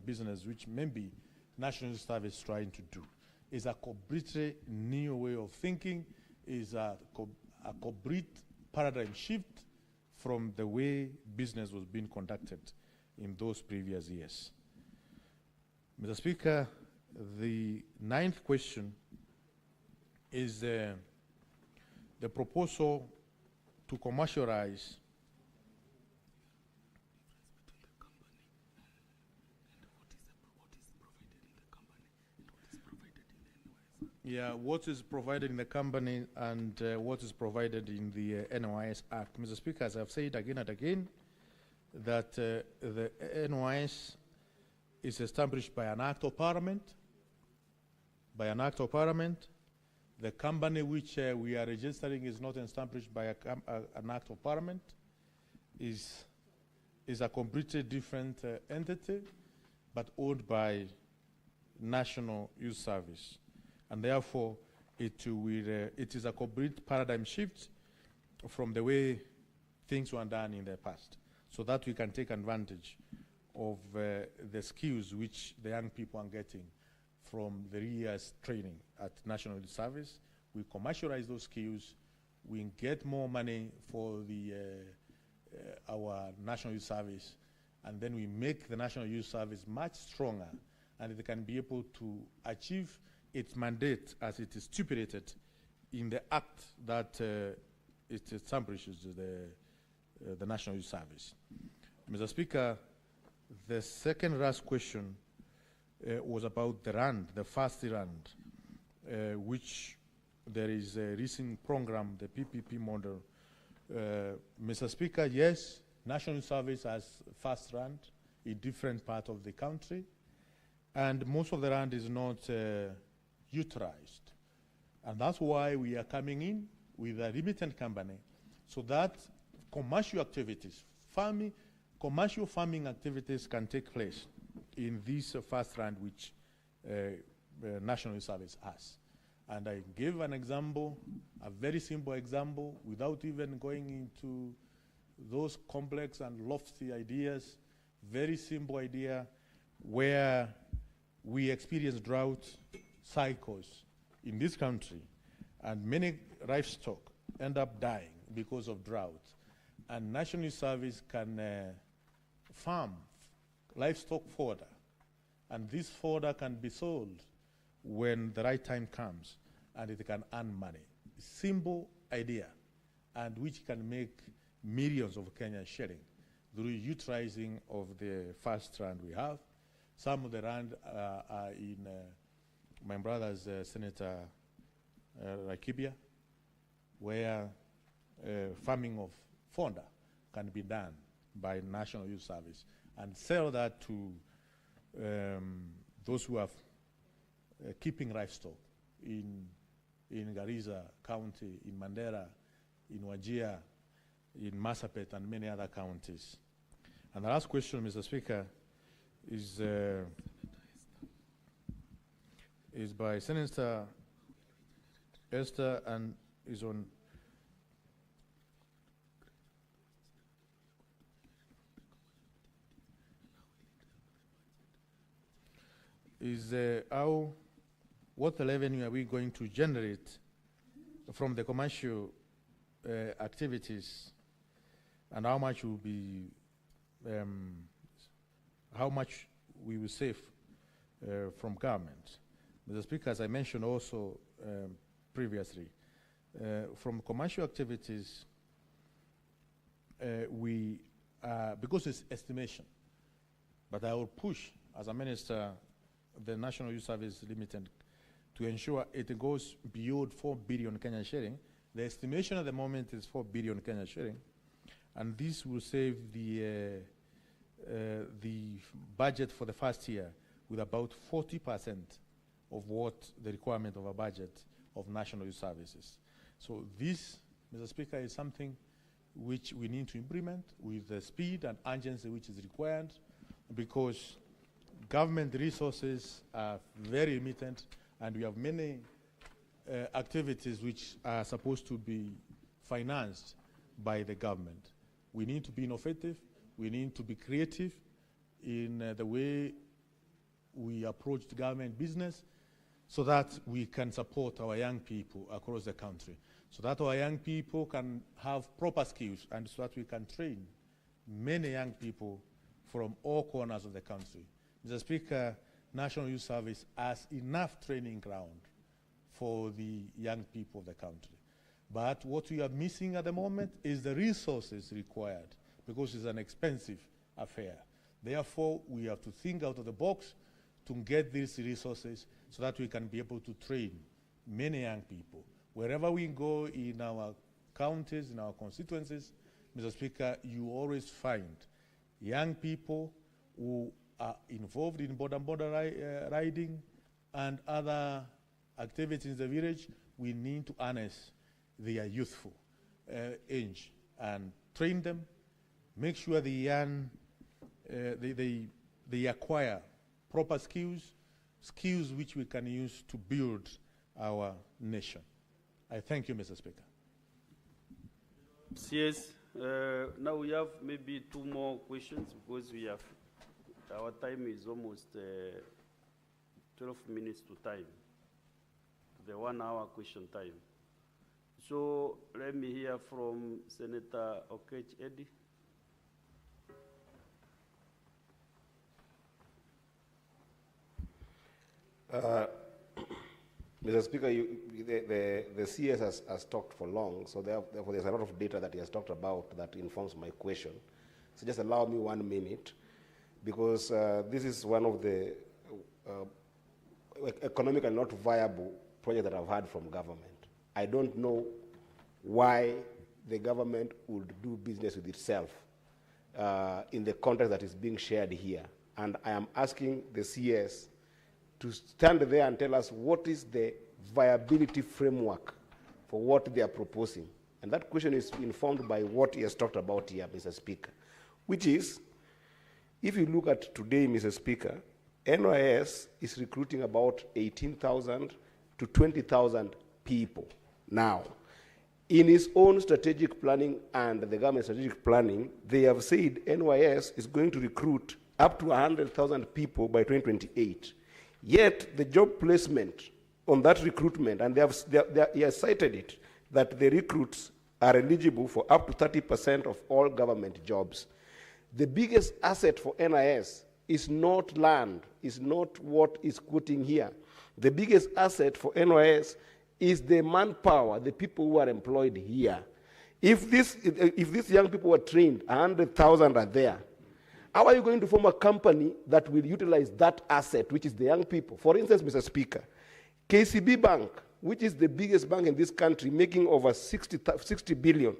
business which maybe National Service is trying to do. It's a completely new way of thinking, is a complete paradigm shift from the way business was being conducted in those previous years. Mr. Speaker, the 9th question is the proposal to commercialize what is provided in the company and what is provided in the NYS Act. Mr. Speaker, as I've said again and again, that the NYS is established by an act of parliament. By an act of parliament, the company which we are registering is not established by an act of parliament. Is a completely different entity, but owned by National Youth Service. And therefore, it is a complete paradigm shift from the way things were done in the past, so that we can take advantage of the skills which the young people are getting from the years training at National Youth Service. We commercialize those skills, we get more money for our National Youth Service, and then we make the National Youth Service much stronger, and it can be able to achieve its mandate as it is stipulated in the act that it establishes the National Youth Service. Mr. Speaker, the second last question was about the RAND, the fast RAND, which there is a recent program, the PPP model. Mr. Speaker, yes, National Youth Service has fast RAND in different parts of the country, and most of the RAND is not utilized. And that's why we are coming in with a remittent company, so that commercial activities, commercial farming activities can take place in this fast RAND which National Youth Service has. And I give an example, a very simple example, without even going into those complex and lofty ideas, very simple idea where we experience drought cycles in this country, and many livestock end up dying because of drought. And National Youth Service can farm livestock fodder, and this fodder can be sold when the right time comes, and it can earn money. Simple idea, and which can make millions of Kenyan shilling through utilizing of the fast RAND we have. Some of the RAND are in my brother's Senator Laikibia, where farming of fodder can be done by National Youth Service, and sell that to those who are keeping livestock in in Garissa County, in Mandera, in Wajir, in Marsabit, and many other counties. And the last question, Mr. Speaker, is by Senator Esther and is on what revenue are we going to generate from the commercial activities, and how much will be, how much we will save from government. Mr. Speaker, as I mentioned also previously, from commercial activities, because it's estimation, but I will push as a minister the National Youth Service Limited to ensure it goes beyond 4 billion Kenyan shilling. The estimation at the moment is 4 billion Kenyan shilling, and this will save the budget for the first year with about 40% of what the requirement of a budget of National Youth Services. So this, Mr. Speaker, is something which we need to implement with the speed and urgency which is required, because government resources are very limited, and we have many activities which are supposed to be financed by the government. We need to be innovative, we need to be creative in the way we approach the government business, so that we can support our young people across the country, so that our young people can have proper skills, and so that we can train many young people from all corners of the country. Mr. Speaker, National Youth Service has enough training ground for the young people of the country. But what we are missing at the moment is the resources required, because it's an expensive affair. Therefore, we have to think out of the box to get these resources so that we can be able to train many young people. Wherever we go in our counties, in our constituencies, Mr. Speaker, you always find young people who are involved in border riding and other activities in the village. We need to harness their youthful age and train them, make sure the young, they acquire proper skills which we can use to build our nation. I thank you, Mr. Speaker. Yes, now we have maybe 2 more questions, because we have, our time is almost 12 minutes to time, the 1 hour question time. So let me hear from Senator Okech Eddie. Mr. Speaker, the CS has talked for long, so therefore there's a lot of data that he has talked about that informs my question. So just allow me 1 minute, because this is one of the economically not viable projects that I've heard from government. I don't know why the government would do business with itself in the context that is being shared here. And I am asking the CS to stand there and tell us what is the viability framework for what they are proposing. And that question is informed by what he has talked about here, Mr. Speaker, which is, if you look at today, Mr. Speaker, NYS is recruiting about 18,000 to 20,000 people now. In its own strategic planning and the government strategic planning, they have said NYS is going to recruit up to 100,000 people by 2028. Yet the job placement on that recruitment, and he has cited it, that the recruits are eligible for up to 30% of all government jobs. The biggest asset for NIS is not land, is not what is quoting here. The biggest asset for NIS is the manpower, the people who are employed here. If these young people were trained, 100,000 are there. How are you going to form a company that will utilize that asset, which is the young people? For instance, Mr. Speaker, KCB Bank, which is the biggest bank in this country, making over 60 billion,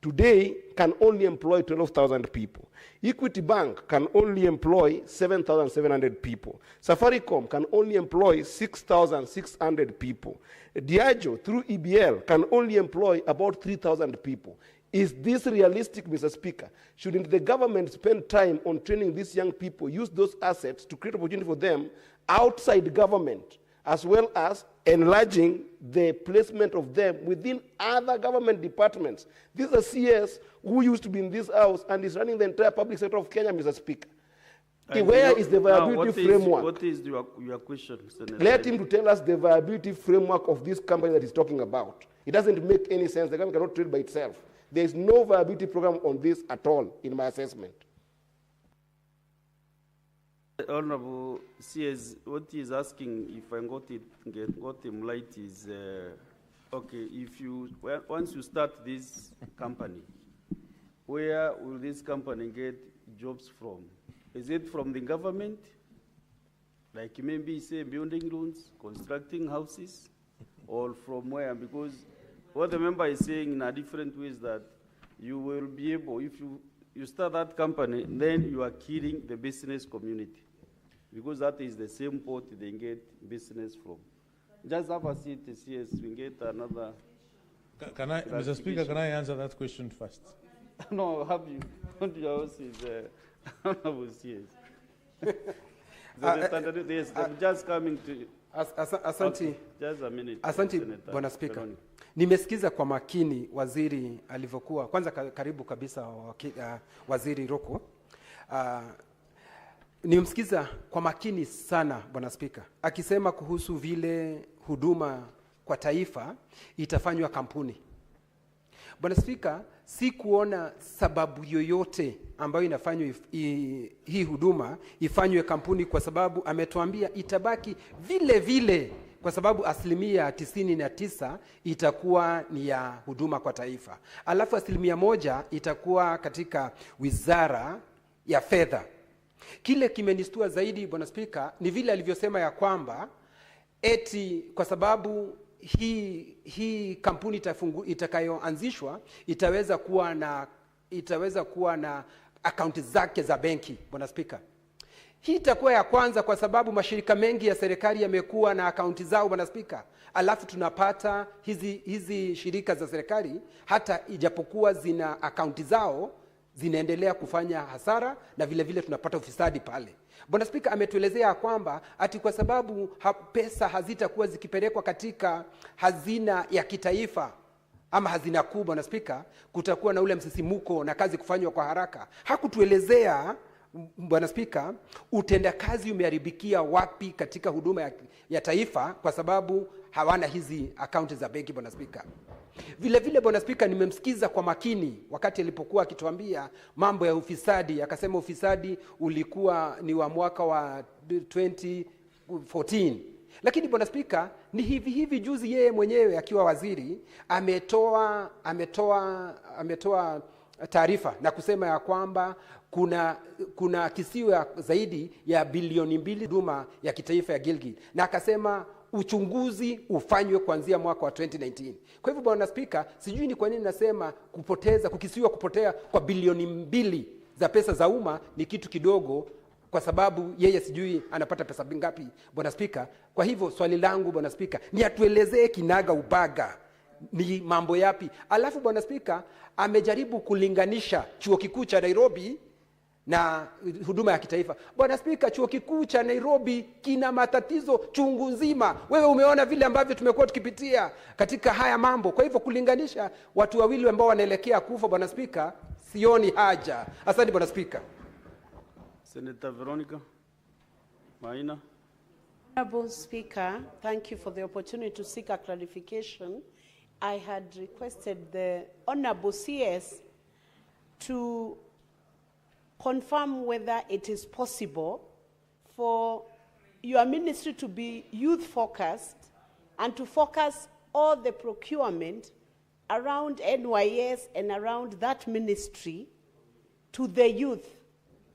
today can only employ 12,000 people. Equity Bank can only employ 7,700 people. Safaricom can only employ 6,600 people. Diageo, through EBL, can only employ about 3,000 people. Is this realistic, Mr. Speaker? Shouldn't the government spend time on training these young people, use those assets to create opportunity for them outside government, as well as enlarging the placement of them within other government departments? This is a CS who used to be in this house and is running the entire public sector of Kenya, Mr. Speaker. Where is the viability framework? What is your question, Senator? Let him to tell us the viability framework of this company that he's talking about. It doesn't make any sense. The government cannot trade by itself. There is no viability program on this at all, in my assessment. Honorable CS, what he is asking, if I got him right, is okay, once you start this company, where will this company get jobs from? Is it from the government? Like maybe say building loans, constructing houses, or from where? Because what the member is saying in a different ways that you will be able, if you start that company, then you are killing the business community. Because that is the same pot they get business from. Just have a seat, CS, we get another. Can I, Mr. Speaker, can I answer that question first? No, have you? What yours is honorable CS. Yes, I'm just coming to. Asante. Okay, just a minute. Asante, Bwana Spika. Nimesikiza kwa makini waziri alivyokuwa. Kwanza karibu kabisa waziri Roko. Nimesikiza kwa makini sana Bwana Spika akisema kuhusu vile huduma kwa taifa itafanywa kampuni. Bwana Spika, si kuona sababu yoyote ambayo inafanywa hii huduma ifanywe kampuni, kwa sababu ametuambia itabaki vile vile, kwa sababu 99% itakuwa ni ya huduma kwa taifa. Alafu 1% itakuwa katika wizara ya fedha. Kile kimenistua zaidi Bwana Spika ni vile alivyosema ya kwamba eti kwa sababu hii kampuni itakayoanzishwa itaweza kuwa na akaunti zake za benki. Bwana Spika, hii itakuwa ya kwanza, kwa sababu mashirika mengi ya serikali yamekuwa na akaunti zao Bwana Spika. Alafu tunapata hizi shirika za serikali hata ijapokuwa zina akaunti zao zinaendelea kufanya hasara, na vile vile tunapata ufisadi pale. Bwana Spika ametuelezea kwamba ati kwa sababu pesa hazitakuwa zikipelekwa katika hazina ya kitaifa ama hazina kuu Bwana Spika, kutakuwa na ule msisimuko na kazi kufanywa kwa haraka. Hakutuelezea Bwana Spika utendakazi umeharibikia wapi katika huduma ya taifa, kwa sababu hawana hizi akaunti za benki Bwana Spika. Vile vile Bwana Spika, nimemsikiza kwa makini wakati alipokuwa akituambia mambo ya ufisadi. Akasema ufisadi ulikuwa ni wa mwaka wa 2014. Lakini Bwana Spika, ni hivi juzi yeye mwenyewe akiwa waziri ametoa taarifa na kusema ya kwamba kuna kisio zaidi ya bilioni 2 huduma ya kitaifa ya Gilgit, na akasema uchunguzi ufanywe kuanzia mwaka wa 2019. Kwa hivyo Bwana Spika, sijui ni kwa nini nasema kukisiwa kupotea kwa bilioni 2 za pesa za umma ni kitu kidogo, kwa sababu yeye sijui anapata pesa ngapi Bwana Spika. Kwa hivyo swali langu Bwana Spika ni atuelezee kinaga ubaga ni mambo yapi. Alafu Bwana Spika amejaribu kulinganisha chuo kikuu cha Nairobi na huduma ya kitaifa. Bwana Spika, chuo kikuu cha Nairobi kina matatizo chungu nzima. Wewe umeona vile ambavyo tumekuwa tukipitia katika haya mambo. Kwa hivyo kulinganisha watu wawili ambao wanaelekea kufa Bwana Spika, sioni haja. Asante Bwana Spika. Senator Veronica Maina. Honorable Speaker, thank you for the opportunity to seek a clarification. I had requested the Honorable CS to confirm whether it is possible for your ministry to be youth-focused and to focus all the procurement around NYS and around that ministry to the youth.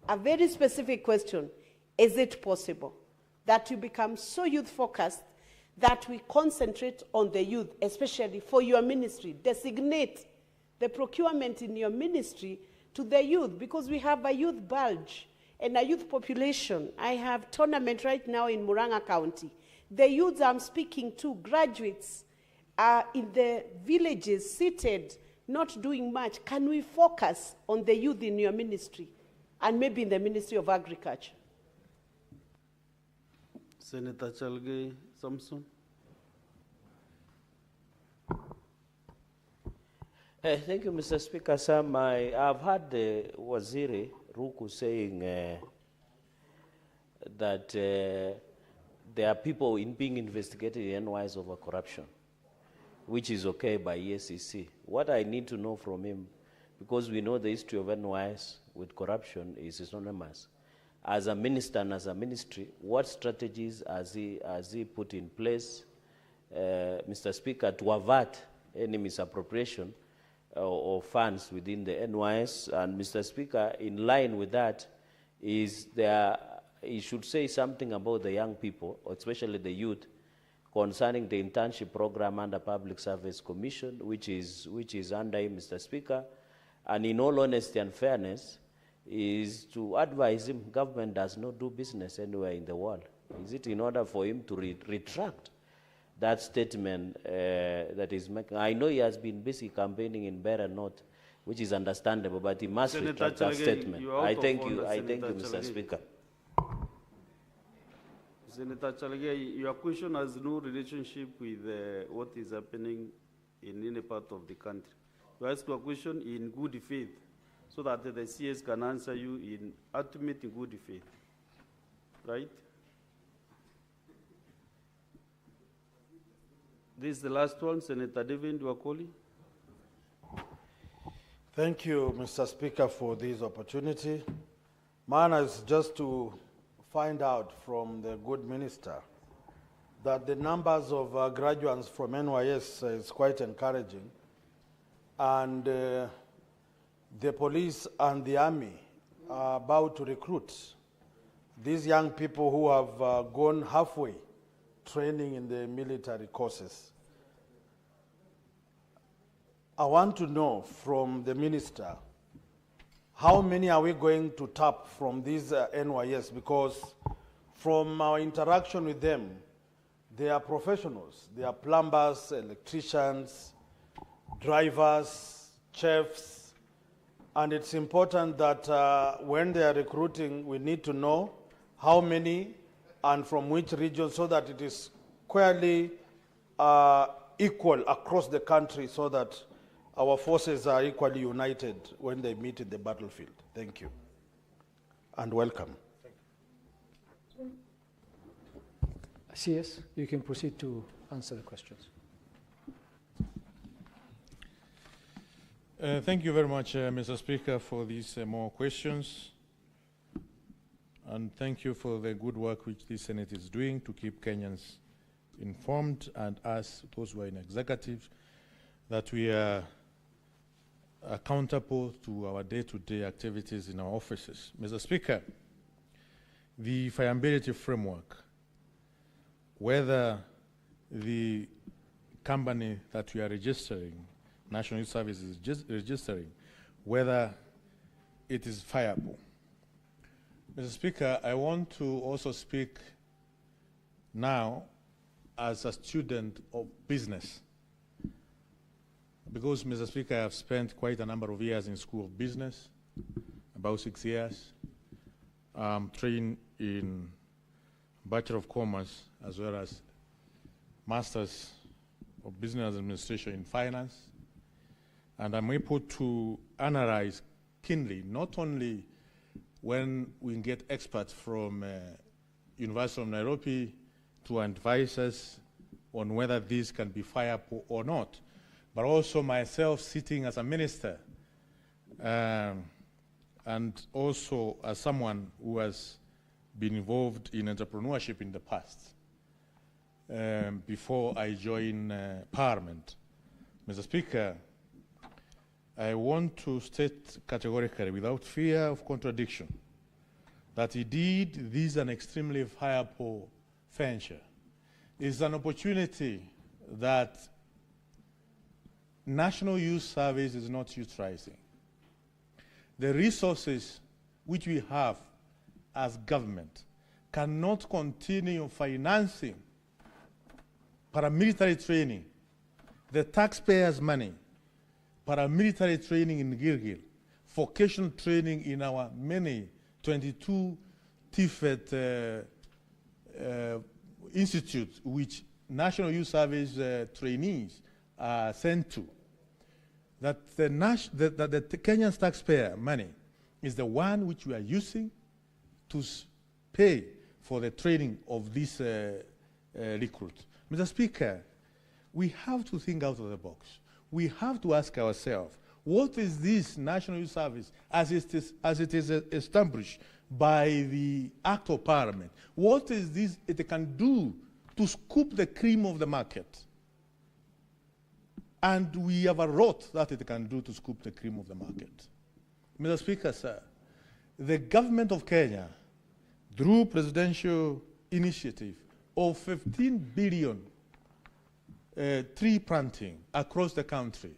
A very specific question: is it possible that you become so youth-focused that we concentrate on the youth, especially for your ministry? Designate the procurement in your ministry to the youth, because we have a youth bulge and a youth population. I have tournament right now in Murang'a County. The youths I'm speaking to, graduates, are in the villages, seated, not doing much. Can we focus on the youth in your ministry and maybe in the Ministry of Agriculture? Senator Chalge Samson. Thank you, Mr. Speaker. Sam, I've heard Waziri Ruku saying that there are people being investigated in NYS over corruption, which is okay by EACC. What I need to know from him, because we know the history of NYS with corruption is synonymous. As a minister and as a ministry, what strategies has he put in place, Mr. Speaker, to avert any misappropriation or funds within the NYS? And Mr. Speaker, in line with that, he should say something about the young people, especially the youth, concerning the internship program under Public Service Commission, which is under him, Mr. Speaker. And in all honesty and fairness, is to advise him government does not do business anywhere in the world. Is it in order for him to retract that statement that he's making? I know he has been busy campaigning in Beira North, which is understandable, but he must retract that statement. I thank you, Mr. Speaker. Senator Chalge, your question has no relationship with what is happening in any part of the country. You ask a question in good faith, so that the CS can answer you in ultimate good faith, right? This is the last one, Senator David Wakoli. Thank you, Mr. Speaker, for this opportunity. Mine is just to find out from the good minister that the numbers of graduates from NYS is quite encouraging, and the police and the army are about to recruit these young people who have gone halfway training in the military courses. I want to know from the minister, how many are we going to tap from these NYS? Because from our interaction with them, they are professionals. They are plumbers, electricians, drivers, chefs, and it's important that when they are recruiting, we need to know how many and from which region, so that it is clearly equal across the country, so that our forces are equally united when they meet in the battlefield. Thank you. And welcome. CS, you can proceed to answer the questions. Thank you very much, Mr. Speaker, for these more questions. And thank you for the good work which the Senate is doing to keep Kenyans informed, and us, those who are in executive, that we are accountable to our day-to-day activities in our offices. Mr. Speaker, the fireability framework, whether the company that we are registering, National Youth Service is just registering, whether it is fireable. Mr. Speaker, I want to also speak now as a student of business, because, Mr. Speaker, I have spent quite a number of years in School of Business, about 6 years, trained in Bachelor of Commerce as well as Masters of Business Administration in Finance, and I'm able to analyze keenly, not only when we get experts from University of Nairobi to advise us on whether these can be fireable or not, but also myself sitting as a minister and also as someone who has been involved in entrepreneurship in the past before I joined Parliament. Mr. Speaker, I want to state categorically, without fear of contradiction, that indeed this is an extremely viable venture. It's an opportunity that National Youth Service is not utilizing the resources which we have as government cannot continue financing paramilitary training, the taxpayers' money, paramilitary training in Gilgil, vocational training in our many 22 TIFET institutes which National Youth Service trainees are sent to, that the Kenyan taxpayer money is the one which we are using to pay for the training of these recruits. Mr. Speaker, we have to think out of the box. We have to ask ourselves, what is this National Youth Service as it is established by the Act of Parliament? What is this it can do to scoop the cream of the market? And we have a lot that it can do to scoop the cream of the market. Mr. Speaker, sir, the government of Kenya, through presidential initiative of 15 billion tree planting across the country,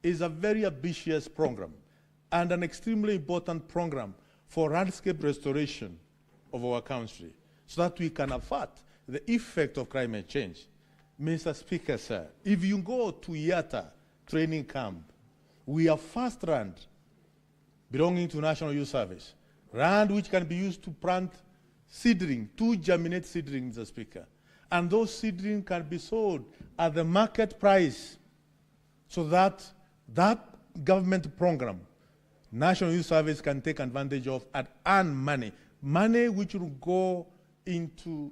is a very ambitious program and an extremely important program for landscape restoration of our country so that we can avert the effect of climate change. Mr. Speaker, sir, if you go to Yatta training camp, we have first land belonging to National Youth Service, land which can be used to plant seedling, to germinate seedlings, Mr. Speaker. And those seedlings can be sold at the market price so that that government program, National Youth Service can take advantage of and earn money, money which will go into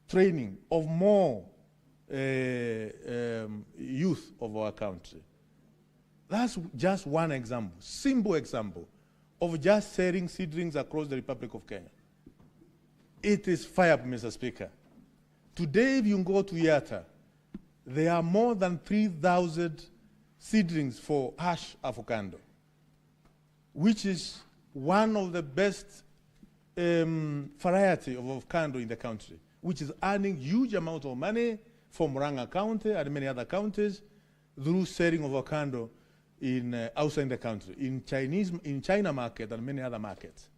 training of more youth of our country. That's just one example, simple example, of just selling seedlings across the Republic of Kenya. It is fire, Mr. Speaker. Today, if you go to Yatta, there are more than 3,000 seedlings for ash avocado, which is one of the best variety of avocado in the country, which is earning huge amount of money from Murang'a County and many other counties through selling avocado in outside the country, in China market and many other markets.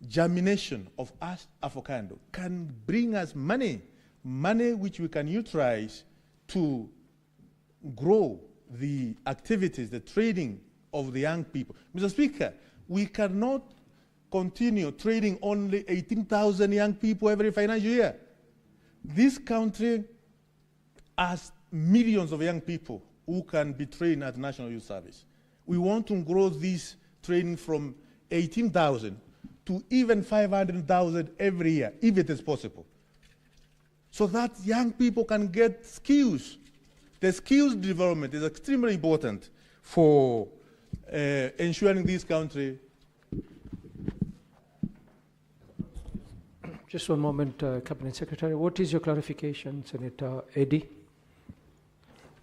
Germination of ash avocado can bring us money which we can utilize to grow the activities, the trading of the young people. Mr. Speaker, we cannot continue trading only 18,000 young people every financial year. This country has millions of young people who can be trained at National Youth Service. We want to grow this training from 18,000 to even 500,000 every year, if it is possible, so that young people can get skills. The skills development is extremely important for ensuring this country. Just one moment, Cabinet Secretary. What is your clarification, Senator Eddy?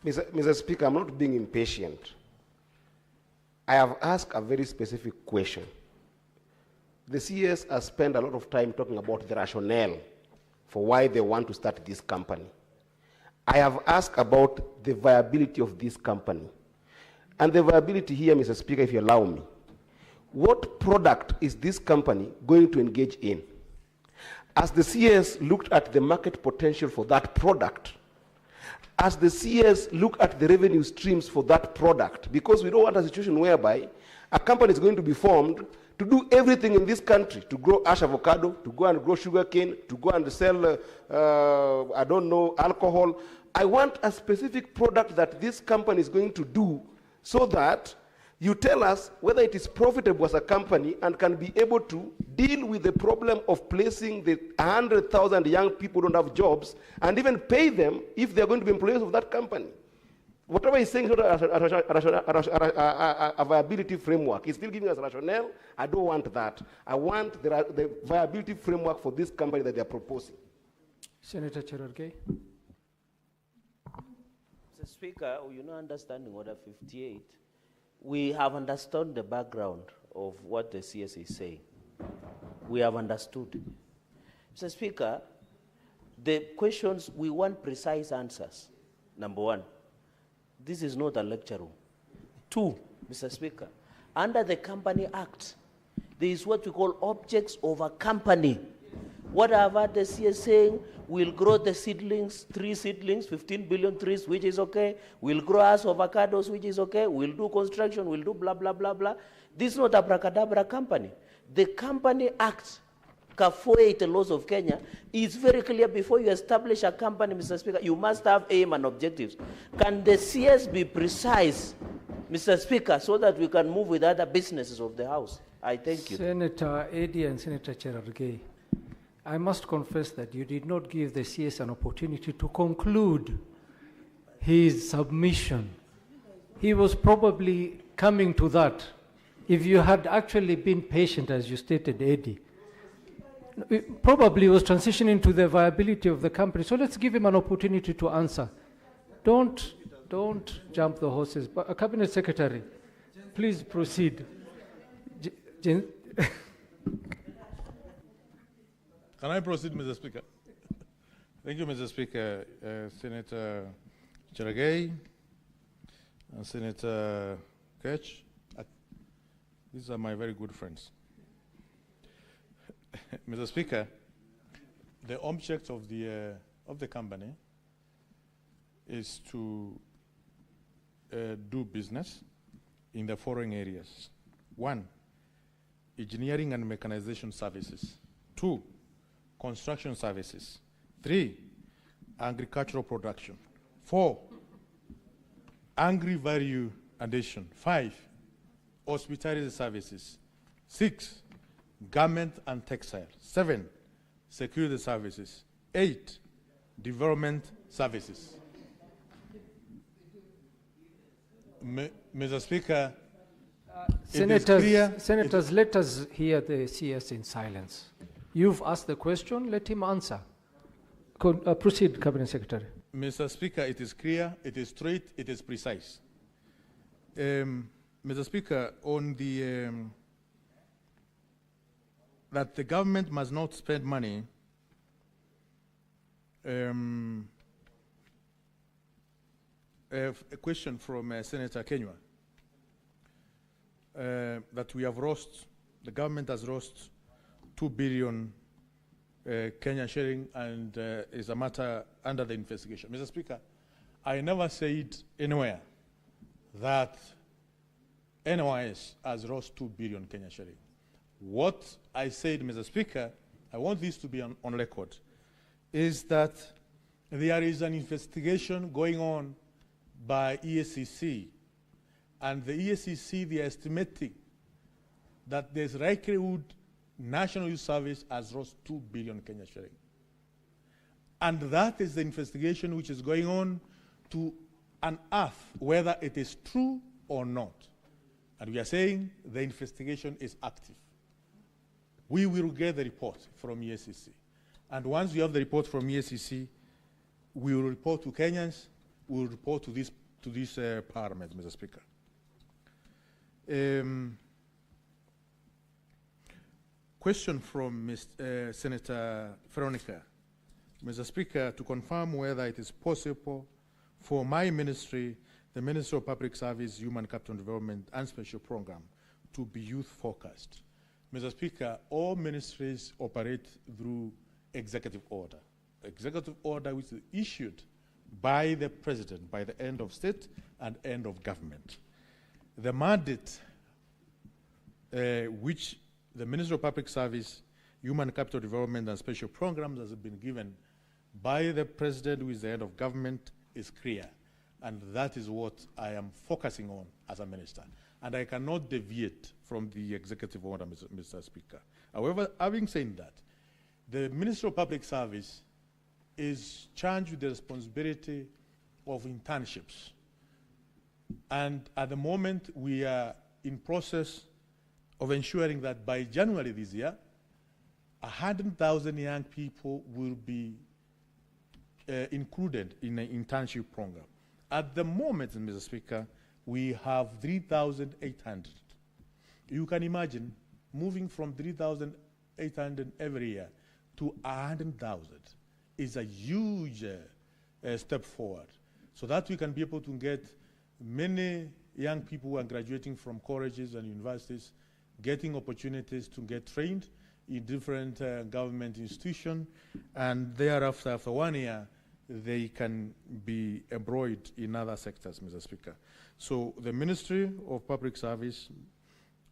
Mr. Speaker, I'm not being impatient. I have asked a very specific question. The CS has spent a lot of time talking about the rationale for why they want to start this company. I have asked about the viability of this company. And the viability here, Mr. Speaker, if you allow me, what product is this company going to engage in? As the CS looked at the market potential for that product, as the CS look at the revenue streams for that product, because we don't want a situation whereby a company is going to be formed to do everything in this country, to grow ash avocado, to go and grow sugar cane, to go and sell, I don't know, alcohol. I want a specific product that this company is going to do so that you tell us whether it is profitable as a company and can be able to deal with the problem of placing the 100,000 young people who don't have jobs and even pay them if they're going to be employees of that company. Whatever he's saying is not a viability framework. He's still giving us a rationale. I don't want that. I want the viability framework for this company that they're proposing. Senator Cherargei. Mr. Speaker, you know, understanding Order 58, we have understood the background of what the CS is saying. We have understood. Mr. Speaker, the questions, we want precise answers, number one. This is not a lecture room. 2, Mr. Speaker, under the Company Act, there is what we call objects of a company. What I've heard the CS saying, we'll grow the seedlings, 3 seedlings, 15 billion trees, which is okay. We'll grow us avocados, which is okay. We'll do construction, we'll do blah, blah, blah, blah. This is not a abracadabra company. The Company Act, the laws of Kenya, is very clear. Before you establish a company, Mr. Speaker, you must have aim and objectives. Can the CS be precise, Mr. Speaker, so that we can move with other businesses of the House? I thank you. Senator Edie and Senator Cherargei, I must confess that you did not give the CS an opportunity to conclude his submission. He was probably coming to that. If you had actually been patient, as you stated, Eddie, probably was transitioning to the viability of the company. So let's give him an opportunity to answer. Don't jump the horses. But, Cabinet Secretary, please proceed. Can I proceed, Mr. Speaker? Thank you, Mr. Speaker. Senator Cherargei and Senator Ketch. These are my very good friends. Mr. Speaker, the object of the company is to do business in the following areas. 1, engineering and mechanization services. 2, construction services. 3, agricultural production. 4, agri-value addition. 5, hospitality services. 6, garment and textile. 7, security services. 8, development services. Mr. Speaker, Senators, let us hear the CS in silence. You've asked the question, let him answer. Proceed, Cabinet Secretary. Mr. Speaker, it is clear, it is straight, it is precise. Mr. Speaker, on the that the government must not spend money a question from Senator Kenywa, that we have lost, the government has lost 2 billion Kenya sharing and is a matter under the investigation. Mr. Speaker, I never said anywhere that NYS has lost 2 billion Kenya sharing. What I said, Mr. Speaker, I want this to be on record, is that there is an investigation going on by EACC, and the EACC, they are estimating that there's likelihood National Youth Service has lost 2 billion Kenya sharing. And that is the investigation which is going on to unearth whether it is true or not. And we are saying the investigation is active. We will get the report from EACC. And once we have the report from EACC, we will report to Kenyans, we will report to this Parliament, Mr. Speaker. Question from Senator Veronica. Mr. Speaker, to confirm whether it is possible for my ministry, the Ministry of Public Service, Human Capital Development and Special Program, to be youth-focused. Mr. Speaker, all ministries operate through executive order. Executive order which is issued by the President by the end of state and end of government. The mandate which the Ministry of Public Service, Human Capital Development and Special Programs has been given by the President, who is the head of government, is clear. And that is what I am focusing on as a minister. And I cannot deviate from the executive order, Mr. Speaker. However, having said that, the Ministry of Public Service is charged with the responsibility of internships. And at the moment, we are in process of ensuring that by January this year, 100,000 young people will be included in an internship program. At the moment, Mr. Speaker, we have 3,800. You can imagine moving from 3,800 every year to 100,000 is a huge step forward, so that we can be able to get many young people who are graduating from colleges and universities getting opportunities to get trained in different government institutions, and thereafter, after 1 year, they can be employed in other sectors, Mr. Speaker. So the Ministry of Public Service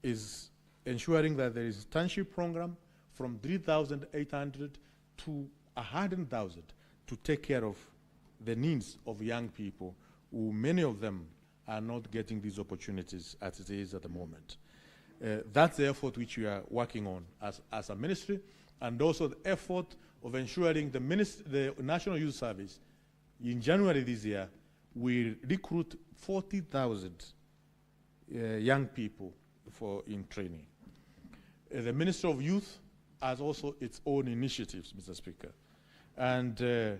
is ensuring that there is a internship program from 3,800 to 100,000 to take care of the needs of young people, who many of them are not getting these opportunities as it is at the moment. That's the effort which we are working on as a ministry, and also the effort of ensuring the National Youth Service in January this year will recruit 40,000 young people in training. The Ministry of Youth has also its own initiatives, Mr. Speaker, and there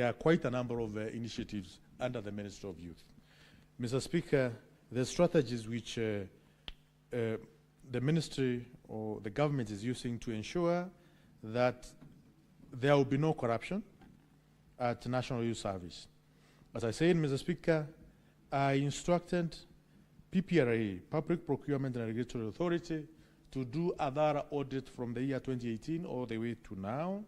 are quite a number of initiatives under the Ministry of Youth. Mr. Speaker, the strategies which the ministry or the government is using to ensure that there will be no corruption at National Youth Service. As I said, Mr. Speaker, I instructed PPRA, Public Procurement and Regulatory Authority, to do a thorough audit from the year 2018 all the way to now,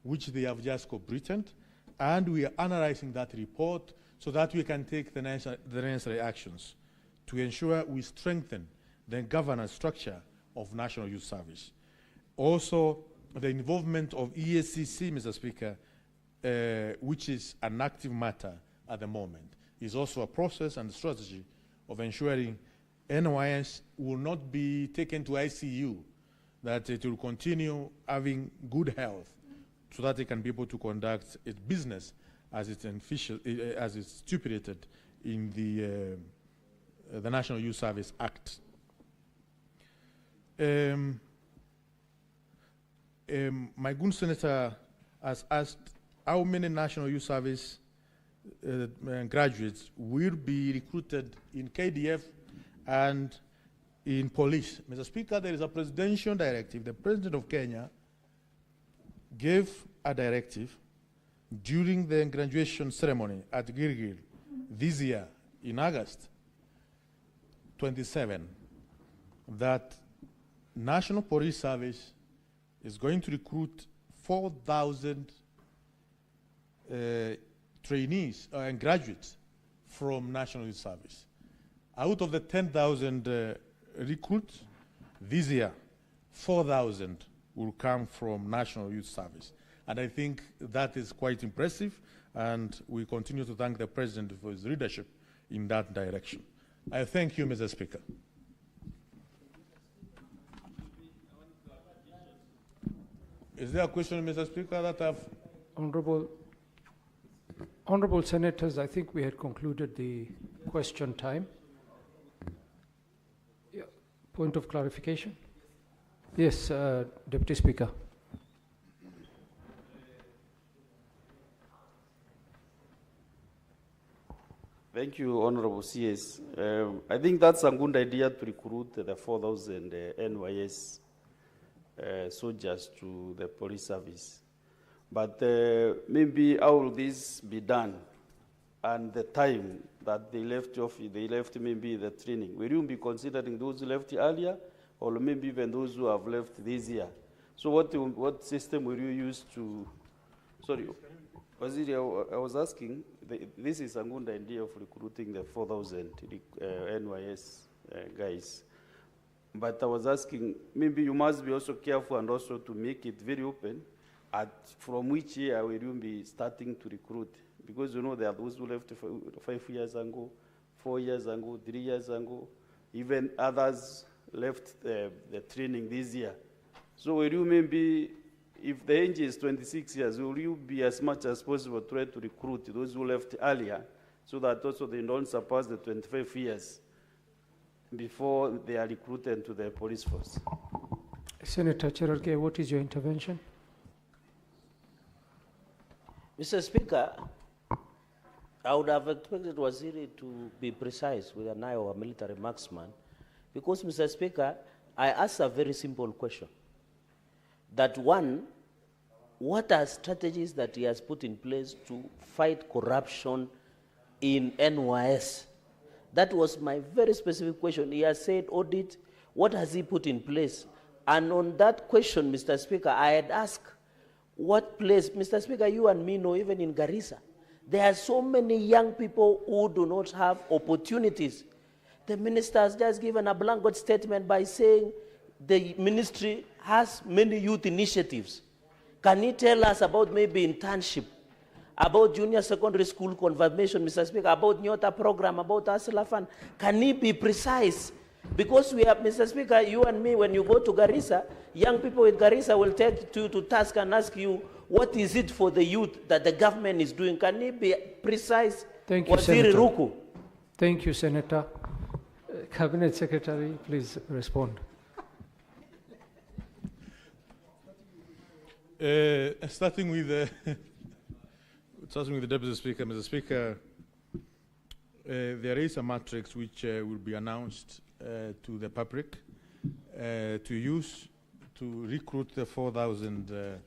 which they have just completed, and we are analyzing that report so that we can take the necessary actions to ensure we strengthen the governance structure of National Youth Service. Also, the involvement of ESCC, Mr. Speaker, which is an active matter at the moment, is also a process and strategy of ensuring NYS will not be taken to ICU, that it will continue having good health so that it can be able to conduct its business as it's stipulated in the National Youth Service Act. My good senator has asked how many National Youth Service graduates will be recruited in KDF and in police. Mr. Speaker, there is a presidential directive. The President of Kenya gave a directive during the graduation ceremony at Gilgil this year in August 27 that National Police Service is going to recruit 4,000 trainees and graduates from National Youth Service. Out of the 10,000 recruits this year, 4,000 will come from National Youth Service. And I think that is quite impressive, and we continue to thank the President for his leadership in that direction. I thank you, Mr. Speaker. Is there a question, Mr. Speaker, that I've... Honorable Senators, I think we had concluded the question time. Yeah. Point of clarification? Yes, Deputy Speaker. Thank you, Honorable CS. I think that's a good idea to recruit the 4,000 NYS soldiers to the police service. But maybe how will this be done? And the time that they left off, they left maybe the training. Will you be considering those who left earlier, or maybe even those who have left this year? So what system will you use to, sorry, Waziri, I was asking, this is a good idea of recruiting the 4,000 NYS guys. But I was asking, maybe you must be also careful and also to make it very open from which year will you be starting to recruit? Because you know there are those who left 5 years ago, 4 years ago, 3 years ago, even others left the training this year. So will you maybe, if the age is 26 years, will you be as much as possible try to recruit those who left earlier so that also they don't surpass the 25 years before they are recruited to the police force? Senator Cherargei, what is your intervention? Mr. Speaker, I would have expected Waziri to be precise with an eye of a military marksman, because, Mr. Speaker, I asked a very simple question. That one, what are strategies that he has put in place to fight corruption in NYS? That was my very specific question. He has said audit. What has he put in place? And on that question, Mr. Speaker, I had asked what place, Mr. Speaker, you and me know, even in Garissa, there are so many young people who do not have opportunities. The minister has just given a blanket statement by saying the ministry has many youth initiatives. Can he tell us about maybe internship, about junior secondary school confirmation, Mr. Speaker, about Nyota program, about Asila Fund? Can he be precise? Because we have, Mr. Speaker, you and me, when you go to Garissa, young people in Garissa will take you to task and ask you, what is it for the youth that the government is doing? Can he be precise? Thank you, Waziri Senator. Ruku. Thank you, Senator. Cabinet Secretary, please respond. Starting with the Deputy Speaker, Mr. Speaker, there is a matrix which will be announced to the public to use to recruit the 4,000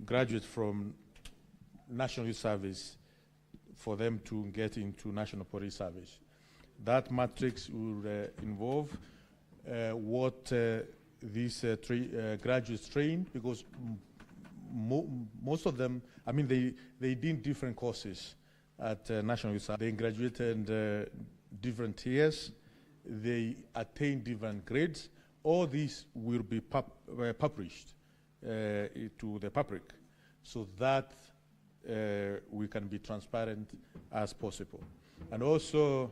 graduates from National Youth Service for them to get into National Police Service. That matrix will involve what these graduates trained, because most of them, I mean, they did different courses at National Youth Service. They graduated different tiers. They attained different grades. All these will be published to the public so that we can be transparent as possible. And also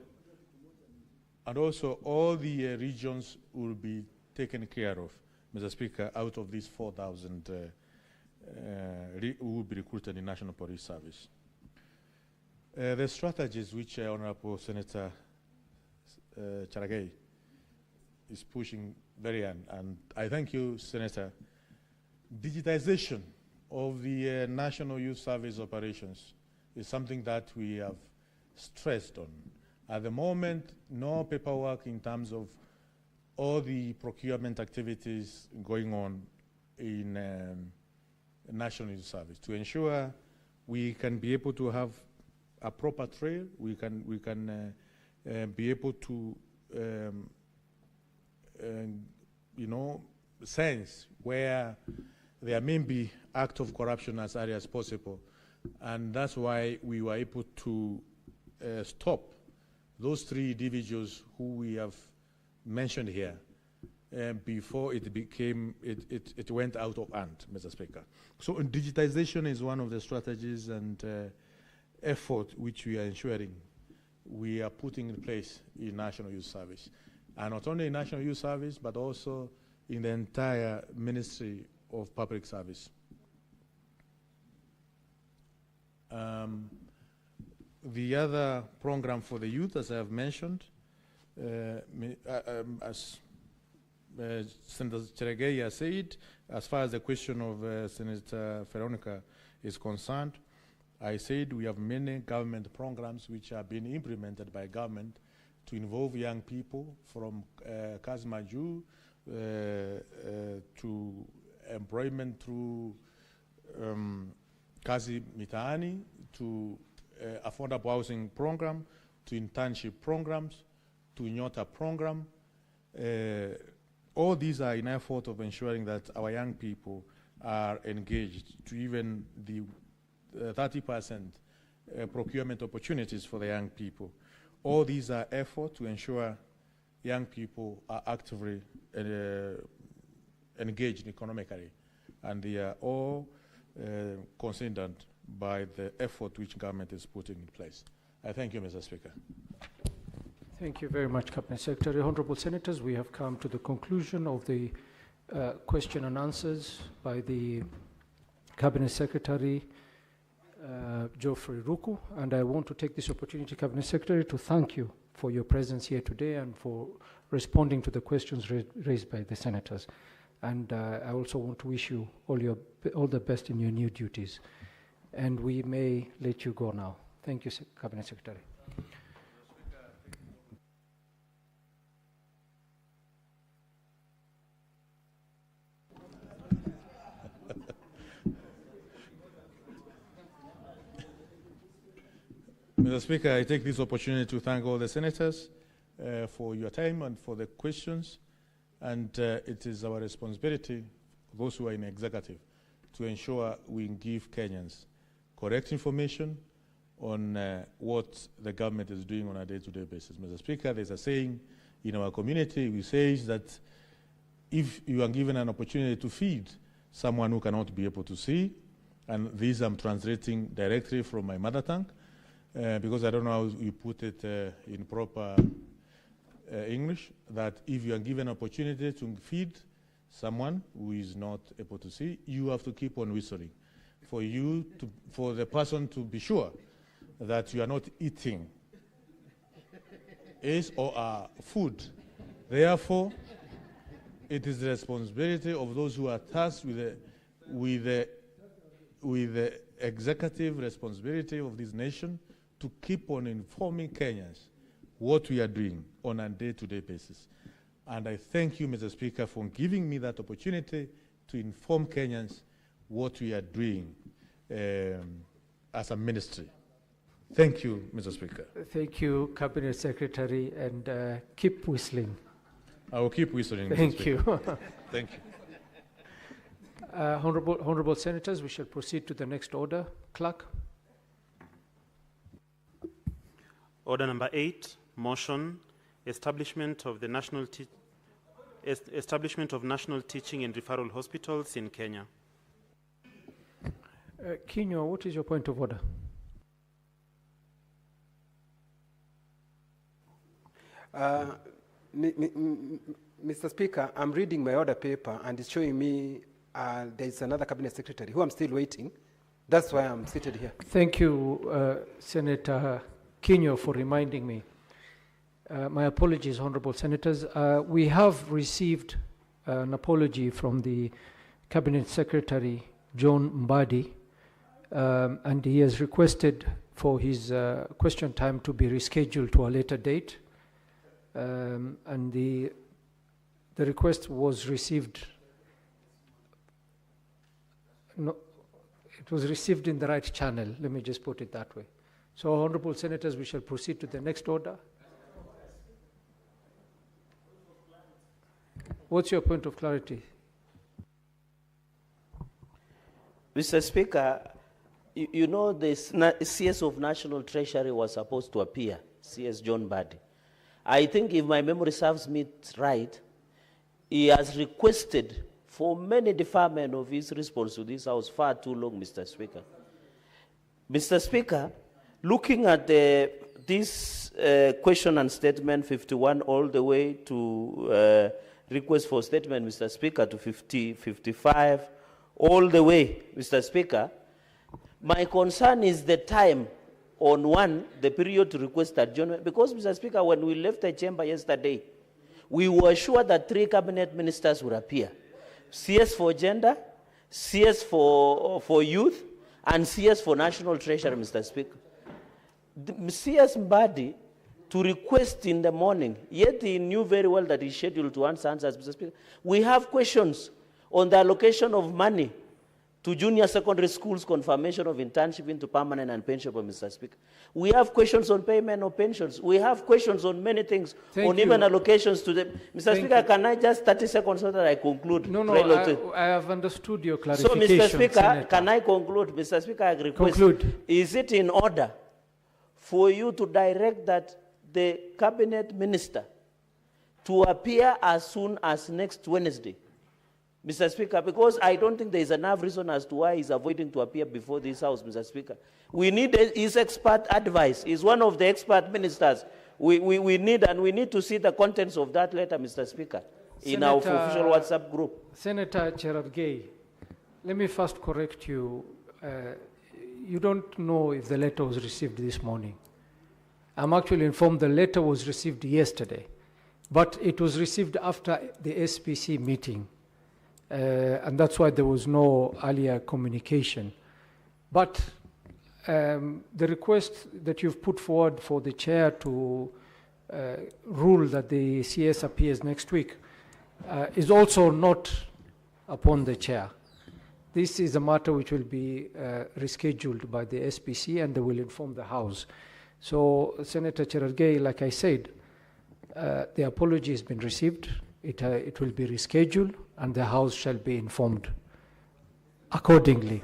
all the regions will be taken care of, Mr. Speaker, out of these 4,000 who will be recruited in National Police Service. The strategies which Honorable Senator Cherargei is pushing very hard, and I thank you, Senator. Digitization of the National Youth Service operations is something that we have stressed on. At the moment, no paperwork in terms of all the procurement activities going on in National Youth Service. To ensure we can be able to have a proper trail, we can be able to sense where there may be acts of corruption as early as possible. And that's why we were able to stop those 3 individuals who we have mentioned here before it became, it went out of hand, Mr. Speaker. So digitization is one of the strategies and effort which we are ensuring we are putting in place in National Youth Service. And not only in National Youth Service, but also in the entire Ministry of Public Service. The other program for the youth, as I have mentioned, as Senator Cherargei has said, as far as the question of Senator Veronica is concerned, I said we have many government programs which are being implemented by government to involve young people from Kazi Maju to employment through Kazi Mitaani, to affordable housing program, to internship programs, to Nyota program. All these are in effort of ensuring that our young people are engaged to even the 30% procurement opportunities for the young people. All these are efforts to ensure young people are actively engaged economically, and they are all considered by the effort which government is putting in place. I thank you, Mr. Speaker. Thank you very much, Cabinet Secretary. Honorable Senators, we have come to the conclusion of the question and answers by the Cabinet Secretary, Geoffrey Ruku, and I want to take this opportunity, Cabinet Secretary, to thank you for your presence here today and for responding to the questions raised by the senators. And I also want to wish you all the best in your new duties. And we may let you go now. Thank you, Cabinet Secretary. Mr. Speaker, I take this opportunity to thank all the senators for your time and for the questions. And it is our responsibility, those who are in executive, to ensure we give Kenyans correct information on what the government is doing on a day-to-day basis. Mr. Speaker, there's a saying in our community, we say that if you are given an opportunity to feed someone who cannot be able to see, and this I'm translating directly from my mother tongue, because I don't know how you put it in proper English, that if you are given an opportunity to feed someone who is not able to see, you have to keep on whistling for the person to be sure that you are not eating his or food. Therefore, it is the responsibility of those who are tasked with the executive responsibility of this nation to keep on informing Kenyans what we are doing on a day-to-day basis. And I thank you, Mr. Speaker, for giving me that opportunity to inform Kenyans what we are doing as a ministry. Thank you, Mr. Speaker. Thank you, Cabinet Secretary, and keep whistling. I will keep whistling, Mr. Thank Speaker. you. Thank you. Honorable Senators, we shall proceed to the next order. Clerk. Order number 8, motion, establishment of national teaching and referral hospitals in Kenya. Kinyo, what is your point of order? Mr. Speaker, I'm reading my order paper and it's showing me there's another cabinet secretary who I'm still waiting. That's why I'm seated here. Thank you, Senator Kinyo, for reminding me. My apologies, honorable senators. We have received an apology from the Cabinet Secretary, John Mbadi, and he has requested for his question time to be rescheduled to a later date. And the request was received. No, it was received in the right channel. Let me just put it that way. So, honorable senators, we shall proceed to the next order. What's your point of clarity? Mr. Speaker, you know the CS of National Treasury was supposed to appear, CS John Mbadi. I think if my memory serves me right, he has requested for many deferment of his response to this House far too long, Mr. Speaker. Mr. Speaker, looking at this question and statement 51 all the way to request for statement, Mr. Speaker, to 55, all the way, Mr. Speaker, my concern is the time on the period to request adjournment, because, Mr. Speaker, when we left the chamber yesterday, we were sure that 3 cabinet ministers would appear. CS for gender, CS for youth, and CS for national treasury, Mr. Speaker. The CS Mbadi to request in the morning, yet he knew very well that he's scheduled to answer answers, Mr. Speaker. We have questions on the allocation of money to junior secondary schools, confirmation of internship into permanent and pensionable, Mr. Speaker. We have questions on payment of pensions. We have questions on many things, even allocations to the... Mr. Speaker, can I just 30 seconds so that I conclude? No, I have understood your clarification, So, Mr. Speaker, Senator. Can I conclude? Mr. Speaker, I request... Conclude. Is it in order for you to direct that the cabinet minister to appear as soon as next Wednesday? Mr. Speaker, because I don't think there is enough reason as to why he's avoiding to appear before this House, Mr. Speaker. We need his expert advice. He's one of the expert ministers. We need to see the contents of that letter, Mr. Speaker, in our official WhatsApp group. Senator Cherargei, let me first correct you. You don't know if the letter was received this morning. I'm actually informed the letter was received yesterday, but it was received after the SPC meeting. And that's why there was no earlier communication. But the request that you've put forward for the chair to rule that the CS appears next week is also not upon the chair. This is a matter which will be rescheduled by the SPC, and they will inform the House. So, Senator Cherargei, like I said, the apology has been received. It will be rescheduled, and the House shall be informed accordingly.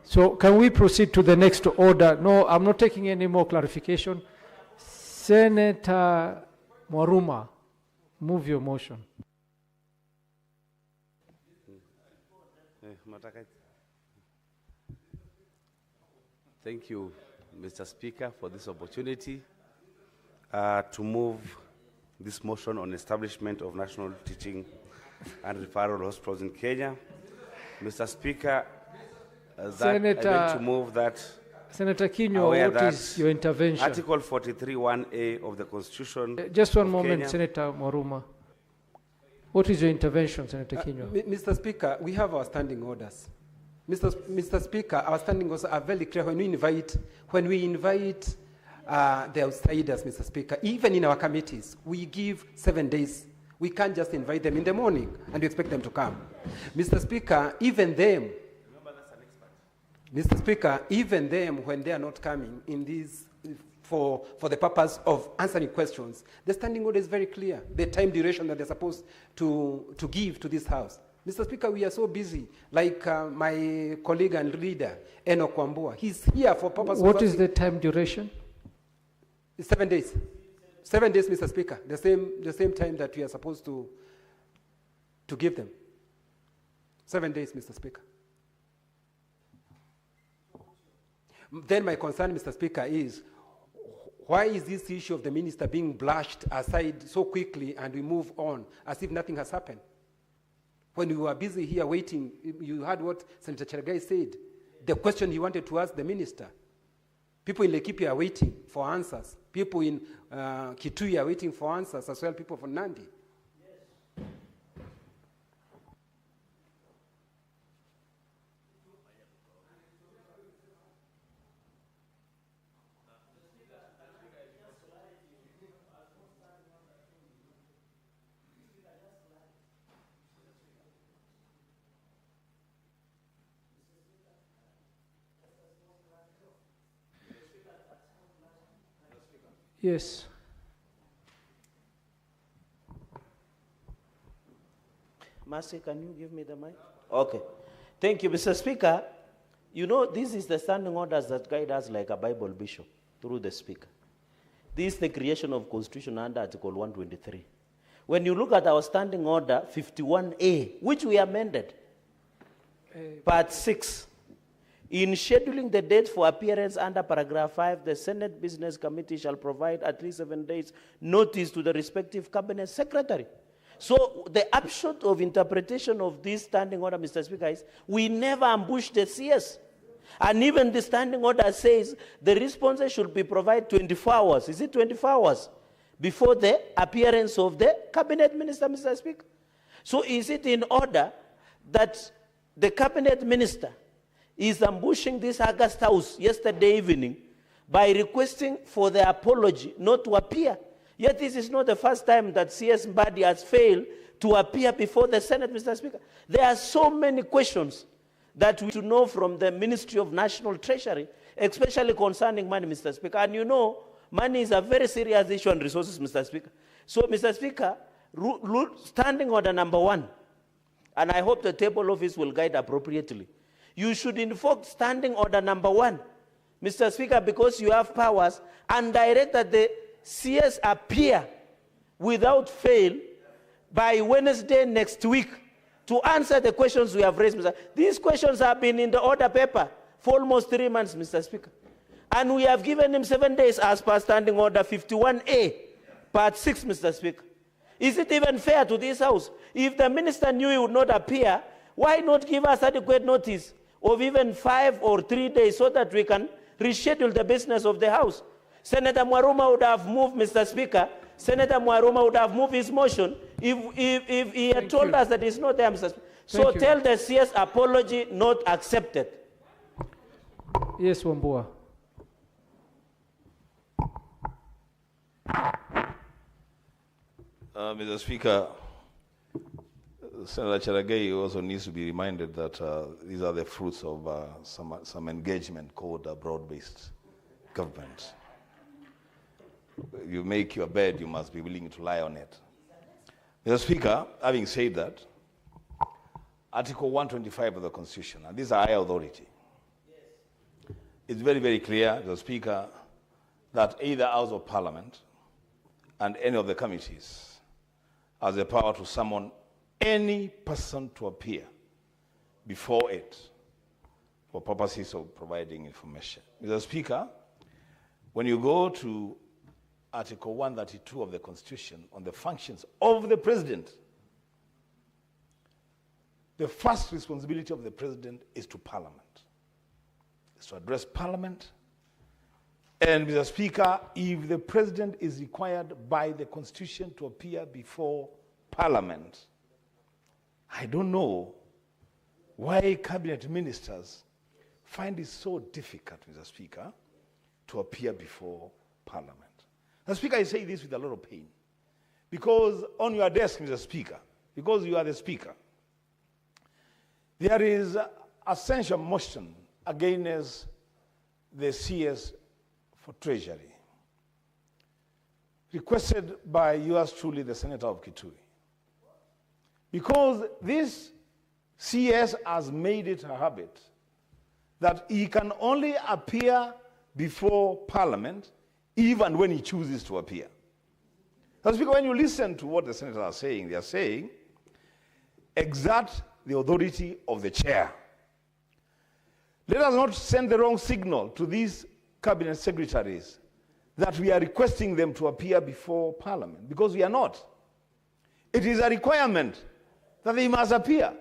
So, can we proceed to the next order? No, I'm not taking any more clarification. Senator Mwaruma, move your motion. Thank you, Mr. Speaker, for this opportunity to move this motion on establishment of national teaching and referral hospitals in Kenya. Mr. Speaker, I beg to move that. Senator Kinyo, what is your intervention? Article 43(1)(a) of the Constitution. Just one of moment, Kenya. Senator Mwaruma. What is your intervention, Senator Kinyo? Mr. Speaker, we have our standing orders. Mr. Speaker, our standing orders are very clear when we invite the outsiders, Mr. Speaker. Even in our committees, we give 7 days. We can't just invite them in the morning and we expect them to come. Mr. Speaker, even them, Mr. Speaker, even them, when they are not coming in these for the purpose of answering questions, the standing order is very clear, the time duration that they're supposed to give to this House. Mr. Speaker, we are so busy, like my colleague and leader, Enoch Wambua. He's here for purpose What is the time duration? 7 days. 7 days, Mr. Speaker, the same time that we are supposed to give them. 7 days, Mr. Speaker. Then my concern, Mr. Speaker, is why is this issue of the minister being brushed aside so quickly and we move on as if nothing has happened? When we were busy here waiting, you heard what Senator Cherargei said, the question he wanted to ask the minister. People in Laikipia are waiting for answers. People in Kitui are waiting for answers as well, people from Nandi. Yes. Mercy, can you give me the mic? Okay. Thank you, Mr. Speaker. You know, this is the standing orders that guide us like a Bible bishop through the Speaker. This is the creation of Constitution under Article 123. When you look at our standing order 51A, which we amended, Part 6, in scheduling the date for appearance under paragraph 5, the Senate Business Committee shall provide at least 7 days notice to the respective cabinet secretary. So the upshot of interpretation of this standing order, Mr. Speaker, is we never ambush the CS. And even the standing order says the responses should be provided 24 hours. Is it 24 hours? Before the appearance of the cabinet minister, Mr. Speaker. So is it in order that the cabinet minister is ambushing this August House yesterday evening by requesting for the apology not to appear? Yet this is not the first time that CS Mbadi has failed to appear before the Senate, Mr. Speaker. There are so many questions that we should know from the Ministry of National Treasury, especially concerning money, Mr. Speaker. And you know, money is a very serious issue on resources, Mr. Speaker. So, Mr. Speaker, standing order number 1, and I hope the table office will guide appropriately. You should invoke standing order number 1, Mr. Speaker, because you have powers, and direct that the CS appear without fail by Wednesday next week to answer the questions we have raised, Mr. These questions have been in the order paper for almost 3 months, Mr. Speaker. And we have given him 7 days as per standing order 51A, part 6, Mr. Speaker. Is it even fair to this House? If the minister knew he would not appear, why not give us adequate notice of even 5 or 3 days so that we can reschedule the business of the House? Senator Mwaruma would have moved, Mr. Speaker. Senator Mwaruma would have moved his motion if he had told us that it's not there, Mr. Speaker. So tell the CS apology not accepted. Yes, Wambua. Mr. Speaker, Senator Cherargei also needs to be reminded that these are the fruits of some engagement called broad-based government. you make your bed, you must be willing to lie on it. Mr. Speaker, having said that, Article 125 of the Constitution, and this is a higher authority, it's very, very clear, Mr. Speaker, that either House of Parliament and any of the committees has the power to summon any person to appear before it for purposes of providing information. Mr. Speaker, when you go to Article 132 of the Constitution on the functions of the President, the first responsibility of the President is to Parliament. It's to address Parliament. And, Mr. Speaker, if the President is required by the Constitution to appear before Parliament, I don't know why Cabinet Ministers find it so difficult, Mr. Speaker, to appear before Parliament. Mr. Speaker, I say this with a lot of pain. Because on your desk, Mr. Speaker, because you are the Speaker, there is a censure motion against the CS for Treasury, requested by yours truly, the Senator of Kitui. Because this CS has made it a habit that he can only appear before Parliament even when he chooses to appear. That's because when you listen to what the senators are saying, they are saying, exert the authority of the chair. Let us not send the wrong signal to these cabinet secretaries that we are requesting them to appear before Parliament, because we are not. It is a requirement that they must appear.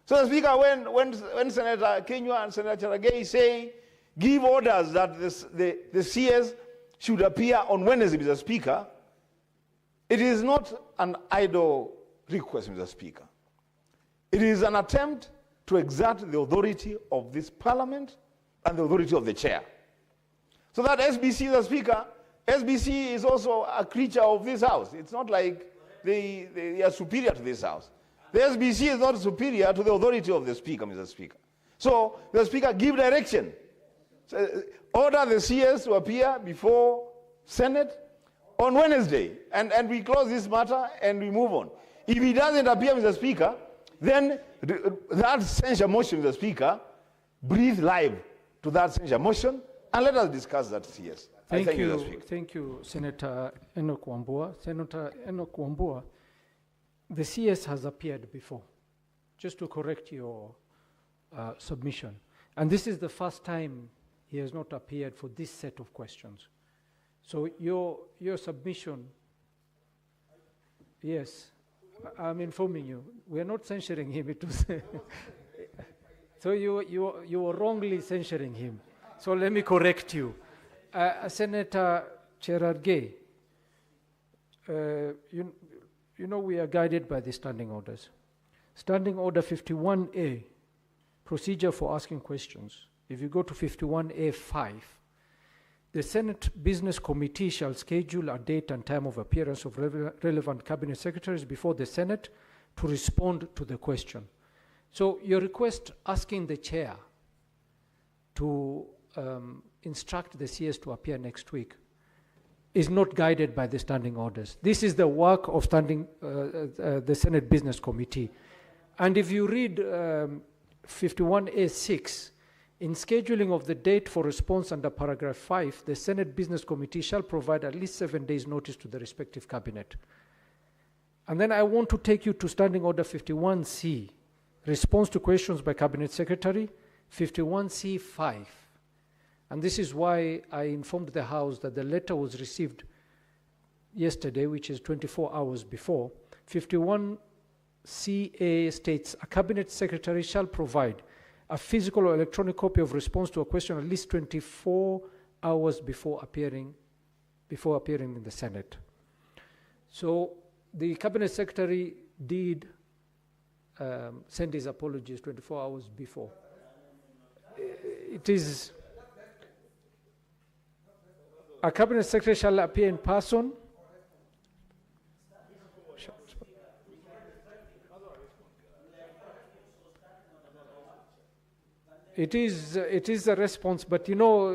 So, Speaker, when Senator Kenywa and Senator Cherargei say, give orders that the CS should appear on Wednesday, Mr. Speaker, it is not an idle request, Mr. Speaker. It is an attempt to exert the authority of this Parliament and the authority of the chair. So that SBC, Mr. Speaker, SBC is also a creature of this House. It's not like they are superior to this House. The SBC is not superior to the authority of the Speaker, Mr. Speaker. So, Mr. Speaker, give direction. So, order the CS to appear before Senate on Wednesday. And we close this matter and we move on. If he doesn't appear, Mr. Speaker, then that censure motion, Mr. Speaker, breathe life to that censure motion, and let us discuss that CS. Thank you, Senator Enoch Wambua. Senator Enoch Wambua, the CS has appeared before, just to correct your submission. And this is the first time he has not appeared for this set of questions. So your submission, yes, I'm informing you, we are not censuring him. It was so you were wrongly censuring him. So let me correct you. Senator Cherargei, you know we are guided by the standing orders. Standing Order 51A, procedure for asking questions. If you go to 51A5, the Senate Business Committee shall schedule a date and time of appearance of relevant cabinet secretaries before the Senate to respond to the question. So your request asking the chair to instruct the CS to appear next week is not guided by the standing orders. This is the work of the Senate Business Committee. And if you read 51A6, in scheduling of the date for response under paragraph 5, the Senate Business Committee shall provide at least 7 days notice to the respective cabinet. And then I want to take you to Standing Order 51C, response to questions by Cabinet Secretary, 51C5. And this is why I informed the House that the letter was received yesterday, which is 24 hours before. 51CA states, a Cabinet Secretary shall provide a physical or electronic copy of response to a question at least 24 hours before appearing in the Senate. So the Cabinet Secretary did send his apologies 24 hours before. It is a Cabinet Secretary shall appear in person. It is a response, but you know,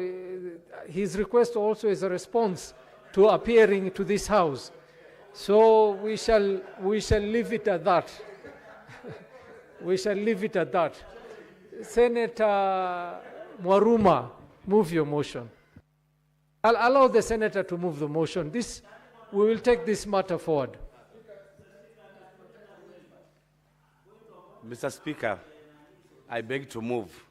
his request also is a response to appearing to this house. So we shall leave it at that. We shall leave it at that. Senator Mwaruma, move your motion. I'll allow the senator to move the motion. We will take this matter forward. Mr. Speaker, I beg to move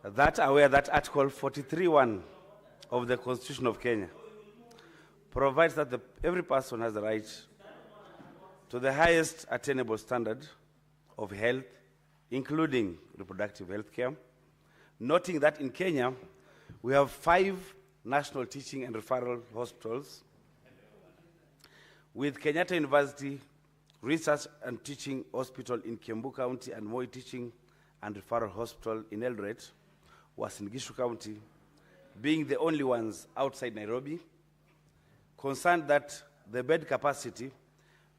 that aware that Article 43(1) of the Constitution of Kenya provides that every person has the right to the highest attainable standard of health, including reproductive health care, noting that in Kenya, we have 5 national teaching and referral hospitals, with Kenyatta University Research and Teaching Hospital in Kiambu County and Moi Teaching and Referral Hospital in Eldoret, Uasin Gishu County, being the only ones outside Nairobi, concerned that the bed capacity,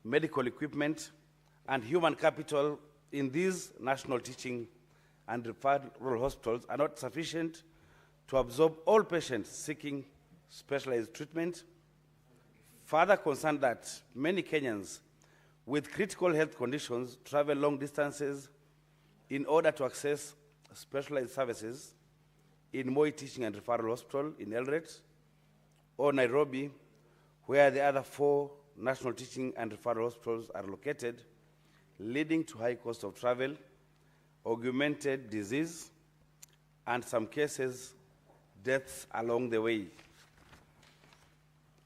medical equipment, and human capital in these national teaching and referral hospitals are not sufficient to absorb all patients seeking specialized treatment. Further concerned that many Kenyans with critical health conditions travel long distances in order to access specialized services in Moi Teaching and Referral Hospital in Eldoret or Nairobi, where the other 4 national teaching and referral hospitals are located, leading to high cost of travel, augmented disease, and some cases, deaths along the way.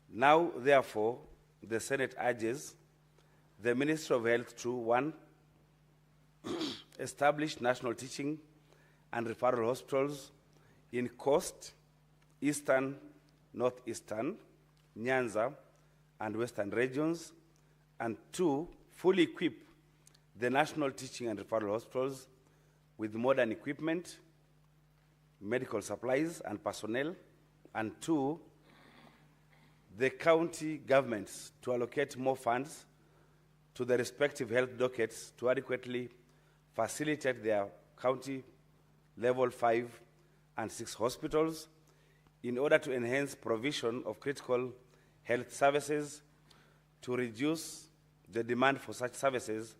Now, therefore, the Senate urges the Ministry of Health to 1, establish national teaching and referral hospitals in Coast, Eastern, Northeastern, Nyanza, and Western regions, and 2, fully equip the national teaching and referral hospitals with modern equipment, medical supplies, and personnel, and 2, the county governments to allocate more funds to the respective health dockets to adequately facilitate their county level 5 and 6 hospitals in order to enhance provision of critical health services, to reduce the demand for such services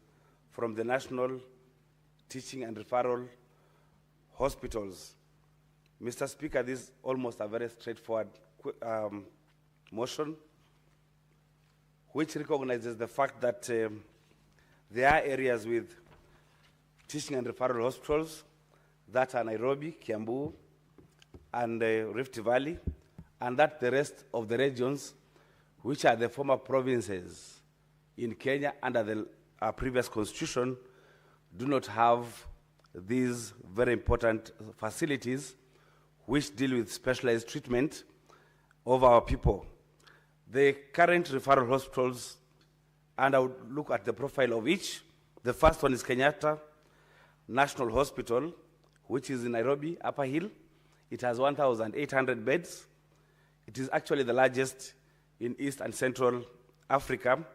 from the national teaching and referral hospitals. Mr. Speaker, this is almost a very straightforward motion, which recognizes the fact that there are areas with teaching and referral hospitals that are Nairobi, Kiambu, and Rift Valley, and that the rest of the regions, which are the former provinces in Kenya under the previous constitution, do not have these very important facilities which deal with specialized treatment of our people. The current referral hospitals, and I would look at the profile of each. The first one is Kenyatta National Hospital, which is in Nairobi, Upper Hill. It has 1,800 beds. It is actually the largest in East and Central Africa,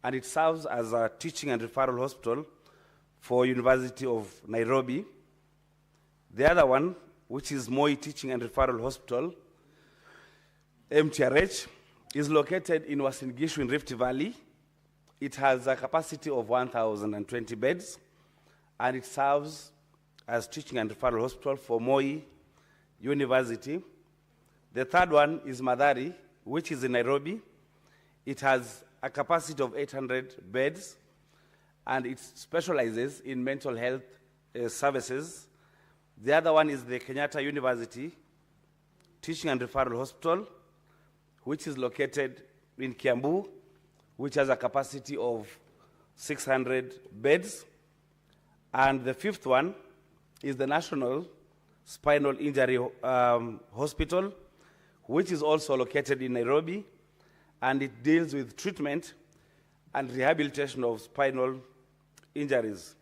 and it serves as a teaching and referral hospital for University of Nairobi. The other one, which is Moi Teaching and Referral Hospital, MTRH, is located in Uasin Gishu in Rift Valley. It has a capacity of 1,020 beds, and it serves as teaching and referral hospital for Moi University. The third one is Madari, which is in Nairobi. It has a capacity of 800 beds, and it specializes in mental health services. The other one is the Kenyatta University Teaching and Referral Hospital, which is located in Kiambu, which has a capacity of 600 beds. And the fifth one is the National Spinal Injury Hospital, which is also located in Nairobi, and it deals with treatment and rehabilitation of spinal injuries.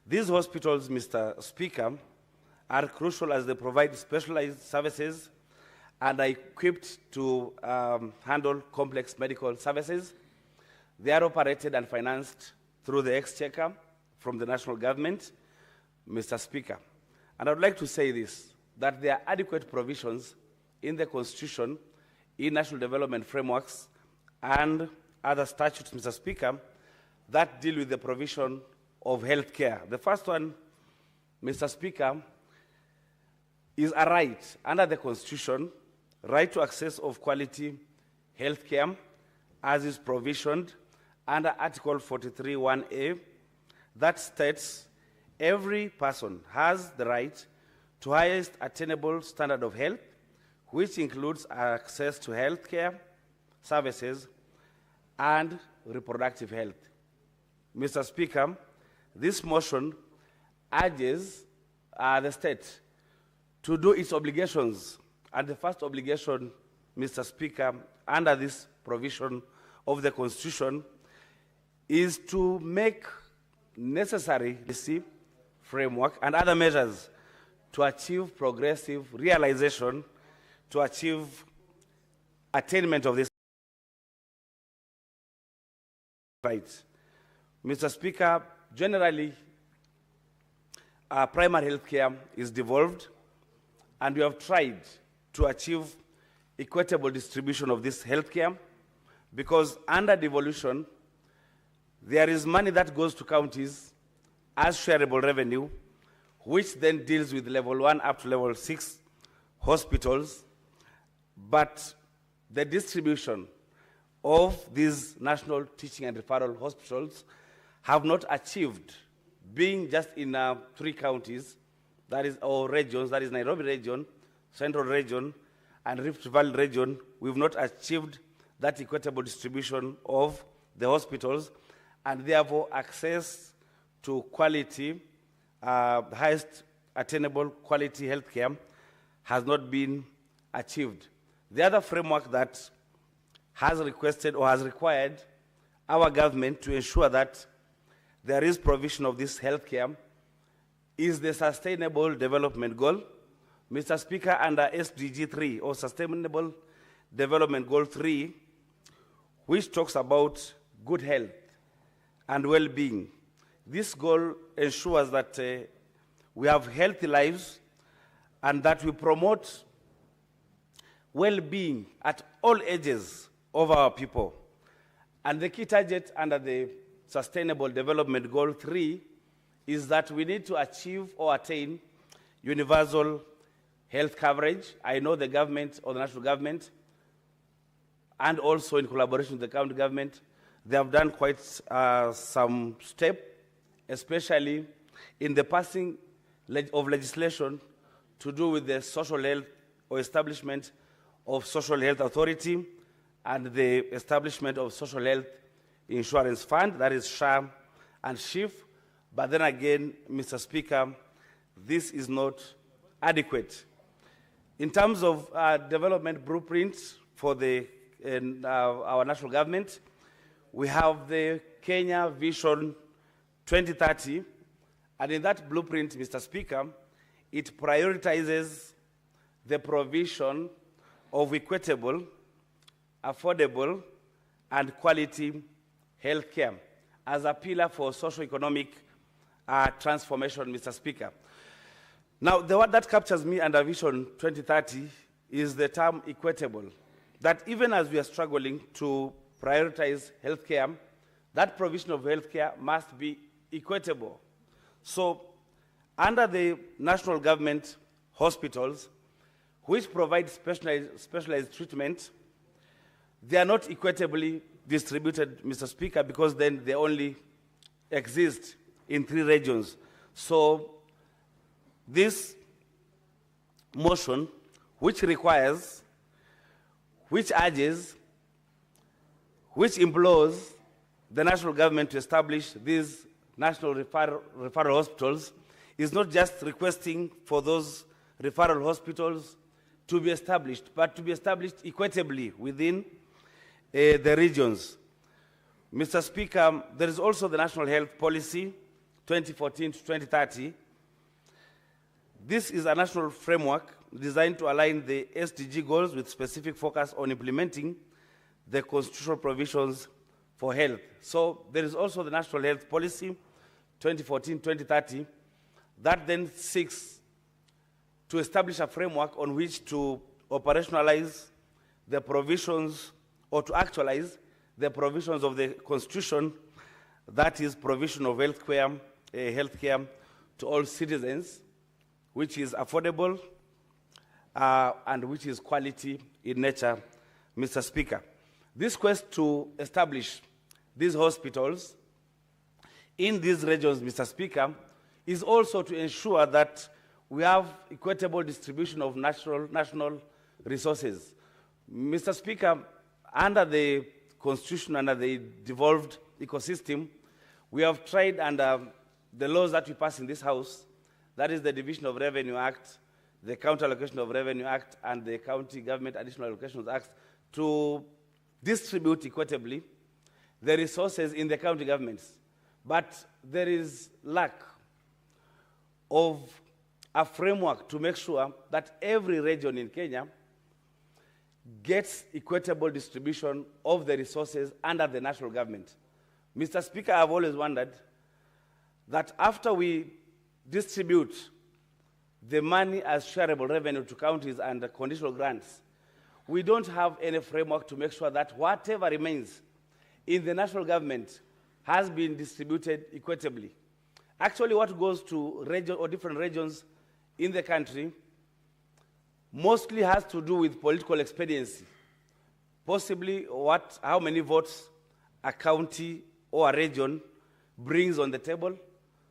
These hospitals, Mr. Speaker, are crucial as they provide specialized services and are equipped to handle complex medical services. They are operated and financed through the exchequer from the national government, Mr. Speaker. And I would like to say this, that there are adequate provisions in the Constitution, in national development frameworks, and other statutes, Mr. Speaker, that deal with the provision of health care. The first one, Mr. Speaker, is a right under the Constitution, right to access of quality health care, as is provisioned under Article 43(1)(a), that states every person has the right to highest attainable standard of health, which includes access to health care services and reproductive health. Mr. Speaker, this motion urges the state to do its obligations. And the first obligation, Mr. Speaker, under this provision of the Constitution is to make necessary policy framework and other measures to achieve progressive realization, to achieve attainment of this right. Mr. Speaker, generally, primary health care is devolved, and we have tried to achieve equitable distribution of this health care, because under devolution, there is money that goes to counties as shareable revenue, which then deals with level 1 up to level 6 hospitals, but the distribution of these national teaching and referral hospitals have not achieved, being just in 3 counties, that is, or regions, that is Nairobi region, Central region, and Rift Valley region. We've not achieved that equitable distribution of the hospitals, and therefore access to quality, highest attainable quality health care has not been achieved. The other framework that has requested or has required our government to ensure that there is provision of this health care is the Sustainable Development Goal. Mr. Speaker, under SDG 3, or Sustainable Development Goal 3, which talks about good health and well-being. This goal ensures that we have healthy lives and that we promote well-being at all ages of our people. And the key target under the Sustainable Development Goal 3 is that we need to achieve or attain universal health coverage. I know the government or the national government, and also in collaboration with the county government, they have done quite some step, especially in the passing of legislation to do with the social health or establishment of social health authority and the establishment of social health insurance fund, that is SHA and SHIF. But then again, Mr. Speaker, this is not adequate. In terms of development blueprints for our national government, we have the Kenya Vision 2030, and in that blueprint, Mr. Speaker, it prioritizes the provision of equitable, affordable, and quality health care as a pillar for socio-economic transformation, Mr. Speaker. Now, the word that captures me under Vision 2030 is the term equitable, that even as we are struggling to prioritize health care, that provision of health care must be equitable. So, under the national government hospitals, which provide specialized treatment, they are not equitably distributed, Mr. Speaker, because then they only exist in 3 regions. So this motion, which requires, which urges, which implores the national government to establish these national referral hospitals, is not just requesting for those referral hospitals to be established, but to be established equitably within the regions. Mr. Speaker, there is also the National Health Policy 2014 to 2030. This is a national framework designed to align the SDG goals with specific focus on implementing the constitutional provisions for health. So there is also the National Health Policy 2014-2030 that then seeks to establish a framework on which to operationalize the provisions or to actualize the provisions of the Constitution, that is provision of healthcare to all citizens, which is affordable and which is quality in nature, Mr. Speaker. This quest to establish these hospitals in these regions, Mr. Speaker, is also to ensure that we have equitable distribution of national resources. Mr. Speaker, under the Constitution, under the devolved ecosystem, we have tried under the laws that we pass in this House, that is the Division of Revenue Act, the County Allocation of Revenue Act, and the County Government Additional Allocations Act, to distribute equitably the resources in the county governments. But there is lack of a framework to make sure that every region in Kenya gets equitable distribution of the resources under the national government. Mr. Speaker, I've always wondered that after we distribute the money as shareable revenue to counties and conditional grants, we don't have any framework to make sure that whatever remains in the national government has been distributed equitably. Actually, what goes to region or different regions in the country mostly has to do with political expediency. Possibly how many votes a county or a region brings on the table,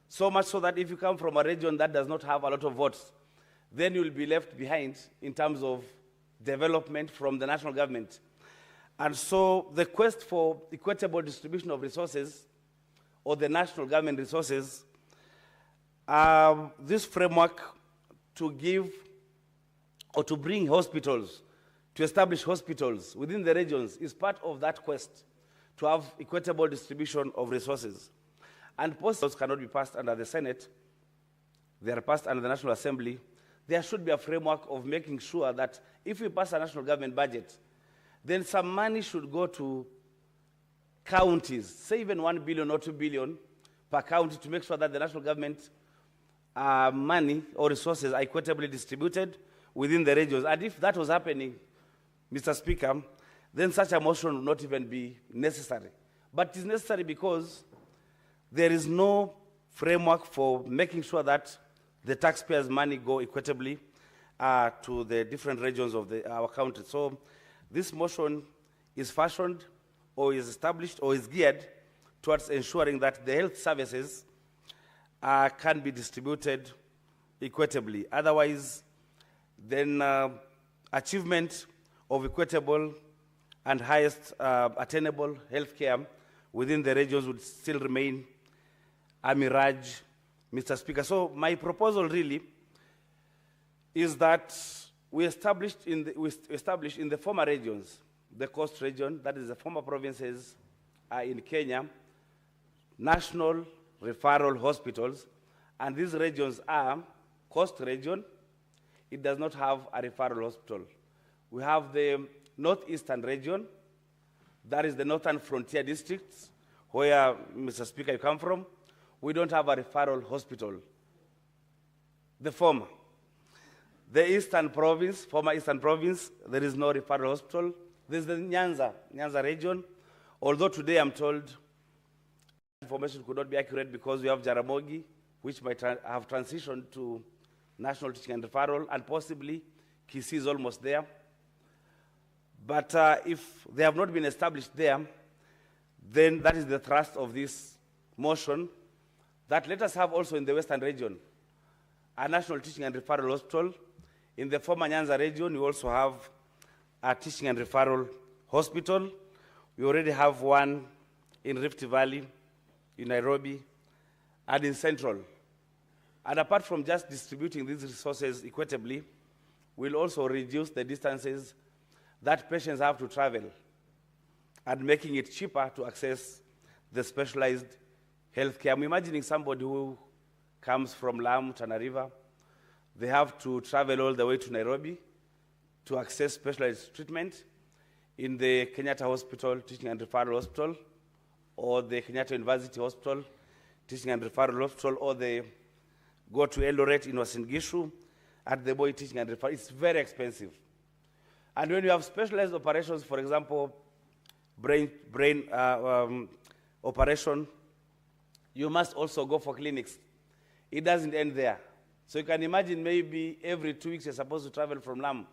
so much so that if you come from a region that does not have a lot of votes, then you will be left behind in terms of development from the national government. And so the quest for equitable distribution of resources, or the national government resources, this framework to give or to bring hospitals, to establish hospitals within the regions is part of that quest to have equitable distribution of resources. And policies cannot be passed under the Senate. They are passed under the National Assembly. There should be a framework of making sure that if we pass a national government budget, then some money should go to counties, say even 1 billion or 2 billion per county, to make sure that the national government money or resources are equitably distributed within the regions. And if that was happening, Mr. Speaker, then such a motion would not even be necessary. But it is necessary because there is no framework for making sure that the taxpayers' money go equitably to the different regions of our country. So this motion is fashioned or is established or is geared towards ensuring that the health services can be distributed equitably. Otherwise, then achievement of equitable and highest attainable health care within the regions would still remain a mirage, Mr. Speaker. So my proposal really is that we establish in the former regions, the coast region, that is the former provinces in Kenya, national referral hospitals, and these regions are coast region. It does not have a referral hospital. We have the northeastern region, that is the northern frontier districts, where, Mr. Speaker, you come from. We don't have a referral hospital. The former. The eastern province, former eastern province, there is no referral hospital. There's the Nyanza region, although today I'm told information could not be accurate because we have Jaramogi, which might have transitioned to national teaching and referral, and possibly Kisii is almost there. But if they have not been established there, then that is the thrust of this motion, that let us have also in the western region a national teaching and referral hospital. In the former Nyanza region, we also have a teaching and referral hospital. We already have one in Rift Valley, in Nairobi, and in Central. And apart from just distributing these resources equitably, we'll also reduce the distances that patients have to travel and making it cheaper to access the specialized health care. I'm imagining somebody who comes from Lamu, Tana River, they have to travel all the way to Nairobi to access specialized treatment in the Kenyatta Hospital, Teaching and Referral Hospital, or the Kenyatta University Hospital, Teaching and Referral Hospital, or they go to Eldoret in Uasin Gishu at the Boy Teaching and Referral. It's very expensive. And when you have specialized operations, for example, brain operation, you must also go for clinics. It doesn't end there. So you can imagine maybe every 2 weeks you're supposed to travel from Lamu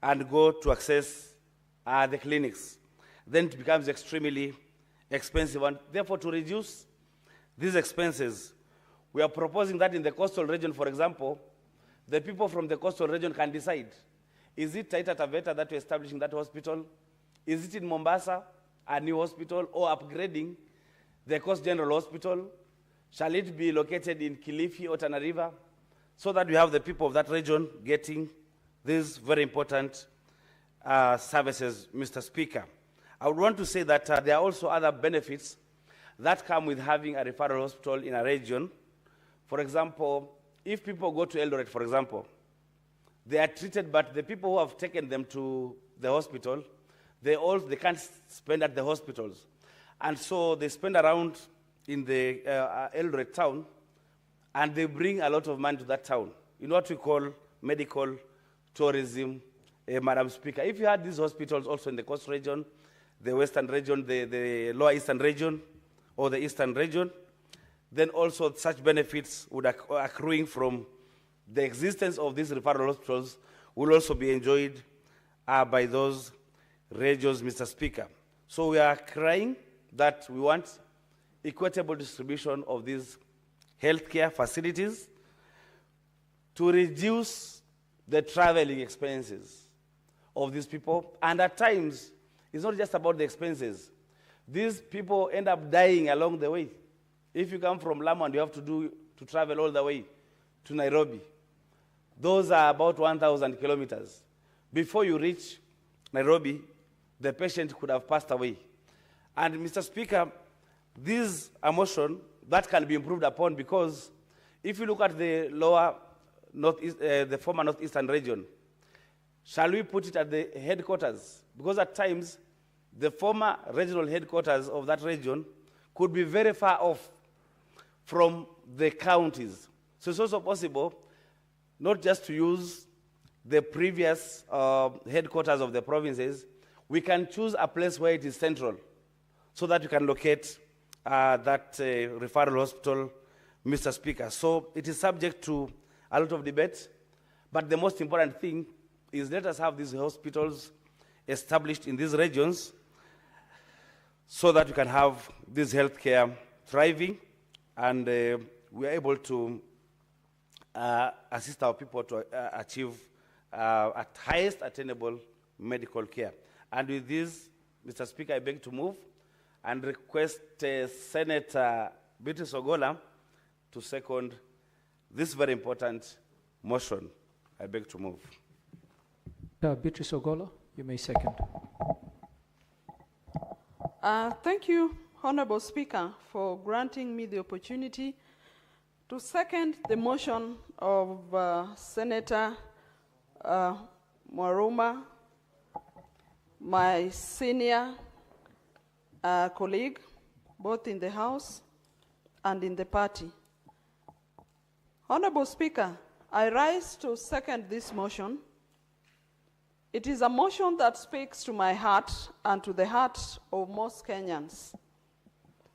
and go to access the clinics. Then it becomes extremely expensive. And therefore, to reduce these expenses, we are proposing that in the coastal region, for example, the people from the coastal region can decide, is it Taita Taveta that we're establishing that hospital? Is it in Mombasa, a new hospital, or upgrading the Coast General Hospital? Shall it be located in Kilifi or Tana River? So that we have the people of that region getting these very important services, Mr. Speaker. I would want to say that there are also other benefits that come with having a referral hospital in a region. For example, if people go to Eldoret, for example, they are treated, but the people who have taken them to the hospital, they can't spend at the hospitals. And so they spend around in the Eldoret town, and they bring a lot of money to that town in what we call medical tourism, Madam Speaker. If you had these hospitals also in the coast region, the western region, the lower eastern region, or the eastern region, then also such benefits would accruing from the existence of these referral hospitals will also be enjoyed by those regions, Mr. Speaker. So we are crying that we want equitable distribution of these healthcare facilities to reduce the traveling expenses of these people. And at times, it's not just about the expenses. These people end up dying along the way. If you come from Lamu and you have to travel all the way to Nairobi, those are about 1,000 kilometers. Before you reach Nairobi, the patient could have passed away. And Mr. Speaker, this is a motion that can be improved upon, because if you look at the lower northeast, the former northeastern region, shall we put it at the headquarters? Because at times, the former regional headquarters of that region could be very far off from the counties. So it's also possible not just to use the previous headquarters of the provinces. We can choose a place where it is central, so that you can locate that referral hospital, Mr. Speaker. So it is subject to a lot of debate, but the most important thing is let us have these hospitals established in these regions so that we can have this healthcare thriving, and we are able to assist our people to achieve at highest attainable medical care. And with this, Mr. Speaker, I beg to move and request Senator Beatrice Ogola to second this very important motion. I beg to move. Beatrice Ogola, you may second. Thank you, Honorable Speaker, for granting me the opportunity to second the motion of Senator Mwaruma, my senior colleague, both in the House and in the party. Honorable Speaker, I rise to second this motion. It is a motion that speaks to my heart and to the heart of most Kenyans.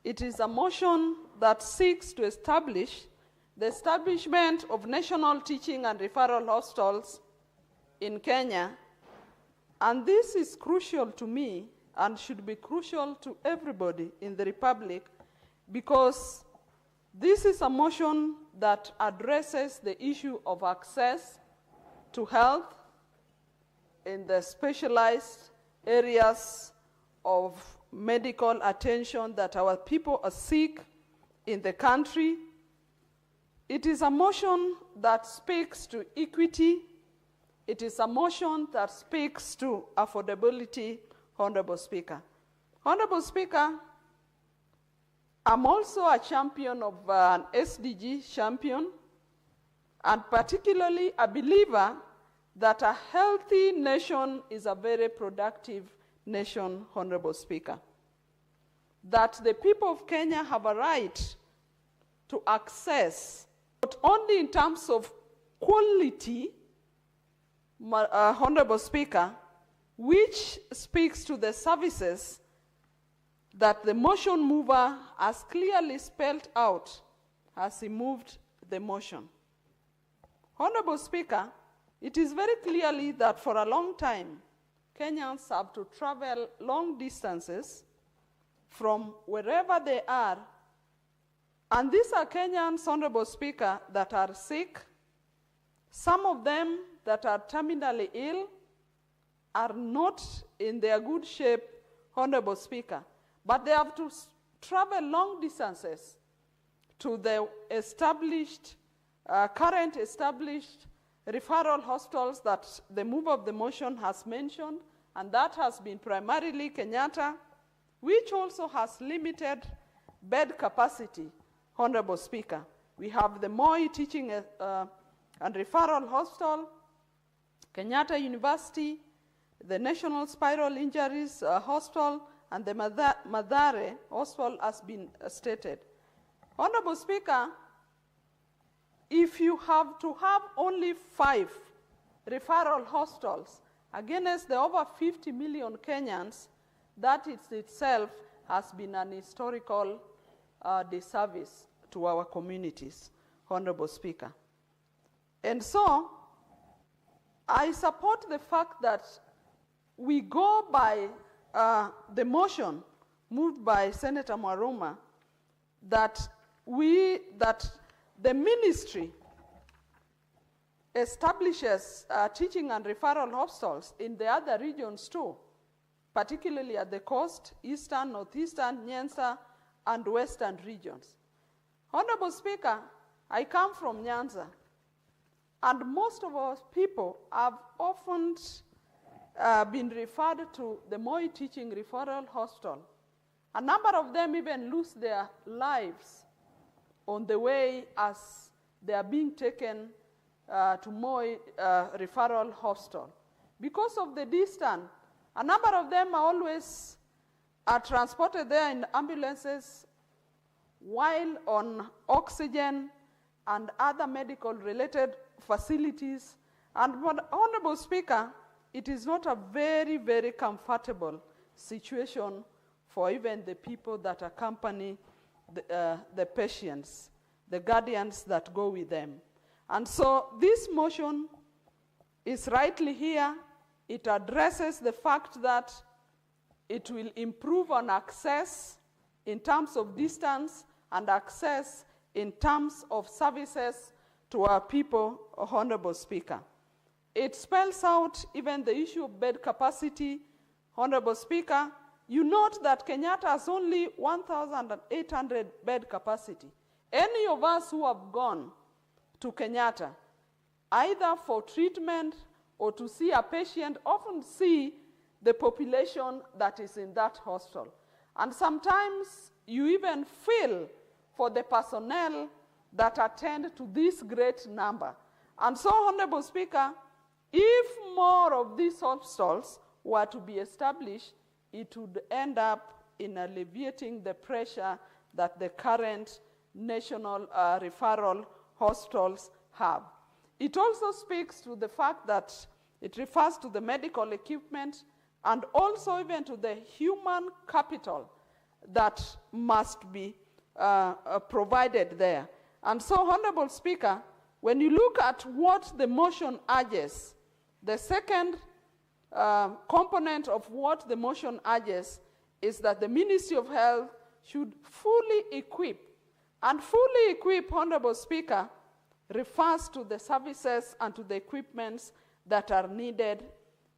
It is a motion that seeks to establish the establishment of national teaching and referral hospitals in Kenya. And this is crucial to me and should be crucial to everybody in the Republic, because this is a motion that addresses the issue of access to health in the specialized areas of medical attention that our people seek in the country. It is a motion that speaks to equity. It is a motion that speaks to affordability, Honorable Speaker. Honorable Speaker, I'm also a champion of an SDG champion, and particularly a believer that a healthy nation is a very productive nation, Honorable Speaker. That the people of Kenya have a right to access, not only in terms of quality, Honorable Speaker, which speaks to the services that the motion mover has clearly spelled out as he moved the motion. Honorable Speaker, it is very clearly that for a long time, Kenyans have to travel long distances from wherever they are, and these are Kenyans, Honorable Speaker, that are sick. Some of them that are terminally ill are not in their good shape, Honorable Speaker, but they have to travel long distances to the established, current established referral hospitals that the mover of the motion has mentioned, and that has been primarily Kenyatta, which also has limited bed capacity, Honorable Speaker. We have the Moi Teaching and Referral Hospital, Kenyatta University, the National Spiral Injuries Hospital, and the Madare Hospital has been stated. Honorable Speaker, if you have to have only 5 referral hospitals against the over 50 million Kenyans, that itself has been an historical disservice to our communities, Honorable Speaker. And so, I support the fact that we go by the motion moved by Senator Mwaruma that the ministry establishes teaching and referral hospitals in the other regions too, particularly at the coast, eastern, northeastern, Nyanza, and western regions. Honorable Speaker, I come from Nyanza, and most of our people have often been referred to the Moi Teaching Referral Hospital. A number of them even lose their lives on the way as they are being taken to Moi Referral Hospital. Because of the distance, a number of them are always transported there in ambulances while on oxygen and other medical related facilities. And Honorable Speaker, it is not a very, very comfortable situation for even the people that accompany the patients, the guardians that go with them. And so this motion is rightly here. It addresses the fact that it will improve on access in terms of distance and access in terms of services to our people, Honorable Speaker. It spells out even the issue of bed capacity, Honorable Speaker. You note that Kenyatta has only 1,800 bed capacity. Any of us who have gone to Kenyatta, either for treatment or to see a patient, often see the population that is in that hospital. And sometimes you even feel for the personnel that attend to this great number. And so, Honorable Speaker, if more of these hospitals were to be established, it would end up in alleviating the pressure that the current national referral hospitals have. It also speaks to the fact that it refers to the medical equipment and also even to the human capital that must be provided there. And so, Honorable Speaker, when you look at what the motion urges, the second component of what the motion urges is that the Ministry of Health should fully equip. And fully equip, Honorable Speaker, refers to the services and to the equipments that are needed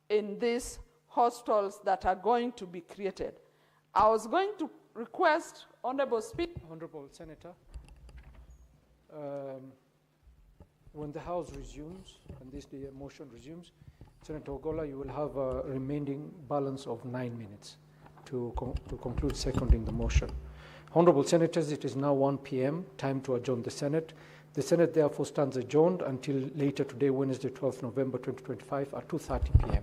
in these hospitals that are going to be created. I was going to request, Honorable Speaker. Honorable Senator, when the House resumes, and this the motion resumes, Senator Ogolla, you will have a remaining balance of 9 minutes to conclude seconding the motion. Honorable Senators, it is now 1 p.m., time to adjourn the Senate. The Senate therefore stands adjourned until later today, Wednesday, 12th November 2025 at 2:30 p.m.